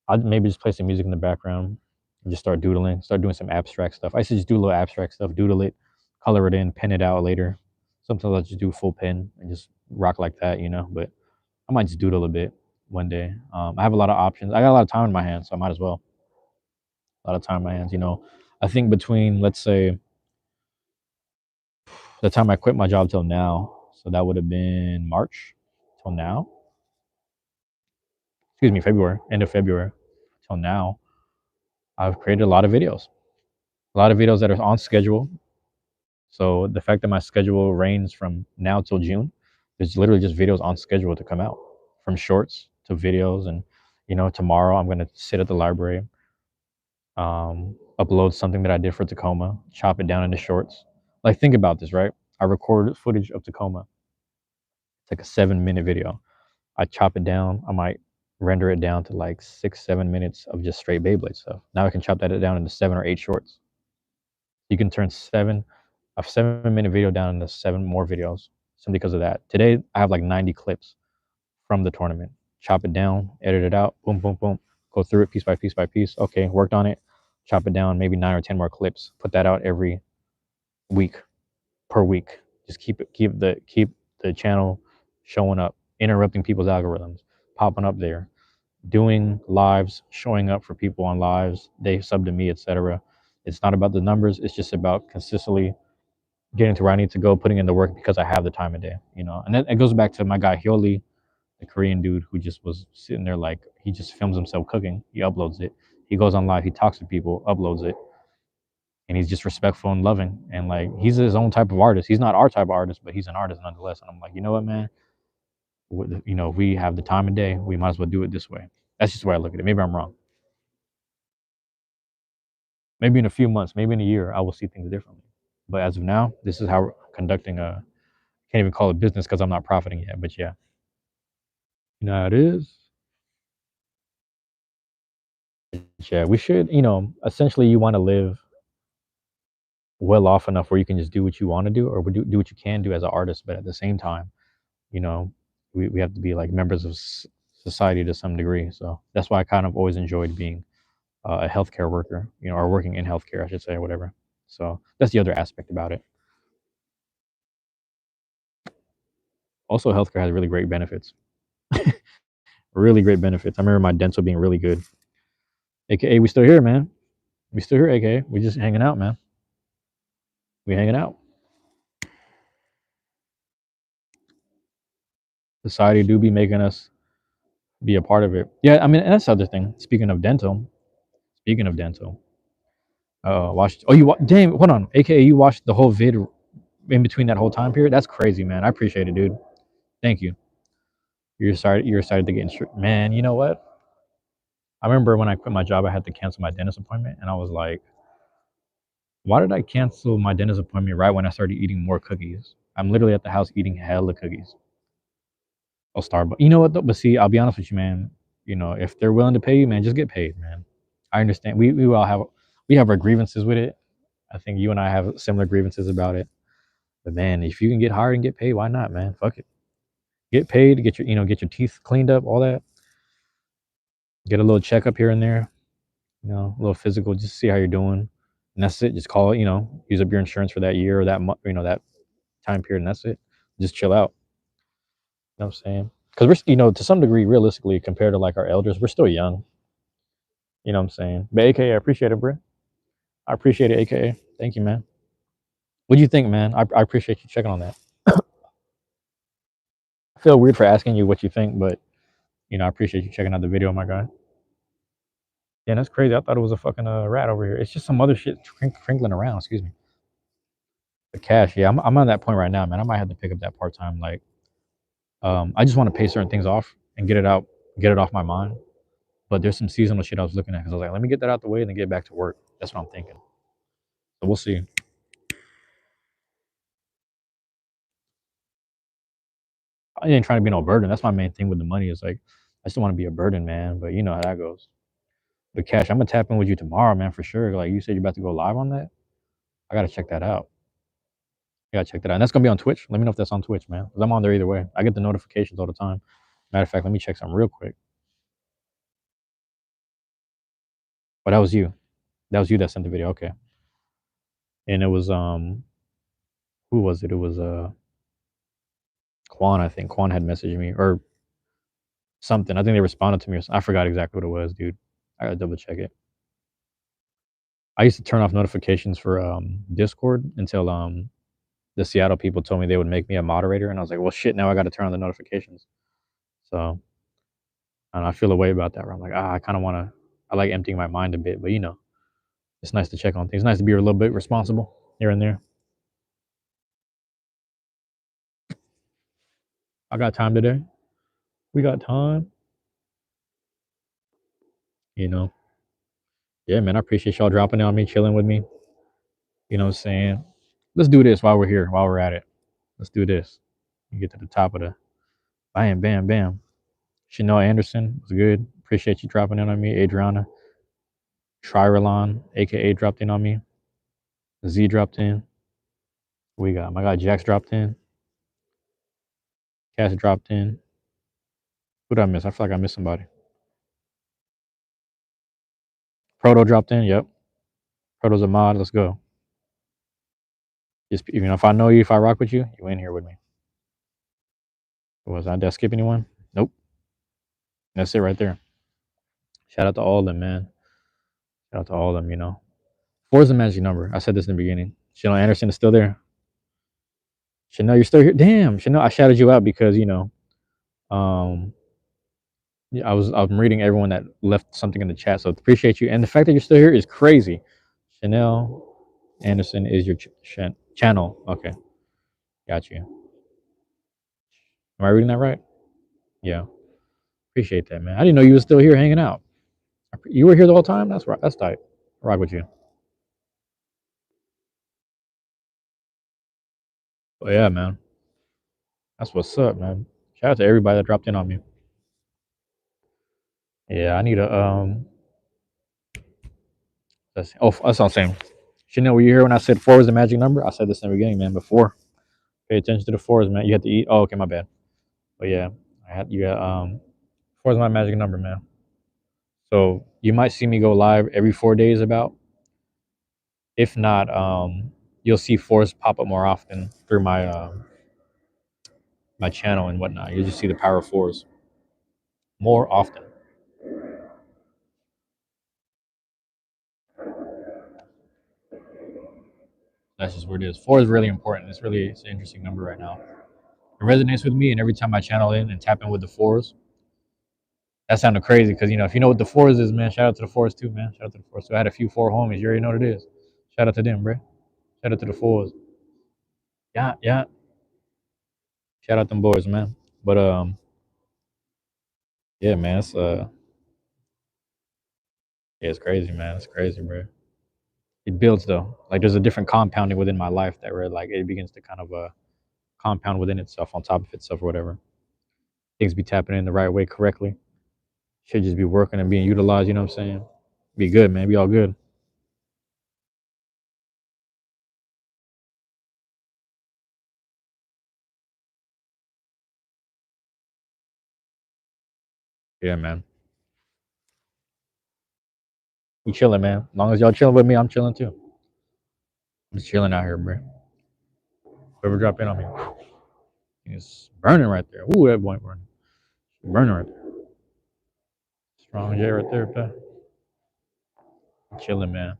[SPEAKER 1] I'd maybe just play some music in the background and just start doodling, start doing some abstract stuff. I used to just do a little abstract stuff, doodle it, color it in, pen it out later. Sometimes I just do full pen and just rock like that. But I might just doodle a bit one day. I have a lot of options. I got a lot of time in my hands, so I might as well. A lot of time in my hands. I think between, let's say, the time I quit my job till now, so that would have been March till now. Excuse me, February, end of February till now. I've created a lot of videos. A lot of videos that are on schedule. So the fact that my schedule ranges from now till June, there's literally just videos on schedule to come out, from shorts to videos, and Tomorrow I'm gonna sit at the library, upload something that I did for Tacoma, chop it down into shorts. Like, think about this, right? I record footage of Tacoma. It's like a 7-minute video. I chop it down. I might render it down to like 6, 7 minutes of just straight Beyblade stuff. Now I can chop that down into 7 or 8 shorts. You can turn a 7-minute video down into 7 more videos simply because of that. Today I have like 90 clips from the tournament. Chop it down, edit it out, boom, boom, boom. Go through it piece by piece by piece. Okay, worked on it. Chop it down, maybe 9 or 10 more clips. Put that out every week, per week. Just keep the channel showing up, interrupting people's algorithms, popping up there, doing lives, showing up for people on lives. They sub to me, etc. It's not about the numbers. It's just about consistently getting to where I need to go, putting in the work because I have the time of day. And then it goes back to my guy Hyoli, the Korean dude who just was sitting there, like, he just films himself cooking. He uploads it. He goes on live. He talks to people, uploads it, and he's just respectful and loving. And like, he's his own type of artist. He's not our type of artist, but he's an artist nonetheless. And I'm like, you know what, man? If we have the time of day, we might as well do it this way. That's just the way I look at it. Maybe I'm wrong. Maybe in a few months, maybe in a year, I will see things differently. But as of now, this is how we're conducting a. Can't even call it business because I'm not profiting yet. But yeah, how it is. Yeah, we should. Essentially, you want to live well off enough where you can just do what you want to do, or do what you can do as an artist. But at the same time, you know, we have to be like members of society to some degree. So that's why I kind of always enjoyed being a healthcare worker, or working in healthcare, I should say, or whatever. So that's the other aspect about it. Also, healthcare has really great benefits. Really great benefits. I remember my dental being really good. AKA, we still here, man. We still here, AKA. We just hanging out, man. We hanging out. Society do be making us be a part of it. Yeah, I mean, and that's the other thing. Speaking of dental, watched. Oh, damn. Hold on. AKA, you watched the whole vid in between that whole time period. That's crazy, man. I appreciate it, dude. Thank you. You're excited to get insured, man. You know what? I remember when I quit my job, I had to cancel my dentist appointment, and I was like, why did I cancel my dentist appointment right when I started eating more cookies? I'm literally at the house eating hella cookies. Oh, Starbucks. You know what though? But see, I'll be honest with you, man. If they're willing to pay you, man, just get paid, man. I understand. We have our grievances with it. I think you and I have similar grievances about it. But man, if you can get hired and get paid, why not, man? Fuck it. Get paid, get your teeth cleaned up, all that. Get a little checkup here and there, a little physical, just see how you're doing. And that's it. Just call it, use up your insurance for that year or that month, that time period, and that's it. Just chill out. You know what I'm saying? Because to some degree, realistically, compared to like our elders, we're still young. You know what I'm saying? But AKA, I appreciate it, bro. I appreciate it, AKA. Thank you, man. What do you think, man? I appreciate you checking on that. I feel weird for asking you what you think, but I appreciate you checking out the video, my guy. Yeah, that's crazy. I thought it was a fucking rat over here. It's just some other shit crinkling around. Excuse me. The cash, yeah, I'm on that point right now, man. I might have to pick up that part time. Like, I just want to pay certain things off and get it off my mind. But there's some seasonal shit I was looking at because I was like, let me get that out the way and then get back to work. That's what I'm thinking. So we'll see. I ain't trying to be no burden. That's my main thing with the money. Is like, I just don't want to be a burden, man. But you know how that goes. But Cash, I'm gonna tap in with you tomorrow, man, for sure. Like you said, you're about to go live on that. I gotta check that out. I gotta check that out. And that's gonna be on Twitch. Let me know if that's on Twitch, man. Because I'm on there either way. I get the notifications all the time. Matter of fact, let me check something real quick. Oh, that was you. That was you that sent the video. Okay. And it was who was it? It was Quan, I think. Quan had messaged me or something. I think they responded to me. I forgot exactly what it was, dude. I gotta double check it. I used to turn off notifications for Discord until the Seattle people told me they would make me a moderator, and I was like, well, shit. Now I got to turn on the notifications. So and I feel a way about that. Where I'm like, I kind of want to. I like emptying my mind a bit, but it's nice to check on things. It's nice to be a little bit responsible here and there. I got time today. We got time. You know, yeah, man. I appreciate y'all dropping in on me, chilling with me. You know what I'm saying? Let's do this while we're here, while we're at it. Let's do this. You get to the top of the bam, bam, bam. Chanel Anderson was good. Appreciate you dropping in on me. Adriana Trirelon, aka dropped in on me. Z dropped in. We got my guy Jax dropped in. Cass dropped in. Who did I miss? I feel like I missed somebody. Proto dropped in. Yep. Proto's a mod. Let's go. Just even if I know you, if I rock with you, you in here with me. Was I did I skip anyone? Nope. That's it right there. Shout out to all of them, man. Shout out to all of them. Four is the magic number. I said this in the beginning. Chanel Anderson is still there. Chanel, you're still here. Damn, Chanel, I shouted you out because um, yeah, I'm reading everyone that left something in the chat. So appreciate you, and the fact that you're still here is crazy. Chanel Anderson is your channel. Okay, got you. Am I reading that right? Yeah, appreciate that, man. I didn't know you were still here hanging out. You were here the whole time. That's right. That's tight. I rock with you. But yeah, man. That's what's up, man. Shout out to everybody that dropped in on me. Yeah, I need a that's what I'm saying. Chanel, were you here when I said four was the magic number? I said this in the beginning, man. Before, pay attention to the fours, man. You have to eat. Oh, okay, my bad. But yeah, I had you got four is my magic number, man. So you might see me go live every 4 days about. If not, you'll see fours pop up more often through my channel and whatnot. You'll just see the power of fours more often. That's just what it is. Four is really important. It's an interesting number right now. It resonates with me, and every time I channel in and tap in with the fours, that sounded crazy because if you know what the fours is, man, shout out to the fours too, man. Shout out to the fours. So I had a few four homies. You already know what it is. Shout out to them, bro. Shout out to the fours. Yeah, yeah. Shout out them boys, man. But yeah, man, yeah, it's crazy, man. It's crazy, bro. It builds though. Like there's a different compounding within my life that where like it begins to kind of compound within itself on top of itself or whatever. Things be tapping in the right way correctly. Should just be working and being utilized. You know what I'm saying? Be good, man. Be all good. Yeah, man. We chilling, man. As long as y'all chilling with me, I'm chilling too. I'm just chilling out here, bro. Whoever drop in on me, it's burning right there. Ooh, that boy burning. Burning right there. Strong J right there, bro. Chilling, man.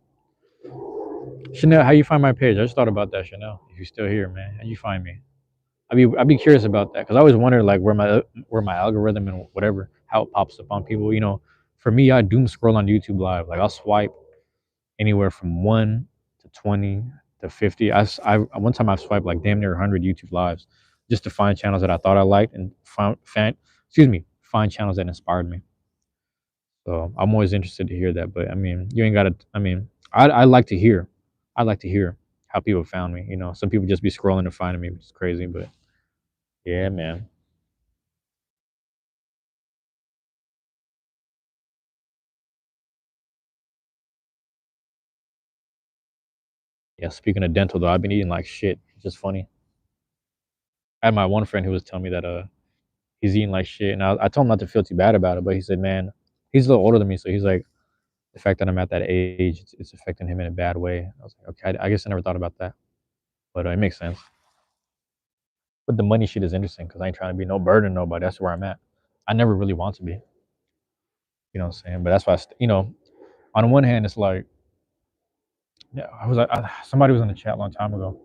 [SPEAKER 1] Chanel, how you find my page? I just thought about that, Chanel. If you're still here, man, how you find me? I'd be curious about that because I always wonder like where my algorithm and whatever how it pops up on people. For me, I doom scroll on YouTube Live. Like I'll swipe anywhere from 1 to 20 to 50. One time I swiped like damn near 100 YouTube lives just to find channels that I thought I liked and find channels that inspired me. So I'm always interested to hear that. But I mean, you ain't gotta. I mean, I like to hear. I like to hear how people found me. Some people just be scrolling and finding me, which is crazy. But yeah, man. Yeah. Speaking of dental, though, I've been eating like shit. It's just funny. I had my one friend who was telling me that he's eating like shit, and I told him not to feel too bad about it. But he said, man, he's a little older than me, so he's like, the fact that I'm at that age, it's affecting him in a bad way. I was like, okay, I guess I never thought about that, but it makes sense. But the money shit is interesting because I ain't trying to be no burden to nobody. That's where I'm at. I never really want to be. You know what I'm saying? But that's why, on one hand, it's like, yeah, I was like, somebody was in the chat a long time ago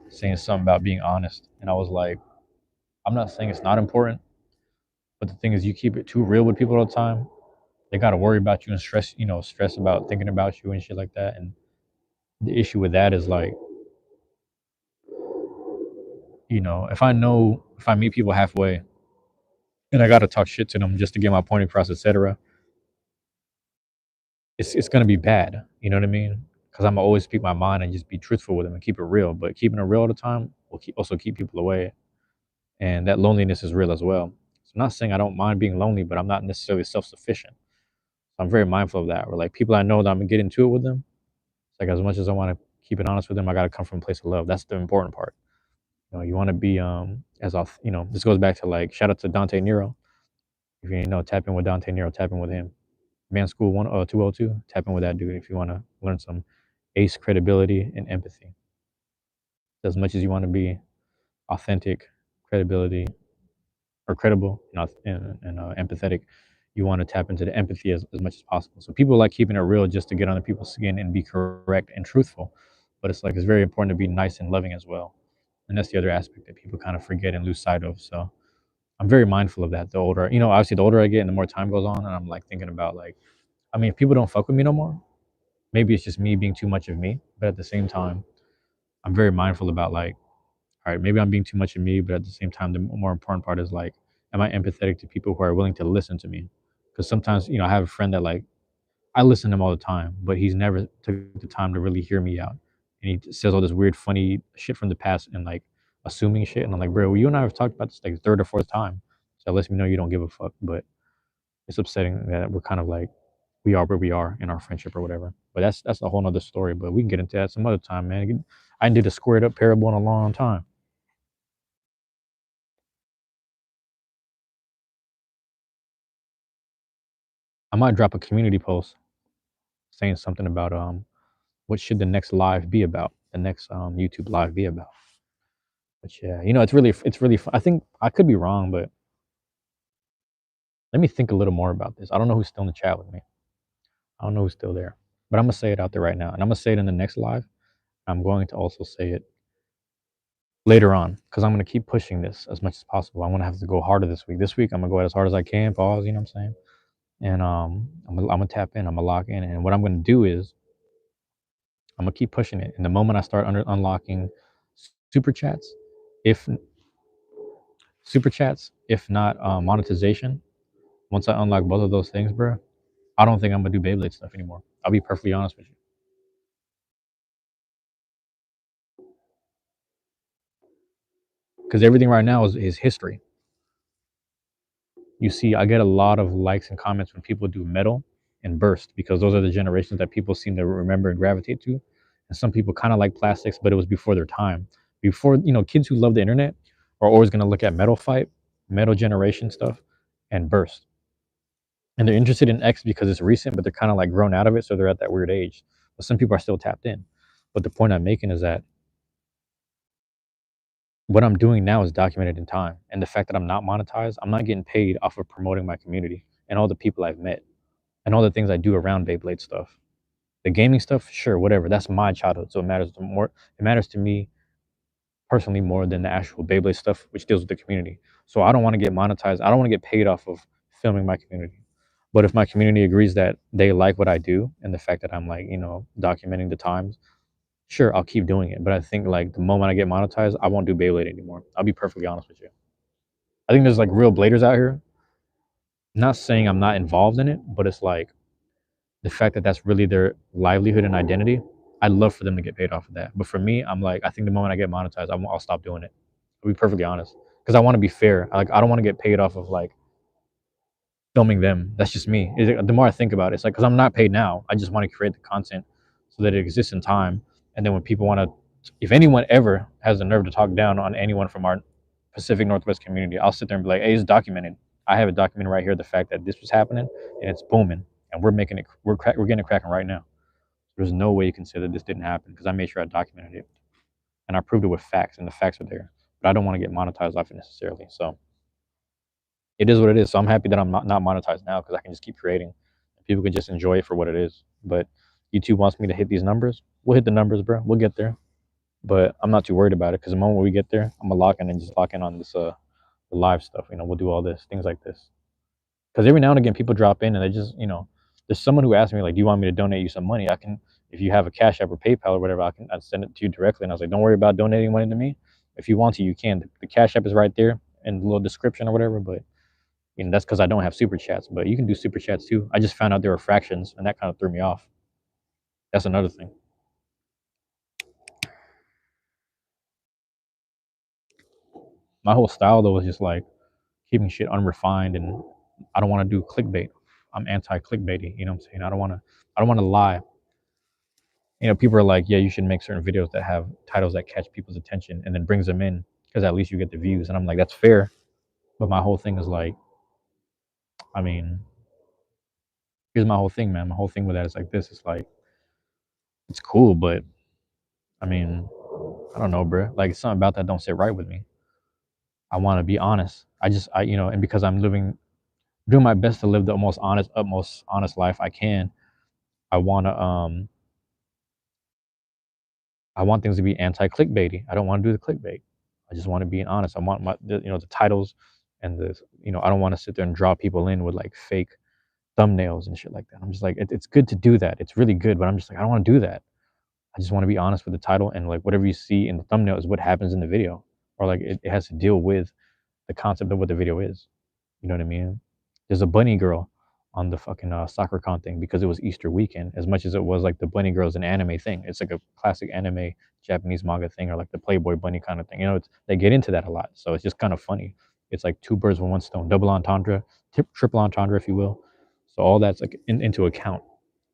[SPEAKER 1] saying something about being honest, and I was like, I'm not saying it's not important, but the thing is, you keep it too real with people all the time. They got to worry about you and stress about thinking about you and shit like that. And the issue with that is like, if I meet people halfway and I got to talk shit to them just to get my point across, etc., it's gonna be bad. You know what I mean? Because I'm always speak my mind and just be truthful with them and keep it real. But keeping it real all the time will also keep people away, and that loneliness is real as well. So I'm not saying I don't mind being lonely, but I'm not necessarily self sufficient. So I'm very mindful of that. Or like people I know that I'm gonna get into it with them. It's like as much as I want to keep it honest with them, I gotta come from a place of love. That's the important part. You want to be as off. This goes back to like shout out to Dante Nero. If you know, tap in with Dante Nero, tap in with him. Man School 202, tap in with that dude if you want to learn some ace credibility and empathy. As much as you want to be authentic, credibility, or credible and empathetic, you want to tap into the empathy as much as possible. So people like keeping it real just to get under people's skin and be correct and truthful. But it's like it's very important to be nice and loving as well. And that's the other aspect that people kind of forget and lose sight of. So I'm very mindful of that. The older, obviously the older I get and the more time goes on, and I'm like thinking about like, I mean, if people don't fuck with me no more, maybe it's just me being too much of me. But at the same time, I'm very mindful about like, all right, maybe I'm being too much of me, but at the same time, the more important part is like, am I empathetic to people who are willing to listen to me? Because sometimes, I have a friend that like I listen to him all the time, but he's never took the time to really hear me out, and he says all this weird, funny shit from the past and like assuming shit, and I'm like, bro, well, you and I have talked about this like third or fourth time, so that lets me know you don't give a fuck. But it's upsetting that we're kind of like we are where we are in our friendship or whatever. But that's a whole nother story. But we can get into that some other time, man. I did a squared up parable in a long time. I might drop a community post saying something about what should the next live be about, the next YouTube live be about. But yeah, it's really I think I could be wrong, but let me think a little more about this. I don't know who's still in the chat with me. I don't know who's still there, but I'm gonna say it out there right now, and I'm gonna say it in the next live. I'm going to also say it later on because I'm gonna keep pushing this as much as possible. I want to have to go harder this week. This week I'm gonna go as hard as I can. Pause. You know what I'm saying? And I'm gonna tap in. I'm gonna lock in. And what I'm gonna do is I'm gonna keep pushing it. And the moment I start unlocking super chats, if super chats, if not monetization, once I unlock both of those things, bro, I don't think I'm gonna do Beyblade stuff anymore. I'll be perfectly honest with you. Because everything right now is history. You see, I get a lot of likes and comments when people do metal and burst because those are the generations that people seem to remember and gravitate to. And some people kind of like plastics, but it was before their time. Before, kids who love the internet are always going to look at metal fight, metal generation stuff, and burst. And they're interested in X because it's recent, but they're kind of like grown out of it. So they're at that weird age. But some people are still tapped in. But the point I'm making is that what I'm doing now is documented in time. And the fact that I'm not monetized, I'm not getting paid off of promoting my community and all the people I've met and all the things I do around Beyblade stuff. The gaming stuff, sure, whatever. That's my childhood, so It matters to me personally more than the actual Beyblade stuff, which deals with the community. So I don't want to get monetized. I don't want to get paid off of filming my community. But if my community agrees that they like what I do and the fact that I'm like, documenting the times, sure, I'll keep doing it. But I think like the moment I get monetized, I won't do Beyblade anymore. I'll be perfectly honest with you. I think there's like real bladers out here. Not saying I'm not involved in it, but it's like the fact that that's really their livelihood and identity. I'd love for them to get paid off of that. But for me, I'm like, I think the moment I get monetized, I'll stop doing it. I'll be perfectly honest because I want to be fair. I don't want to get paid off of like filming them. That's just me. The more I think about it, it's like because I'm not paid now. I just want to create the content so that it exists in time. And then when people want to, if anyone ever has the nerve to talk down on anyone from our Pacific Northwest community, I'll sit there and be like, "Hey, it's documented. I have it documented right here. The fact that this was happening and it's booming, and we're making it. We're getting it cracking right now. There's no way you can say that this didn't happen because I made sure I documented it and I proved it with facts, and the facts are there. But I don't want to get monetized off it necessarily. So it is what it is. So I'm happy that I'm not monetized now because I can just keep creating. People can just enjoy it for what it is. But YouTube wants me to hit these numbers. We'll hit the numbers, bro. We'll get there. But I'm not too worried about it because the moment we get there, I'm gonna lock in and just lock in on this the live stuff. We'll do all this, things like this. Because every now and again, people drop in and they just, there's someone who asked me like, "Do you want me to donate you some money?" I can, if you have a Cash App or PayPal or whatever, I'd send it to you directly. And I was like, "Don't worry about donating money to me. If you want to, you can. The Cash App is right there in the little description or whatever." But You know, that's because I don't have super chats, but you can do super chats too. I just found out there were fractions, and that kind of threw me off. That's another thing. My whole style though was just like keeping shit unrefined, and I don't want to do clickbait. I'm anti clickbaity. You know what I'm saying? I don't want to lie. You know, people are like, yeah, you should make certain videos that have titles that catch people's attention and then brings them in because at least you get the views. And I'm like, that's fair. But my whole thing is like, I mean, here's my whole thing, man. My whole thing with that is like this. It's like, it's cool, but I mean, I don't know, bro. Like, something about that don't sit right with me. I want to be honest. You know, and because I'm doing my best to live the most honest, utmost honest life I can. I want to, I want things to be anti-clickbaity. I don't want to do the clickbait. I just want to be honest. I want the titles and I don't want to sit there and draw people in with like fake thumbnails and shit like that. I'm just like, it's good to do that. It's really good, but I'm just like, I don't want to do that. I just want to be honest with the title, and like whatever you see in the thumbnail is what happens in the video, or like it has to deal with the concept of what the video is. You know what I mean? There's a bunny girl on the fucking SoccerCon thing because it was Easter weekend. As much as it was like the bunny girl's an anime thing, it's like a classic anime Japanese manga thing, or like the Playboy bunny kind of thing. You know, they get into that a lot, so it's just kind of funny. It's like two birds with one stone, double entendre, triple entendre, if you will. So all that's like into account.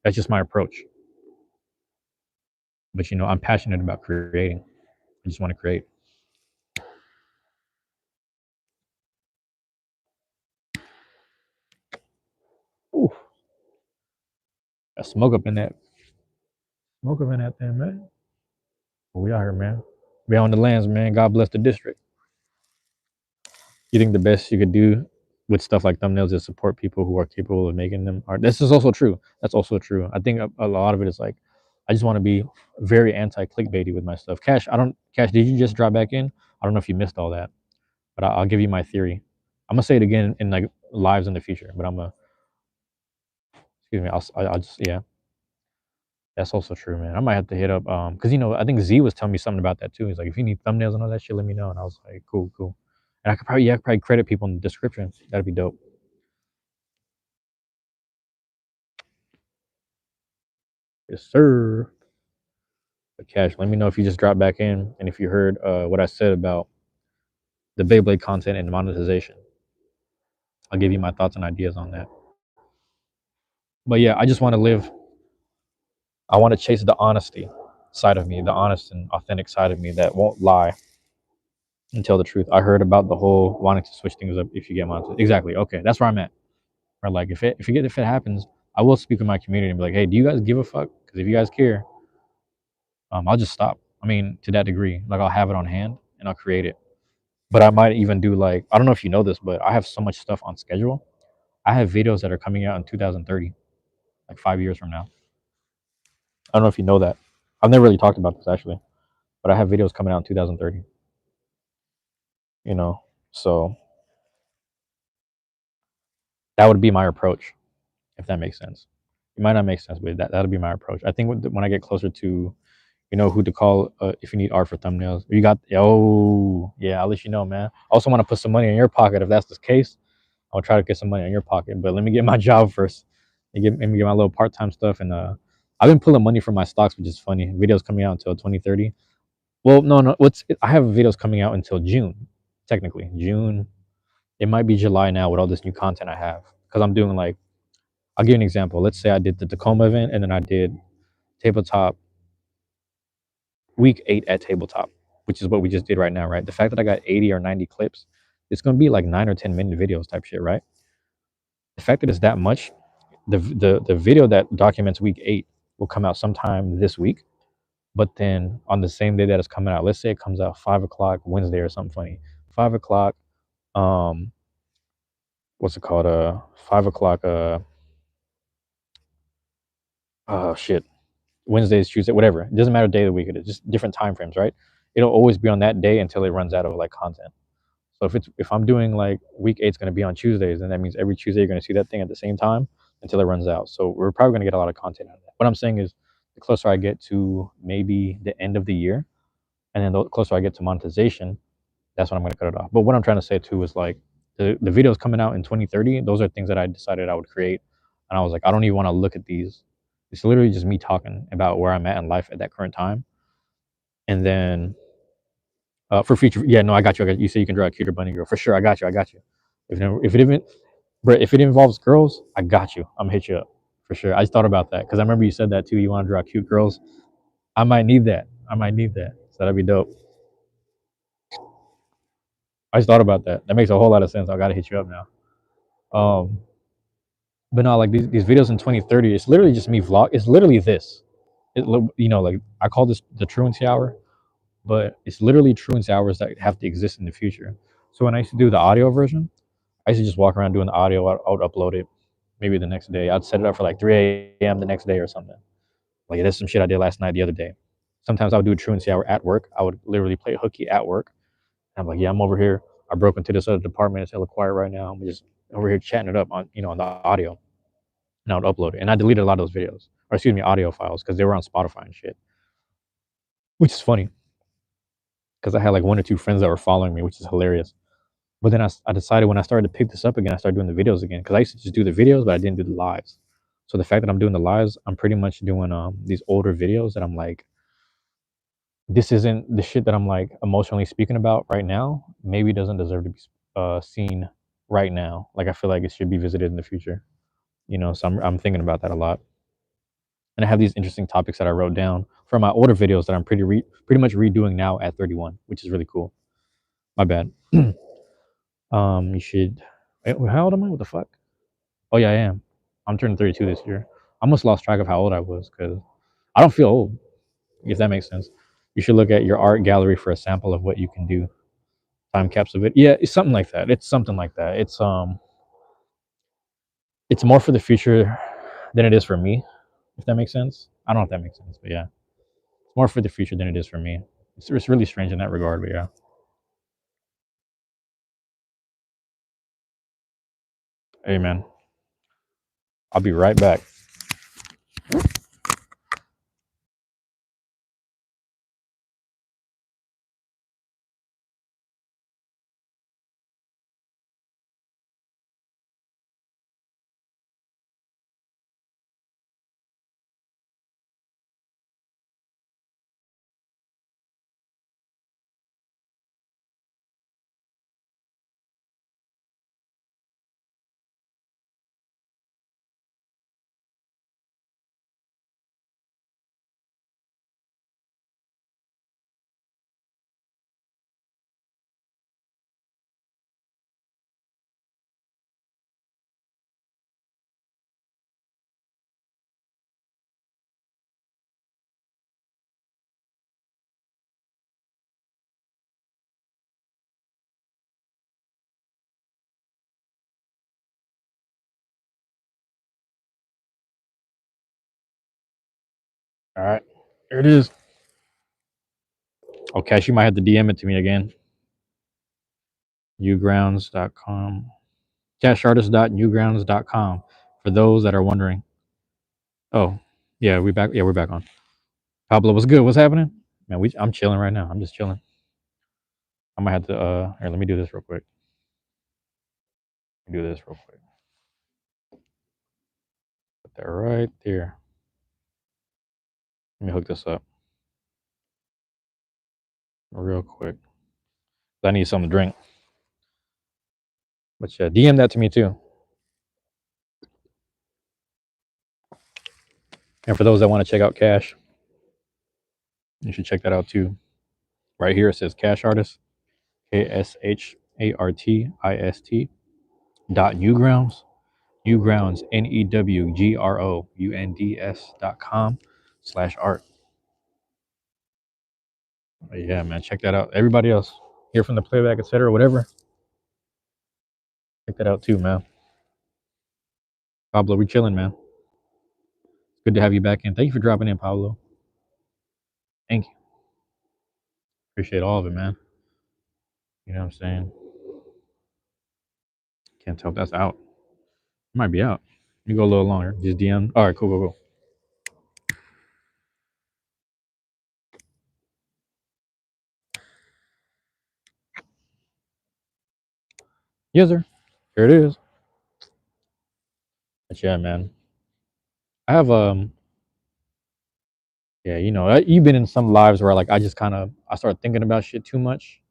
[SPEAKER 1] That's just my approach. But I'm passionate about creating. I just want to create. Ooh, got smoke up in that. Smoke up in that thing, man. Well, we out here, man. We on the lands, man. God bless the district. You think the best you could do with stuff like thumbnails is support people who are capable of making them art? This is also true. That's also true. I think a lot of it is like, I just want to be very anti clickbaity with my stuff. Cash, did you just drop back in? I don't know if you missed all that, but I'll give you my theory. I'm gonna say it again in like lives in the future, but excuse me. I'll just, yeah. That's also true, man. I might have to hit up because I think Z was telling me something about that too. He's like, if you need thumbnails and all that shit, let me know. And I was like, cool, cool. And I could probably credit people in the description. That'd be dope. Yes, sir. But Cash, let me know if you just dropped back in and if you heard what I said about the Beyblade content and monetization. I'll give you my thoughts and ideas on that. But yeah, I just want to live. I want to chase the honesty side of me, the honest and authentic side of me that won't lie and tell the truth. I heard about the whole wanting to switch things up if you get monetized. Exactly. Okay, that's where I'm at. Or like if it happens, I will speak with my community and be like, hey, do you guys give a fuck? Because if you guys care, I'll just stop. I mean, to that degree, like I'll have it on hand and I'll create it. But I might even do like, I don't know if you know this, but I have so much stuff on schedule. I have videos that are coming out in 2030, like 5 years from now. I don't know if you know that. I've never really talked about this actually, but I have videos coming out in 2030. You know, so that would be my approach, if that makes sense. It might not make sense, but that'll be my approach. I think when I get closer to who to call if you need art for thumbnails. You got, oh yeah, I'll let you know, man. I also want to put some money in your pocket if that's the case. I'll try to get some money in your pocket, but let me get my job first. Let me get my little part-time stuff, and I've been pulling money from my stocks, which is funny. Videos coming out until 2030. Well, no, I have videos coming out until June, technically June. It might be July now with all this new content I have, because I'm doing like, I'll give you an example. Let's say I did the Tacoma event, and then I did tabletop week 8 at tabletop, which is what we just did right now, right? The fact that I got 80 or 90 clips, it's gonna be like 9 or 10 minute videos type shit, right? The fact that it's that much, the video that documents week 8 will come out sometime this week. But then on the same day that it's coming out, let's say it comes out 5 o'clock Wednesday or something funny. 5 o'clock, um, what's it called? 5 o'clock, oh shit, Wednesdays, Tuesday, whatever. It doesn't matter day of the week. It is just different time frames, right? It'll always be on that day until it runs out of like content. So if I'm doing like week 8's going to be on Tuesdays, then that means every Tuesday you're going to see that thing at the same time until it runs out. So we're probably going to get a lot of content out of that. What I'm saying is, the closer I get to maybe the end of the year, and then the closer I get to monetization, that's when I'm going to cut it off. But what I'm trying to say too is like, the videos coming out in 2030, those are things that I decided I would create. And I was like, I don't even want to look at these. It's literally just me talking about where I'm at in life at that current time. And then for future, yeah, no, I got you. You say you can draw a cuter bunny girl for sure. I got you. I got you. If it even, bro, if it involves girls, I got you. I'm gonna hit you up for sure. I just thought about that because I remember you said that too. You want to draw cute girls. I might need that. I might need that. So that'd be dope. I just thought about that. That makes a whole lot of sense. I gotta hit you up now. Um, but no, like these videos in 2030, it's literally just me vlog. It's literally this. Like I call this the truancy hour, but it's literally truancy hours that have to exist in the future. So when I used to do the audio version, I used to just walk around doing the audio. I would upload it maybe the next day. I'd set it up for like 3 a.m. the next day or something. Like there's some shit I did last night, the other day. Sometimes I would do a truancy hour at work. I would literally play hooky at work. I'm like, yeah, I'm over here. I broke into this other department. It's hella quiet right now. I'm just over here chatting it up on on the audio, and I would upload it. And I deleted a lot of those videos, or excuse me, audio files because they were on Spotify and shit, which is funny because I had like one or two friends that were following me, which is hilarious. But then I decided when I started to pick this up again, I started doing the videos again because I used to just do the videos, but I didn't do the lives. So the fact that I'm doing the lives, I'm pretty much doing these older videos that I'm like, this isn't the shit that I'm like emotionally speaking about right now. Maybe doesn't deserve to be seen right now. Like I feel like it should be visited in the future. So I'm thinking about that a lot. And I have these interesting topics that I wrote down from my older videos that I'm pretty much redoing now at 31, which is really cool. My bad. You should. Wait, how old am I? What the fuck? Oh yeah, I am. I'm turning 32 this year. I almost lost track of how old I was because I don't feel old. If that makes sense. You should look at your art gallery for a sample of what you can do. Time capsule of it. Yeah, it's something like that. It's something like that. It's more for the future than it is for me. If that makes sense. I don't know if that makes sense, but yeah, it's more for the future than it is for me. It's really strange in that regard, but yeah. Hey man, I'll be right back. All right, here it is. Oh, Cash, you might have to DM it to me again. Newgrounds.com. Cashartist.newgrounds.com. For those that are wondering. Oh, yeah, we back. Yeah, we're back on. Pablo, what's good? What's happening? Man, I'm chilling right now. I'm just chilling. I might have to here, let me do this real quick. Do this real quick. Put that right there. Let me hook this up real quick. I need something to drink. But yeah, DM that to me too. And for those that want to check out Cash, you should check that out too. Right here it says Cash Artist, KSHARTIST .newgrounds, newgrounds NEWGROUNDS.com/art. Yeah, man, check that out. Everybody else, hear from the playback, etc., whatever. Check that out too, man. Pablo, we chilling, man. Good to have you back in. Thank you for dropping in, Pablo. Thank you. Appreciate all of it, man. You know what I'm saying? Can't tell if that's out. It might be out. You go a little longer. Just DM. All right, cool, cool, cool. Yes, sir. Here it is. But yeah, man. I have yeah, you've been in some lives where like I just kind of I start thinking about shit too much.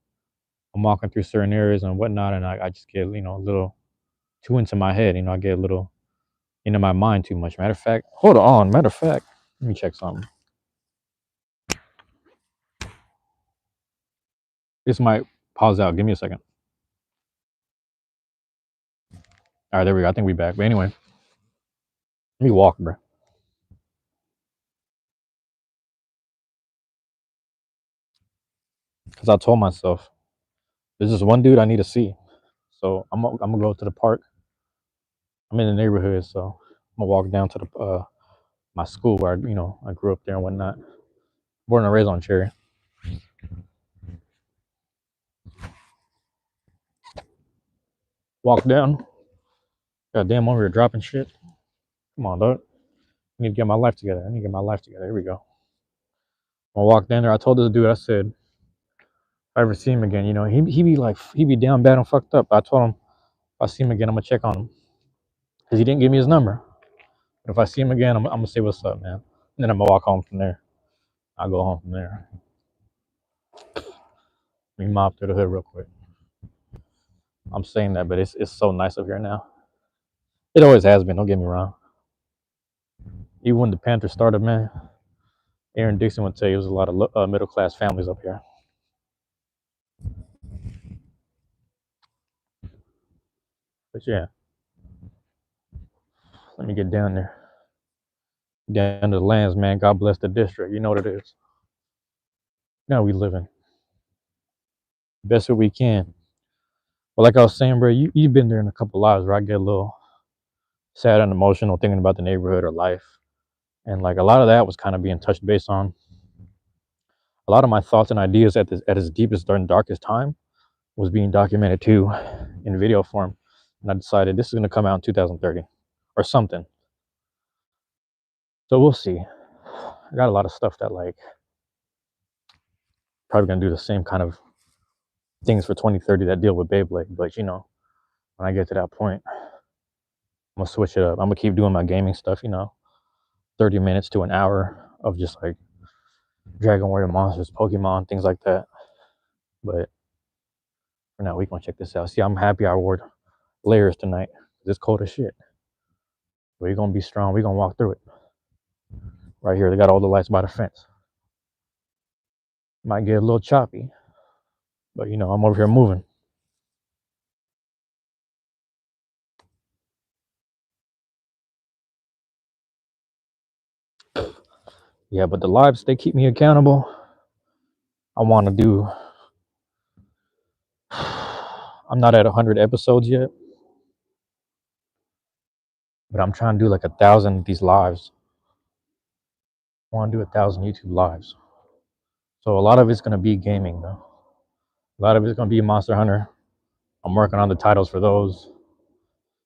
[SPEAKER 1] I'm walking through certain areas and whatnot, and I just get a little too into my head. I get a little into my mind too much. Matter of fact, hold on. Matter of fact, let me check something. This might pause out. Give me a second. All right, there we go. I think we back. But anyway, let me walk, bro. Because I told myself there's just one dude I need to see. So I'm gonna go to the park. I'm in the neighborhood, so I'm gonna walk down to the my school where I grew up there and whatnot. Born and raised on Cherry. Walk down. God damn, over here dropping shit. Come on, dog. I need to get my life together. I need to get my life together. Here we go. I walked in there. I told this dude, I said, if I ever see him again, he be like, he be down bad and fucked up. I told him, if I see him again, I'm gonna check on him because he didn't give me his number. But if I see him again, I'm gonna say what's up, man. And then I'm gonna walk home from there. I'll go home from there. Let me mop through the hood real quick. I'm saying that, but it's so nice up here now. It always has been. Don't get me wrong. Even when the Panthers started, man, Aaron Dixon would tell you there was a lot of middle class families up here. But yeah, let me get down there. Down to the lands, man. God bless the district. You know what it is. Now we living best way we can. But like I was saying, bro, you've been there in a couple lives where I get a little sad and emotional thinking about the neighborhood or life. And like a lot of that was kind of being touched base on. A lot of my thoughts and ideas at its deepest and darkest time was being documented too in video form. And I decided this is gonna come out in 2030 or something. So we'll see. I got a lot of stuff that like probably gonna do the same kind of things for 2030 that deal with Beyblade. But when I get to that point, I'm gonna switch it up. I'm gonna keep doing my gaming stuff, 30 minutes to an hour of just like Dragon Warrior monsters, Pokemon, things like that. But for now, we gonna check this out. See, I'm happy I wore layers tonight. It's cold as shit. We're gonna be strong. We're gonna walk through it. Right here, they got all the lights by the fence. Might get a little choppy, but I'm over here moving. Yeah, but the lives, they keep me accountable. I want to do. I'm not at 100 episodes yet, but I'm trying to do like 1,000 of these lives. I want to do 1,000 YouTube lives. So a lot of it's gonna be gaming though. A lot of it's gonna be Monster Hunter. I'm working on the titles for those.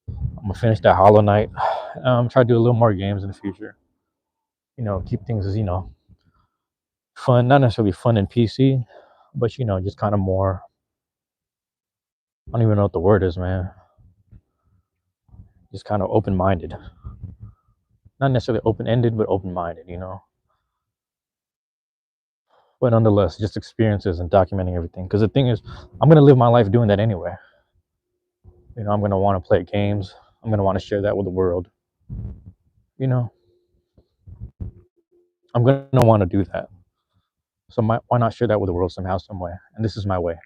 [SPEAKER 1] I'm gonna finish that Hollow Knight. Try to do a little more games in the future. Keep things as fun, not necessarily fun in PC, but just kind of more. I don't even know what the word is, man. Just kind of open-minded. Not necessarily open-ended, but open-minded. But nonetheless, just experiences and documenting everything. Because the thing is, I'm gonna live my life doing that anyway. I'm gonna want to play games. I'm gonna want to share that with the world. I'm gonna want to do that. So why not share that with the world somehow, some way? And this is my way.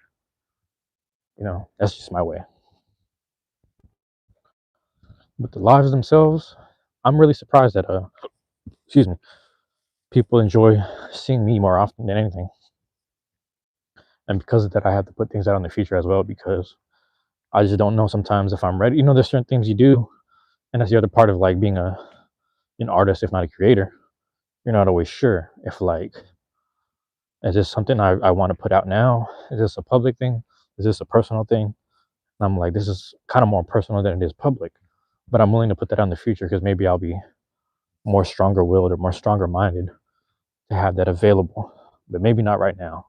[SPEAKER 1] That's just my way. But the lives themselves, I'm really surprised that excuse me, people enjoy seeing me more often than anything. And because of that, I have to put things out in the future as well because I just don't know sometimes if I'm ready. There's certain things you do, and that's the other part of like being an artist, if not a creator. You're not always sure if like, is this something I want to put out now? Is this a public thing? Is this a personal thing? And I'm like, this is kind of more personal than it is public, but I'm willing to put that out in the future because maybe I'll be more stronger willed or more stronger minded to have that available, but maybe not right now.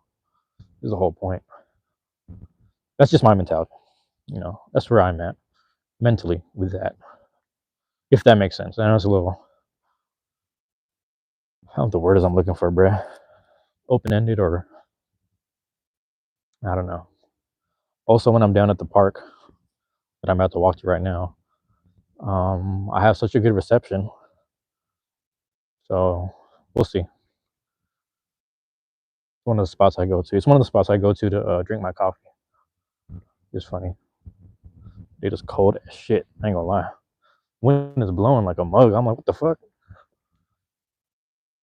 [SPEAKER 1] Is the whole point. That's just my mentality. You know, that's where I'm at mentally with that. If that makes sense. I know it's a little, I don't know the word is I'm looking for, bruh. Open ended, or I don't know. Also, when I'm down at the park that I'm about to walk to right now, I have such a good reception. So we'll see. It's one of the spots I go to. It's one of the spots I go to drink my coffee. It's funny. It is cold as shit. I ain't gonna lie. Wind is blowing like a mug. I'm like, what the fuck?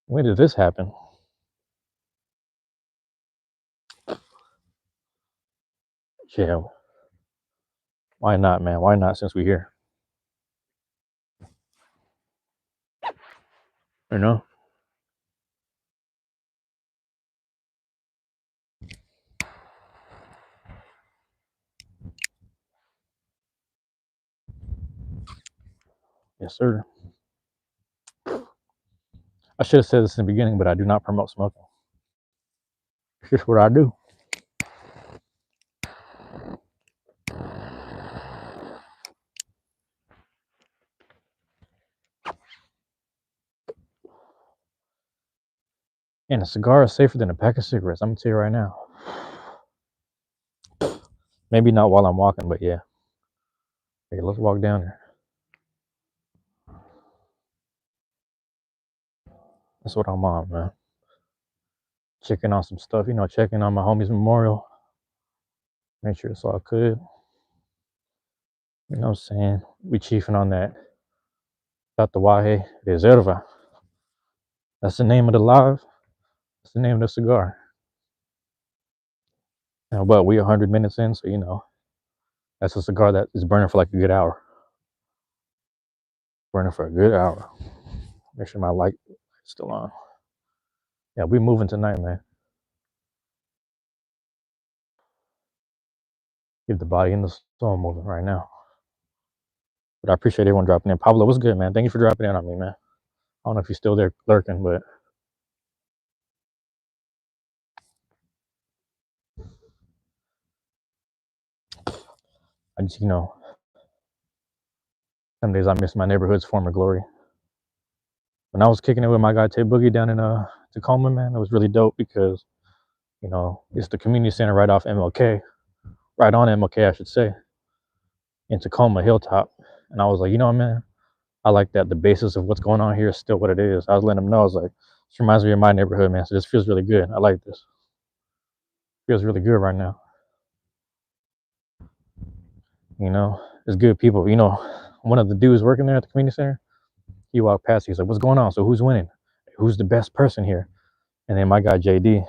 [SPEAKER 1] When did this happen? Yeah. Why not, man? Why not? Since we're here, you know. Yes, sir. I should have said this in the beginning, but I do not promote smoking. It's just what I do. And a cigar is safer than a pack of cigarettes. I'm gonna tell you right now. Maybe not while I'm walking, but yeah. Okay, let's walk down there. That's what I'm on, man. Checking on some stuff, you know, checking on my homie's memorial. Make sure it's all good. You know what I'm saying? We chiefing on that Tatuaje Reserva. That's the name of the live. That's the name of the cigar. Now, but we 100 minutes in, so you know, that's a cigar that is burning for like a good hour. Burning for a good hour. Make sure my light is still on. Yeah, we moving tonight, man. Get the body and the soul moving right now. But I appreciate everyone dropping in. Pablo, what's good, man? Thank you for dropping in on me, man. I don't know if you're still there lurking, but I just, you know, some days I miss my neighborhood's former glory. When I was kicking it with my guy Tay Boogie down in Tacoma, man, it was really dope because, you know, it's the community center right off MLK, right on MLK, I should say, in Tacoma Hilltop. And I was like, you know what, man, I like that the basis of what's going on here is still what it is. I was letting them know, I was like, this reminds me of my neighborhood, man. So this feels really good. I like this. Feels really good right now. You know, it's good people. You know, one of the dudes working there at the community center, he walked past. He's like, "What's going on? So who's winning? Who's the best person here?" And then my guy JD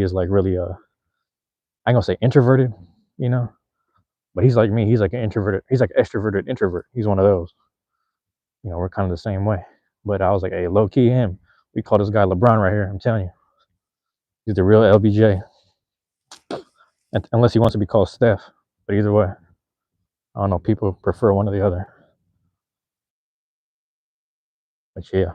[SPEAKER 1] is like really I ain't gonna say introverted, you know, but he's like me. He's like an introverted. He's like extroverted introvert. He's one of those. You know, we're kind of the same way. But I was like, hey, low key him. We call this guy LeBron right here. I'm telling you, he's the real LBJ. And unless he wants to be called Steph, but either way, I don't know. People prefer one or the other. But yeah,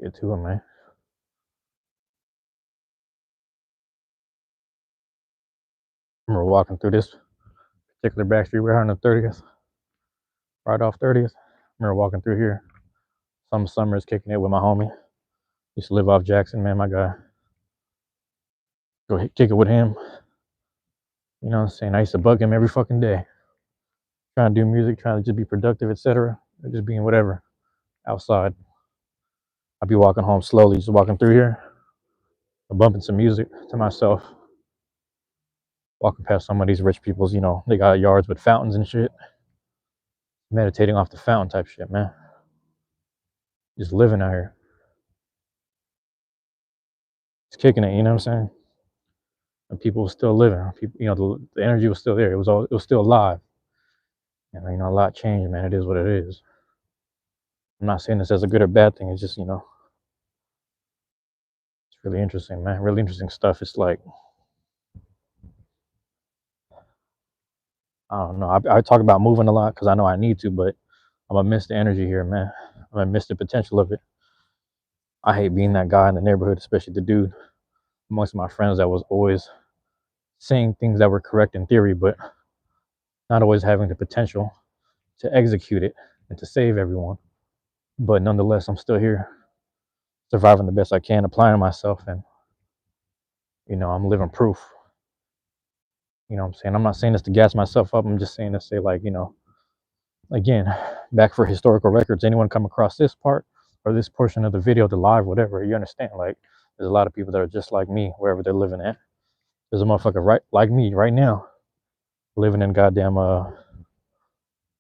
[SPEAKER 1] get to it, man. I remember walking through this particular back street. We're on the 30th, right off 30th. I remember walking through here. Some summers kicking it with my homie. Used to live off Jackson, man. My guy. Go kick it with him. You know what I'm saying? I used to bug him every fucking day. Trying to do music, trying to just be productive, etc. Or just being whatever outside. I'd be walking home slowly, just walking through here, bumping some music to myself. Walking past some of these rich people's, you know, they got yards with fountains and shit. Meditating off the fountain type shit, man. Just living out here. Just kicking it, you know what I'm saying? And people were still living. People, you know, the energy was still there. It was still alive. And you know, a lot changed, man. It is what it is. I'm not saying this as a good or bad thing. It's just, you know, it's really interesting, man. Really interesting stuff. It's like, I don't know. I talk about moving a lot because I know I need to, but I'm gonna miss the energy here, man. I'm gonna miss the potential of it. I hate being that guy in the neighborhood, especially the dude amongst my friends that was always saying things that were correct in theory, but not always having the potential to execute it and to save everyone. But nonetheless, I'm still here, surviving the best I can, applying myself, and I'm living proof. What I'm saying? I'm not saying this to gas myself up. I'm just saying to say, like, again, back for historical records, anyone come across this part or this portion of the video, the live, whatever, you understand, like, there's a lot of people that are just like me, wherever they're living at. There's a motherfucker right like me right now, living in goddamn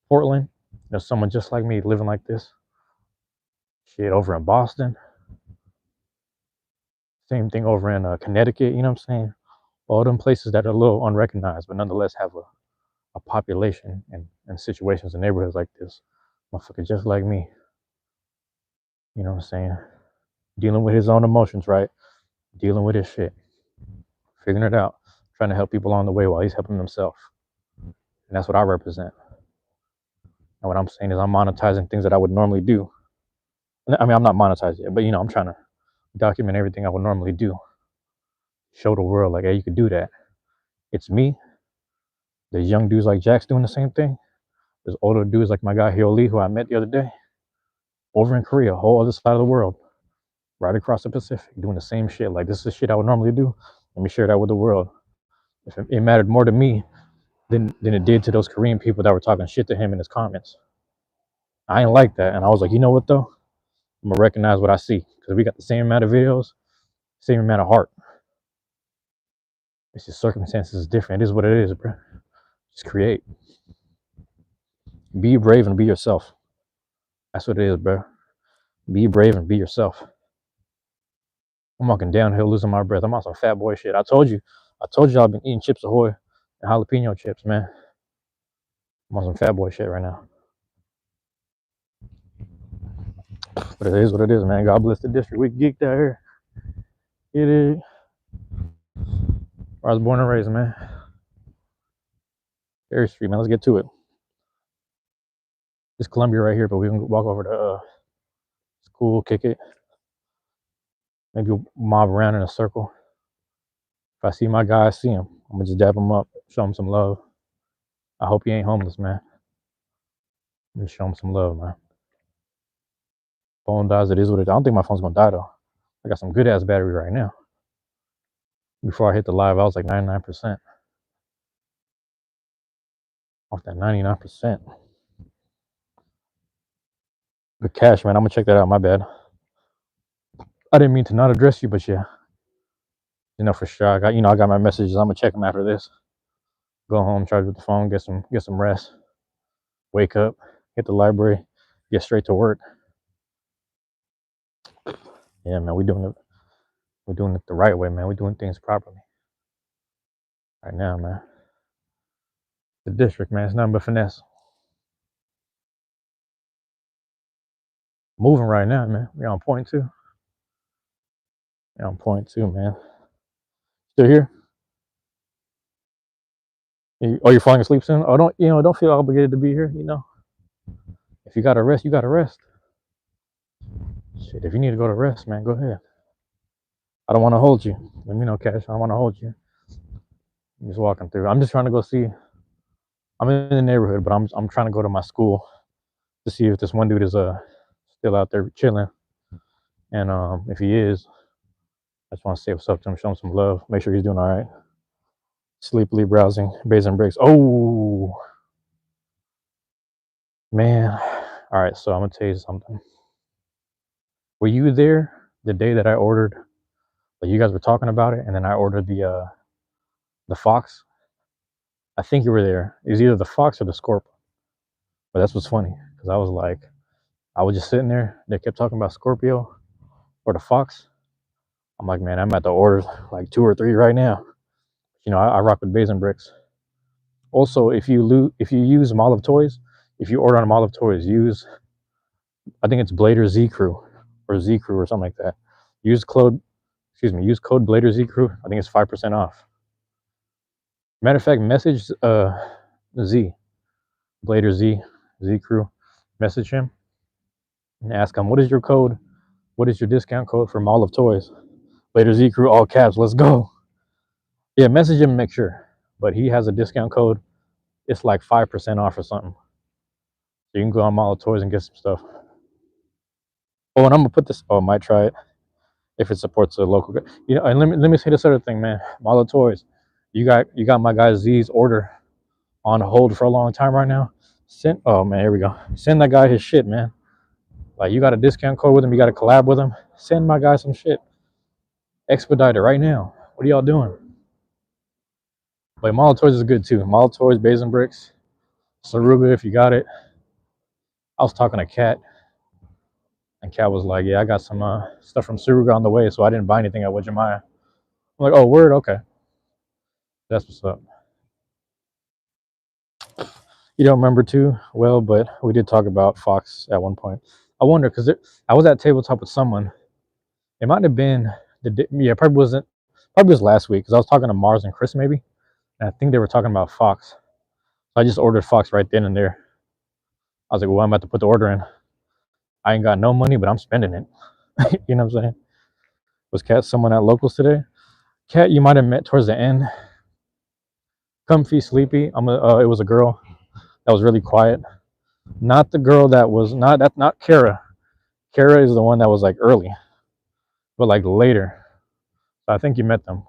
[SPEAKER 1] Portland. There's someone just like me living like this. Shit, over in Boston. Same thing over in Connecticut, you know what I'm saying? All them places that are a little unrecognized, but nonetheless have a population and situations and neighborhoods like this. Motherfucker just like me. You know what I'm saying? Dealing with his own emotions, right? Dealing with his shit. Figuring it out. Trying to help people along the way while he's helping himself. And that's what I represent. And what I'm saying is I'm monetizing things that I would normally do. I mean, I'm not monetizing it, but I'm trying to document everything I would normally do. Show the world, like, hey, you could do that. It's me. There's young dudes like Jack's doing the same thing. There's older dudes like my guy Hyo Lee, who I met the other day, over in Korea, whole other side of the world, right across the Pacific, doing the same shit. Like, this is shit I would normally do. Let me share that with the world. If it mattered more to me than it did to those Korean people that were talking shit to him in his comments. I ain't like that. And I was like, you know what, though? I'm going to recognize what I see. Because we got the same amount of videos, same amount of heart. It's just circumstances is different. It is what it is, bro. Just create. Be brave and be yourself. That's what it is, bro. Be brave and be yourself. I'm walking downhill, losing my breath. I'm on some fat boy shit. I told you I've been eating Chips Ahoy and jalapeno chips, man. I'm on some fat boy shit right now. But it is what it is, man. God bless the district. We geeked out here. It is. Where I was born and raised, man. Perry Street, man. Let's get to it. It's Columbia right here, but we can walk over to school, kick it. Maybe mob around in a circle. If I see my guy, I see him. I'm gonna just dab him up, show him some love. I hope he ain't homeless, man. Just show him some love, man. Phone dies, it is what it is. I don't think my phone's gonna die though. I got some good ass battery right now. Before I hit the live, I was like 99%. Off that 99%. Good cash, man. I'm gonna check that out. My bad. I didn't mean to not address you, but yeah. For sure. I got my messages. I'm gonna check them after this. Go home, charge with the phone, get some rest. Wake up, hit the library, get straight to work. Yeah, man, we're doing it the right way, man. We're doing things properly. Right now, man. The district, man, it's nothing but finesse. Moving right now, man. We're on point two. We're on point two, man. Still here? You're falling asleep soon? Oh, don't feel obligated to be here, If you gotta rest, you gotta rest. Shit, if you need to go to rest, man, go ahead. I don't want to hold you. Let me know, Cash. I don't want to hold you. I'm just walking through. I'm just trying to go see. I'm in the neighborhood, but I'm trying to go to my school to see if this one dude is still out there chilling. And if he is, I just want to say what's up to him, show him some love, make sure he's doing all right. Sleepily browsing, bays and bricks. Oh man. All right, so I'm gonna tell you something. Were you there the day that I ordered? Like, you guys were talking about it, and then I ordered the fox. I think you were there. It was either the fox or the scorpion. But that's what's funny, because I was just sitting there. They kept talking about Scorpio or the fox. I'm like, man, I'm at the order like 2 or 3 right now. I rock with bays and bricks. Also, if you use Mall of Toys, if you order on Mall of Toys, use, I think it's Blader Z Crew or Z Crew or something like that. Use code Blader Z Crew. I think it's 5% off. Matter of fact, message Z Blader Z Crew. Message him and ask him, what is your code? What is your discount code for Mall of Toys? Later Z Crew, all caps. Let's go. Yeah, message him and make sure. But he has a discount code. It's like 5% off or something. So you can go on Mall of Toys and get some stuff. Oh, and I'm gonna put this. Oh, I might try it if it supports a local. You know, and let me say this other thing, man. Mall of Toys. You got my guy Z's order on hold for a long time right now. Send. Oh man, here we go. Send that guy his shit, man. Like you got a discount code with him. You got to collab with him. Send my guy some shit. Expedite it right now. What are y'all doing? But Mall of Toys is good too. Mall of Toys, Basin Bricks, Saruga if you got it. I was talking to Kat, and Kat was like, "Yeah, I got some stuff from Saruga on the way, so I didn't buy anything at Wajimaya." I'm like, "Oh, word, okay, that's what's up." You don't remember too well, but we did talk about Fox at one point. I wonder because I was at tabletop with someone. It might have been yeah, probably wasn't. Probably was last week because I was talking to Mars and Chris maybe, and I think they were talking about Fox. So I just ordered Fox right then and there. I was like, "Well, I'm about to put the order in. I ain't got no money, but I'm spending it." You know what I'm saying? Was Kat someone at locals today? Kat, you might have met towards the end. Comfy, sleepy. It was a girl that was really quiet. Not the girl that was not Kara. Kara is the one that was like early, but like later. So I think you met them.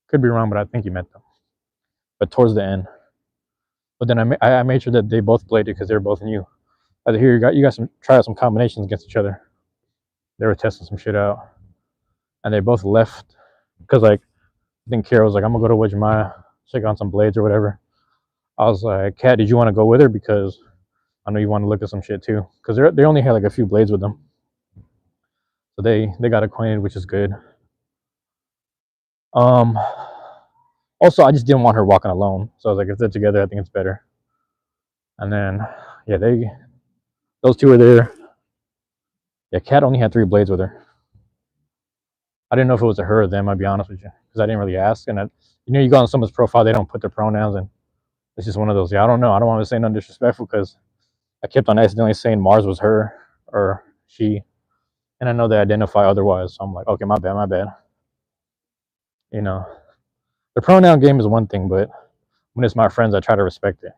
[SPEAKER 1] Could be wrong, but I think you met them. But towards the end. But then I made sure that they both played it because they were both new. I said, here you got some try out some combinations against each other. They were testing some shit out, and they both left because like I think Kara was like, I'm gonna go to Wajimaya, check on some blades or whatever. I was like, Kat, did you want to go with her because I know you want to look at some shit too because they only had like a few blades with them, so they got acquainted, which is good. Um, Also, I just didn't want her walking alone, so I was like, if they're together, I think it's better. And then, yeah, those two were there. Yeah, Kat only had 3 blades with her. I didn't know if it was a her or them. I'll be honest with you, because I didn't really ask. And you go on someone's profile, they don't put their pronouns, and it's just one of those. Yeah, I don't know. I don't want to say nothing disrespectful because I kept on accidentally saying Mars was her or she, and I know they identify otherwise. So I'm like, okay, my bad, my bad. You know, the pronoun game is one thing, but when it's my friends, I try to respect it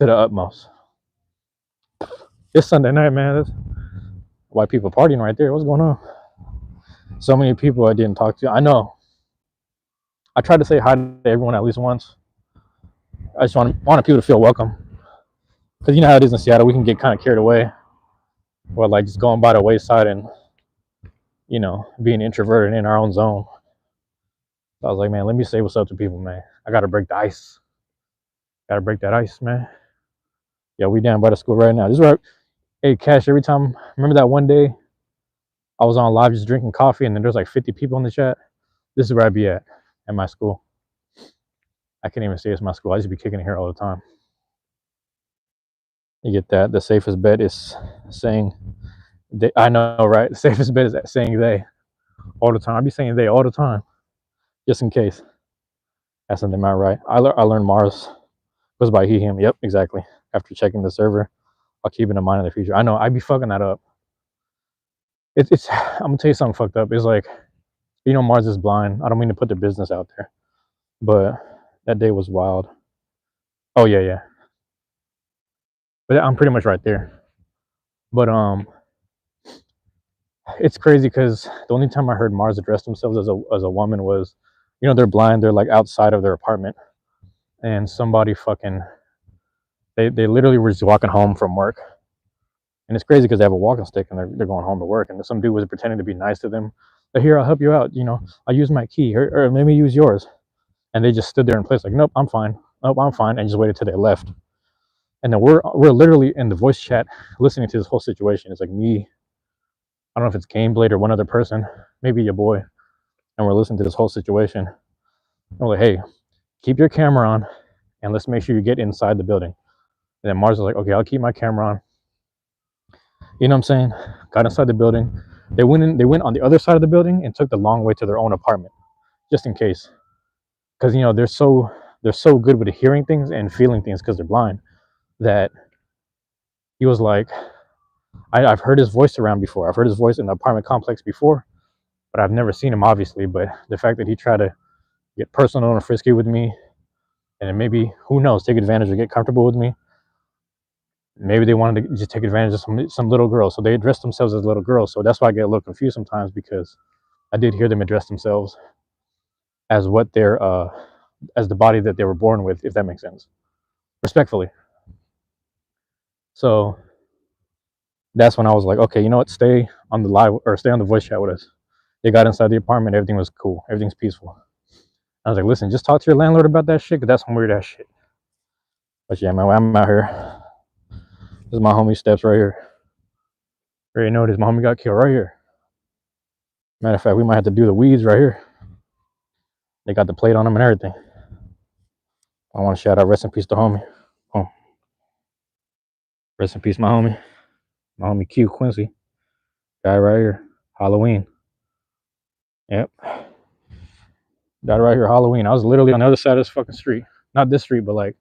[SPEAKER 1] to the utmost. It's Sunday night, man. There's white people partying right there. What's going on? So many people I didn't talk to. I know. I tried to say hi to everyone at least once. I just wanted people to feel welcome. Because you know how it is in Seattle, we can get kind of carried away. Or like just going by the wayside and, being introverted in our own zone. So I was like, man, let me say what's up to people, man. I got to break the ice. Got to break that ice, man. Yeah, we down by the school right now. This is where, hey, Cash, every time, remember that one day I was on live just drinking coffee and then there's like 50 people in the chat? This is where I be at my school. I can't even say it's my school. I just be kicking it here all the time. You get that? The safest bet is saying, I know, right? The safest bet is saying they all the time. I be saying they all the time, just in case. That's something am I right? I learned Mars was by he, him. Yep, exactly. After checking the server, I'll keep it in mind in the future. I know I be fucking that up. It's I'm gonna tell you something fucked up. It's like, Mars is blind. I don't mean to put their business out there, but that day was wild. Oh yeah, yeah. But I'm pretty much right there. But it's crazy because the only time I heard Mars address themselves as a woman was, they're blind. They're like outside of their apartment, and somebody fucking they literally were just walking home from work, and it's crazy because they have a walking stick and they're going home to work, and some dude was pretending to be nice to them. But here, I'll help you out. I'll use my key, or let me use yours. And they just stood there in place like, nope, I'm fine. Nope, I'm fine, and just waited till they left. And then we're literally in the voice chat listening to this whole situation. It's like me. I don't know if it's Gameblade or one other person, maybe your boy, and we're listening to this whole situation. And we're like, hey, keep your camera on, and let's make sure you get inside the building. And then Mars was like, okay, I'll keep my camera on. You know what I'm saying? Got inside the building. They went on the other side of the building and took the long way to their own apartment, just in case. Because they're so good with hearing things and feeling things because they're blind, that he was like, I've heard his voice around before. I've heard his voice in the apartment complex before, but I've never seen him, obviously. But the fact that he tried to get personal and frisky with me, and then maybe, who knows, take advantage or get comfortable with me. Maybe they wanted to just take advantage of some little girl, so they addressed themselves as little girls. So that's why I get a little confused sometimes, because I did hear them address themselves as what they're as the body that they were born with, if that makes sense, respectfully. So that's when I was like, okay, you know what, stay on the live or stay on the voice chat with us. They got inside the apartment, everything was cool, everything's peaceful. I was like, listen, just talk to your landlord about that shit, because that's some weird ass shit. But yeah, man, I'm out here. This is my homie steps right here. Already know this. My homie got killed right here. Matter of fact, we might have to do the weeds right here. They got the plate on them and everything. I want to shout out, rest in peace to homie. Oh, rest in peace, my homie. My homie Q Quincy. Guy right here. Halloween. Yep. Died right here, Halloween. I was literally on the other side of this fucking street. Not this street, but like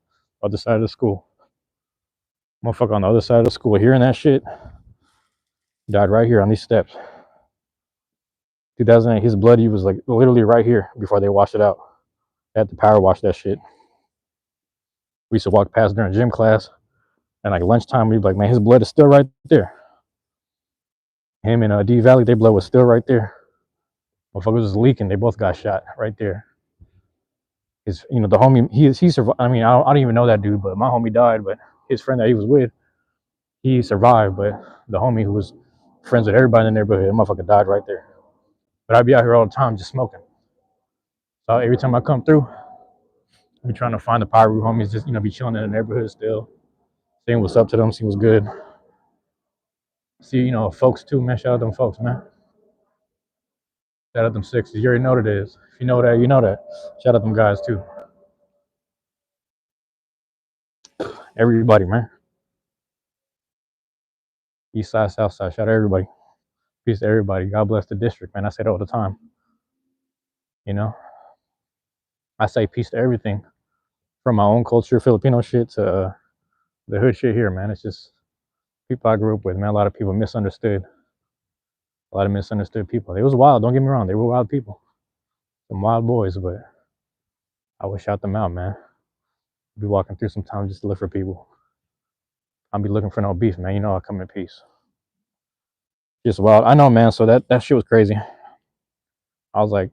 [SPEAKER 1] other side of the school. Motherfucker on the other side of the school, hearing that shit. Died right here on these steps. 2008, his blood, he was like literally right here before they washed it out. They had to power wash that shit. We used to walk past during gym class, and like lunchtime, we'd be like, man, his blood is still right there. Him and D Valley, their blood was still right there. Motherfucker was leaking. They both got shot right there. His, you know, the homie, he survived. I mean, I don't even know that dude, but my homie died. But his friend that he was with, he survived. But the homie who was friends with everybody in the neighborhood, the motherfucker died right there. But I'd be out here all the time just smoking. So every time I come through, I be trying to find the Pyru homies, just, you know, be chilling in the neighborhood still, seeing what's up to them, see what's good. See, you know, folks too, man. Shout out them folks, man. Shout out them sixes. You already know what it is. If you know that, you know that. Shout out them guys too. Everybody, man. East side, south side. Shout out everybody. Peace to everybody. God bless the district, man. I say that all the time. You know, I say peace to everything, from my own culture, Filipino shit, to the hood shit here, man. It's just people I grew up with, man. A lot of people misunderstood. A lot of misunderstood people. It was wild. Don't get me wrong. They were wild people. Some wild boys, but I would shout them out, man. I'd be walking through sometimes just to look for people. I'll be looking for no beef, man. You know I come in peace. Just wild. I know, man. So that shit was crazy. I was like,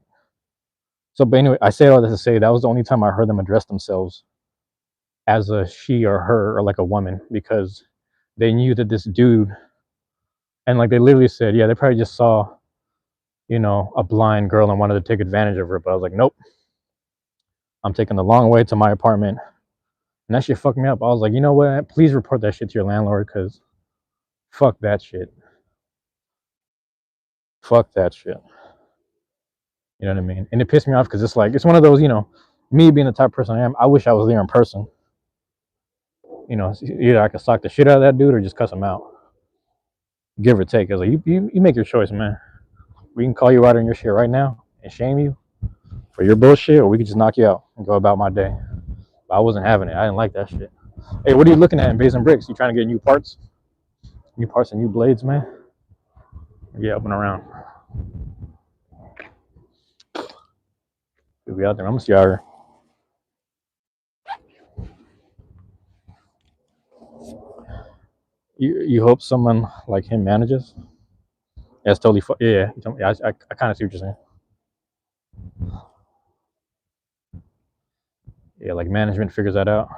[SPEAKER 1] so, but anyway, I say all this to say that was the only time I heard them address themselves as a she or her, or like a woman, because they knew that this dude, and like they literally said, yeah, they probably just saw, you know, a blind girl and wanted to take advantage of her. But I was like, nope, I'm taking the long way to my apartment. And that shit fucked me up. I was like, you know what? Please report that shit to your landlord, because fuck that shit. Fuck that shit. You know what I mean? And it pissed me off because it's like, it's one of those, you know, me being the type of person I am, I wish I was there in person. You know, either I could sock the shit out of that dude or just cuss him out. Give or take. I was like, you make your choice, man. We can call you out on your shit right now and shame you for your bullshit, or we could just knock you out and go about my day. But I wasn't having it. I didn't like that shit. Hey, what are you looking at in Bays and Bricks? You trying to get new parts? New parts and new blades, man? Yeah, up and around. We'll be out there. I'm gonna see her. You hope someone like him manages? That's totally yeah. I kind of see what you're saying. Yeah, like management figures that out.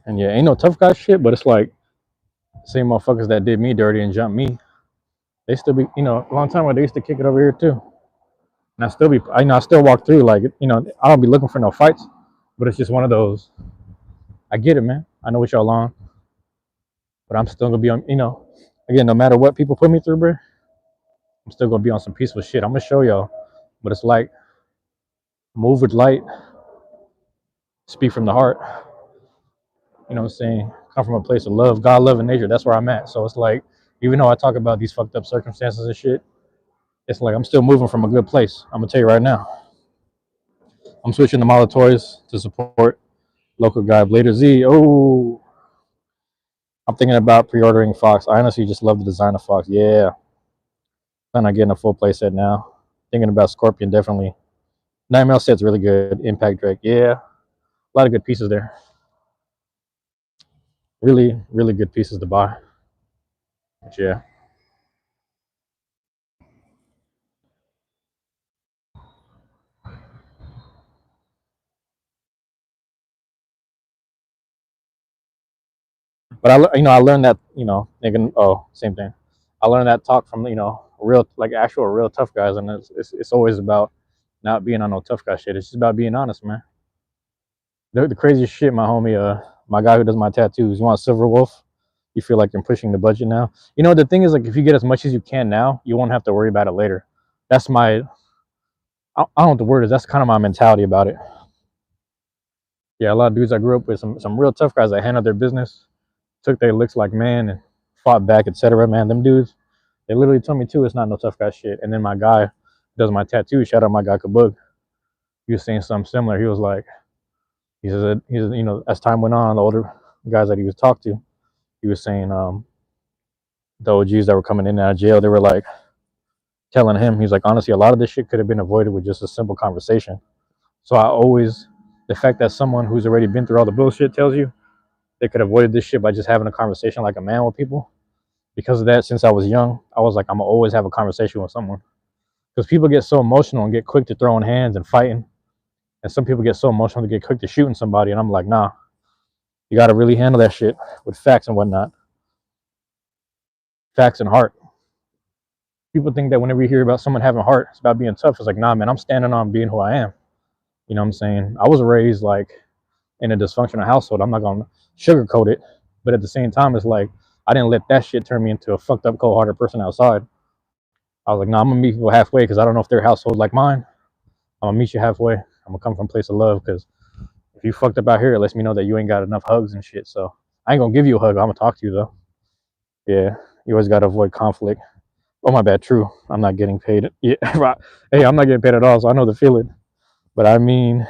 [SPEAKER 1] And yeah, ain't no tough guy shit, but it's like same motherfuckers that did me dirty and jumped me. They still be, you know, a long time ago they used to kick it over here too. And I still walk through, like, you know, I don't be looking for no fights, but it's just one of those. I get it, man. I know what y'all on, but I'm still gonna be on, you know, again, no matter what people put me through, bro, I'm still gonna be on some peaceful shit. I'm gonna show y'all, but it's like move with light, speak from the heart. You know what I'm saying? Come from a place of love, God, love, and nature. That's where I'm at. So it's like, even though I talk about these fucked up circumstances and shit, it's like I'm still moving from a good place. I'm gonna tell you right now. I'm switching to Mala Toys to support local guy Blader Z. Oh, I'm thinking about pre-ordering Fox. I honestly just love the design of Fox. Yeah, plan on getting a full play set now. Thinking about Scorpion definitely. 9mm set's really good. Impact Drake. Yeah, a lot of good pieces there. Really, really good pieces to buy. But yeah. But I learned that, thinking, oh, same thing. I learned that talk from, real, like actual real tough guys, and it's always about not being on no tough guy shit. It's just about being honest, man. The craziest shit, my homie, my guy who does my tattoos, you want a Silver Wolf? You feel like you're pushing the budget now. The thing is, like, if you get as much as you can now, you won't have to worry about it later. That's I don't know what the word is. That's kind of my mentality about it. Yeah, a lot of dudes I grew up with, some real tough guys that handled their business, took their licks like man, and fought back, etc. Man, them dudes, they literally told me too, it's not no tough guy shit. And then my guy who does my tattoo, shout out my guy Kabug, he was saying something similar. He was like, as time went on, the older guys that he was talking to, he was saying, the OGs that were coming in and out of jail, they were like telling him, he's like, honestly, a lot of this shit could have been avoided with just a simple conversation. So the fact that someone who's already been through all the bullshit tells you they could have avoided this shit by just having a conversation like a man with people. Because of that, since I was young, I was like, I'm gonna always have a conversation with someone. Because people get so emotional and get quick to throwing hands and fighting. And some people get so emotional to get quick to shooting somebody. And I'm like, nah, you got to really handle that shit with facts and whatnot. Facts and heart. People think that whenever you hear about someone having heart, it's about being tough. It's like, nah, man, I'm standing on being who I am. You know what I'm saying? I was raised like in a dysfunctional household. I'm not going to sugarcoat it. But at the same time, it's like, I didn't let that shit turn me into a fucked up, cold-hearted person outside. I was like, nah, I'm going to meet people halfway because I don't know if their household like mine. I'm going to meet you halfway. I'm going to come from a place of love because if you fucked up out here, it lets me know that you ain't got enough hugs and shit. So I ain't going to give you a hug. I'm going to talk to you, though. Yeah, you always got to avoid conflict. Oh, my bad. True. I'm not getting paid. Yeah, right. Hey, I'm not getting paid at all, so I know the feeling. But I mean,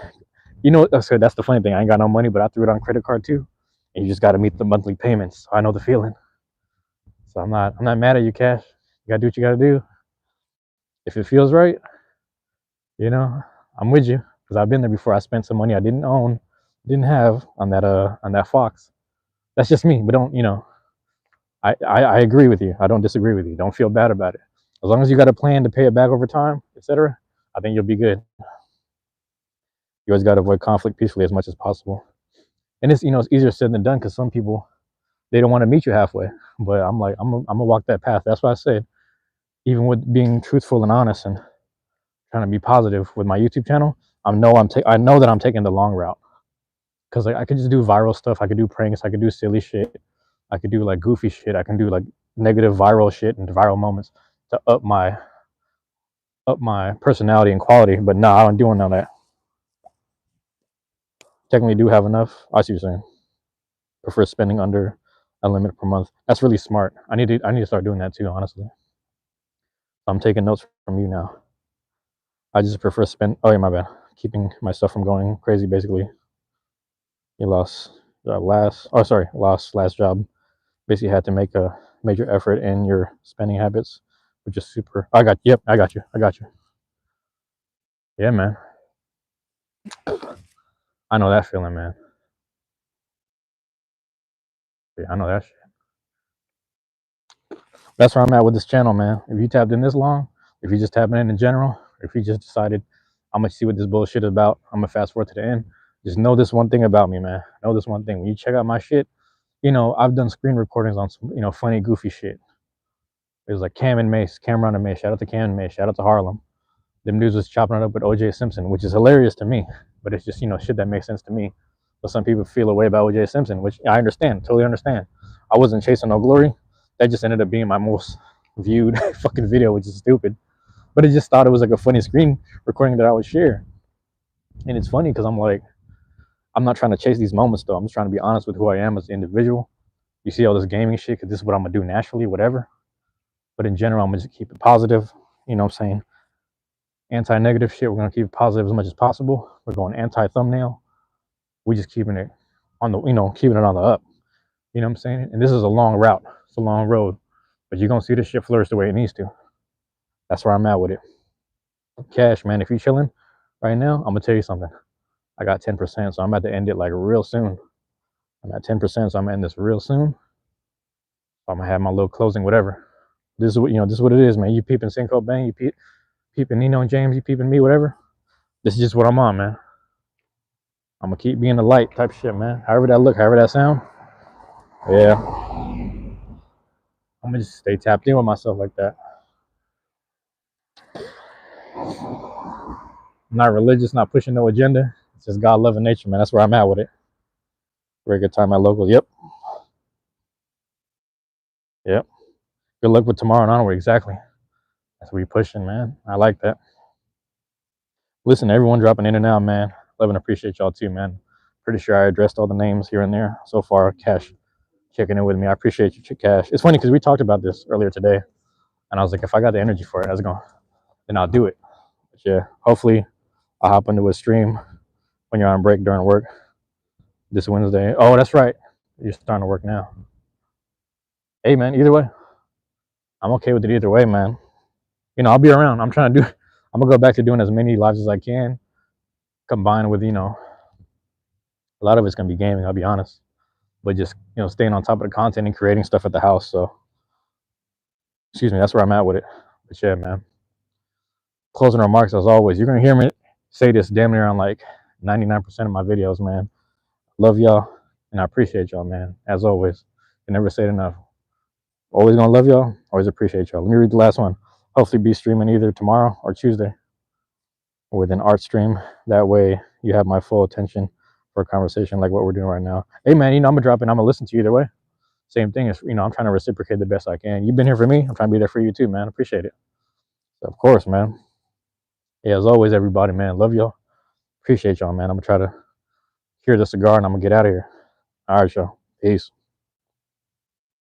[SPEAKER 1] that's the funny thing. I ain't got no money, but I threw it on credit card too. And you just got to meet the monthly payments. So I know the feeling. So I'm not mad at you, Cash. You got to do what you got to do. If it feels right, I'm with you because I've been there before. I spent some money I didn't have on that Fox. That's just me. But don't, I agree with you. I don't disagree with you. Don't feel bad about it. As long as you got a plan to pay it back over time, etc., I think you'll be good. You always got to avoid conflict peacefully as much as possible. And it's easier said than done because some people, they don't want to meet you halfway. But I'm like, I'm gonna walk that path. That's why I said, even with being truthful and honest and trying to be positive with my YouTube channel, I know that I'm taking the long route because I could just do viral stuff. I could do pranks. I could do silly shit. I could do like goofy shit. I can do like negative viral shit and viral moments to up my personality and quality. But nah, I don't doing none of that. Technically, do have enough. I see what you're saying. Prefer spending under a limit per month. That's really smart. I need to start doing that too. Honestly, I'm taking notes from you now. I just prefer spend. Oh yeah, my bad. Keeping myself from going crazy. Basically, you lost last job. Basically, had to make a major effort in your spending habits, which is super. Yep, I got you. Yeah, man. I know that feeling, man. Yeah, I know that shit. That's where I'm at with this channel, man. If you tapped in this long, if you just tapping in general, if you just decided I'm gonna see what this bullshit is about, I'm gonna fast forward to the end. Just know this one thing about me, man. Know this one thing. When you check out my shit, I've done screen recordings on some, funny, goofy shit. It was like Cameron and Mace. Shout out to Cam and Mace. Shout out to Harlem. Them dudes was chopping it up with OJ Simpson, which is hilarious to me. But it's just, shit that makes sense to me. But some people feel a way about OJ Simpson, which I understand, totally understand. I wasn't chasing no glory. That just ended up being my most viewed fucking video, which is stupid. But I just thought it was like a funny screen recording that I would share. And it's funny because I'm like, I'm not trying to chase these moments though. I'm just trying to be honest with who I am as an individual. You see all this gaming shit because this is what I'm gonna do naturally, whatever. But in general, I'm gonna just keep it positive. You know what I'm saying? Anti-negative shit. We're gonna keep it positive as much as possible. We're going anti-thumbnail. We just keeping it on the, keeping it on the up. You know what I'm saying? And this is a long route. It's a long road, but you're gonna see this shit flourish the way it needs to. That's where I'm at with it. Cash, man. If you're chilling right now, I'm gonna tell you something. I got 10%, so I'm about to end it like real soon. I'm at 10%, so I'm gonna end this real soon. I'm gonna have my little closing, whatever. This is what this is what it is, man. You peeping Cinco Bang, you peeping Nino and James, you peeping me, whatever. This is just what I'm on, man. I'm gonna keep being the light type shit, man. However that look, however that sound. Yeah. I'm gonna just stay tapped in with myself like that. I'm not religious, not pushing no agenda. It's just God loving nature, man. That's where I'm at with it. Very good time at local. Yep. Yep. Good luck with tomorrow and onward. Exactly. That's what we pushing, man. I like that. Listen, everyone dropping in and out, man. Love and appreciate y'all too, man. Pretty sure I addressed all the names here and there so far. Cash checking in with me. I appreciate you, Cash. It's funny because we talked about this earlier today, and I was like, if I got the energy for it, I was going, then I'll do it. But yeah, hopefully I'll hop into a stream when you're on break during work this Wednesday. Oh, that's right. You're starting to work now. Hey, man, either way, I'm okay with it either way, man. I'll be around. I'm going to go back to doing as many lives as I can, combined with, a lot of it's going to be gaming, I'll be honest. But just, staying on top of the content and creating stuff at the house. So, excuse me, that's where I'm at with it. But yeah, man. Closing remarks, as always. You're going to hear me say this damn near on like 99% of my videos, man. Love y'all, and I appreciate y'all, man. As always. Can never say it enough. Always going to love y'all. Always appreciate y'all. Let me read the last one. Hopefully be streaming either tomorrow or Tuesday with an art stream. That way you have my full attention for a conversation like what we're doing right now. Hey, man, I'm going to drop in. I'm going to listen to you either way. Same thing as, I'm trying to reciprocate the best I can. You've been here for me. I'm trying to be there for you too, man. Appreciate it. So, of course, man. Yeah, as always, everybody, man. Love y'all. Appreciate y'all, man. I'm going to try to cure the cigar and I'm going to get out of here. All right, y'all. Peace.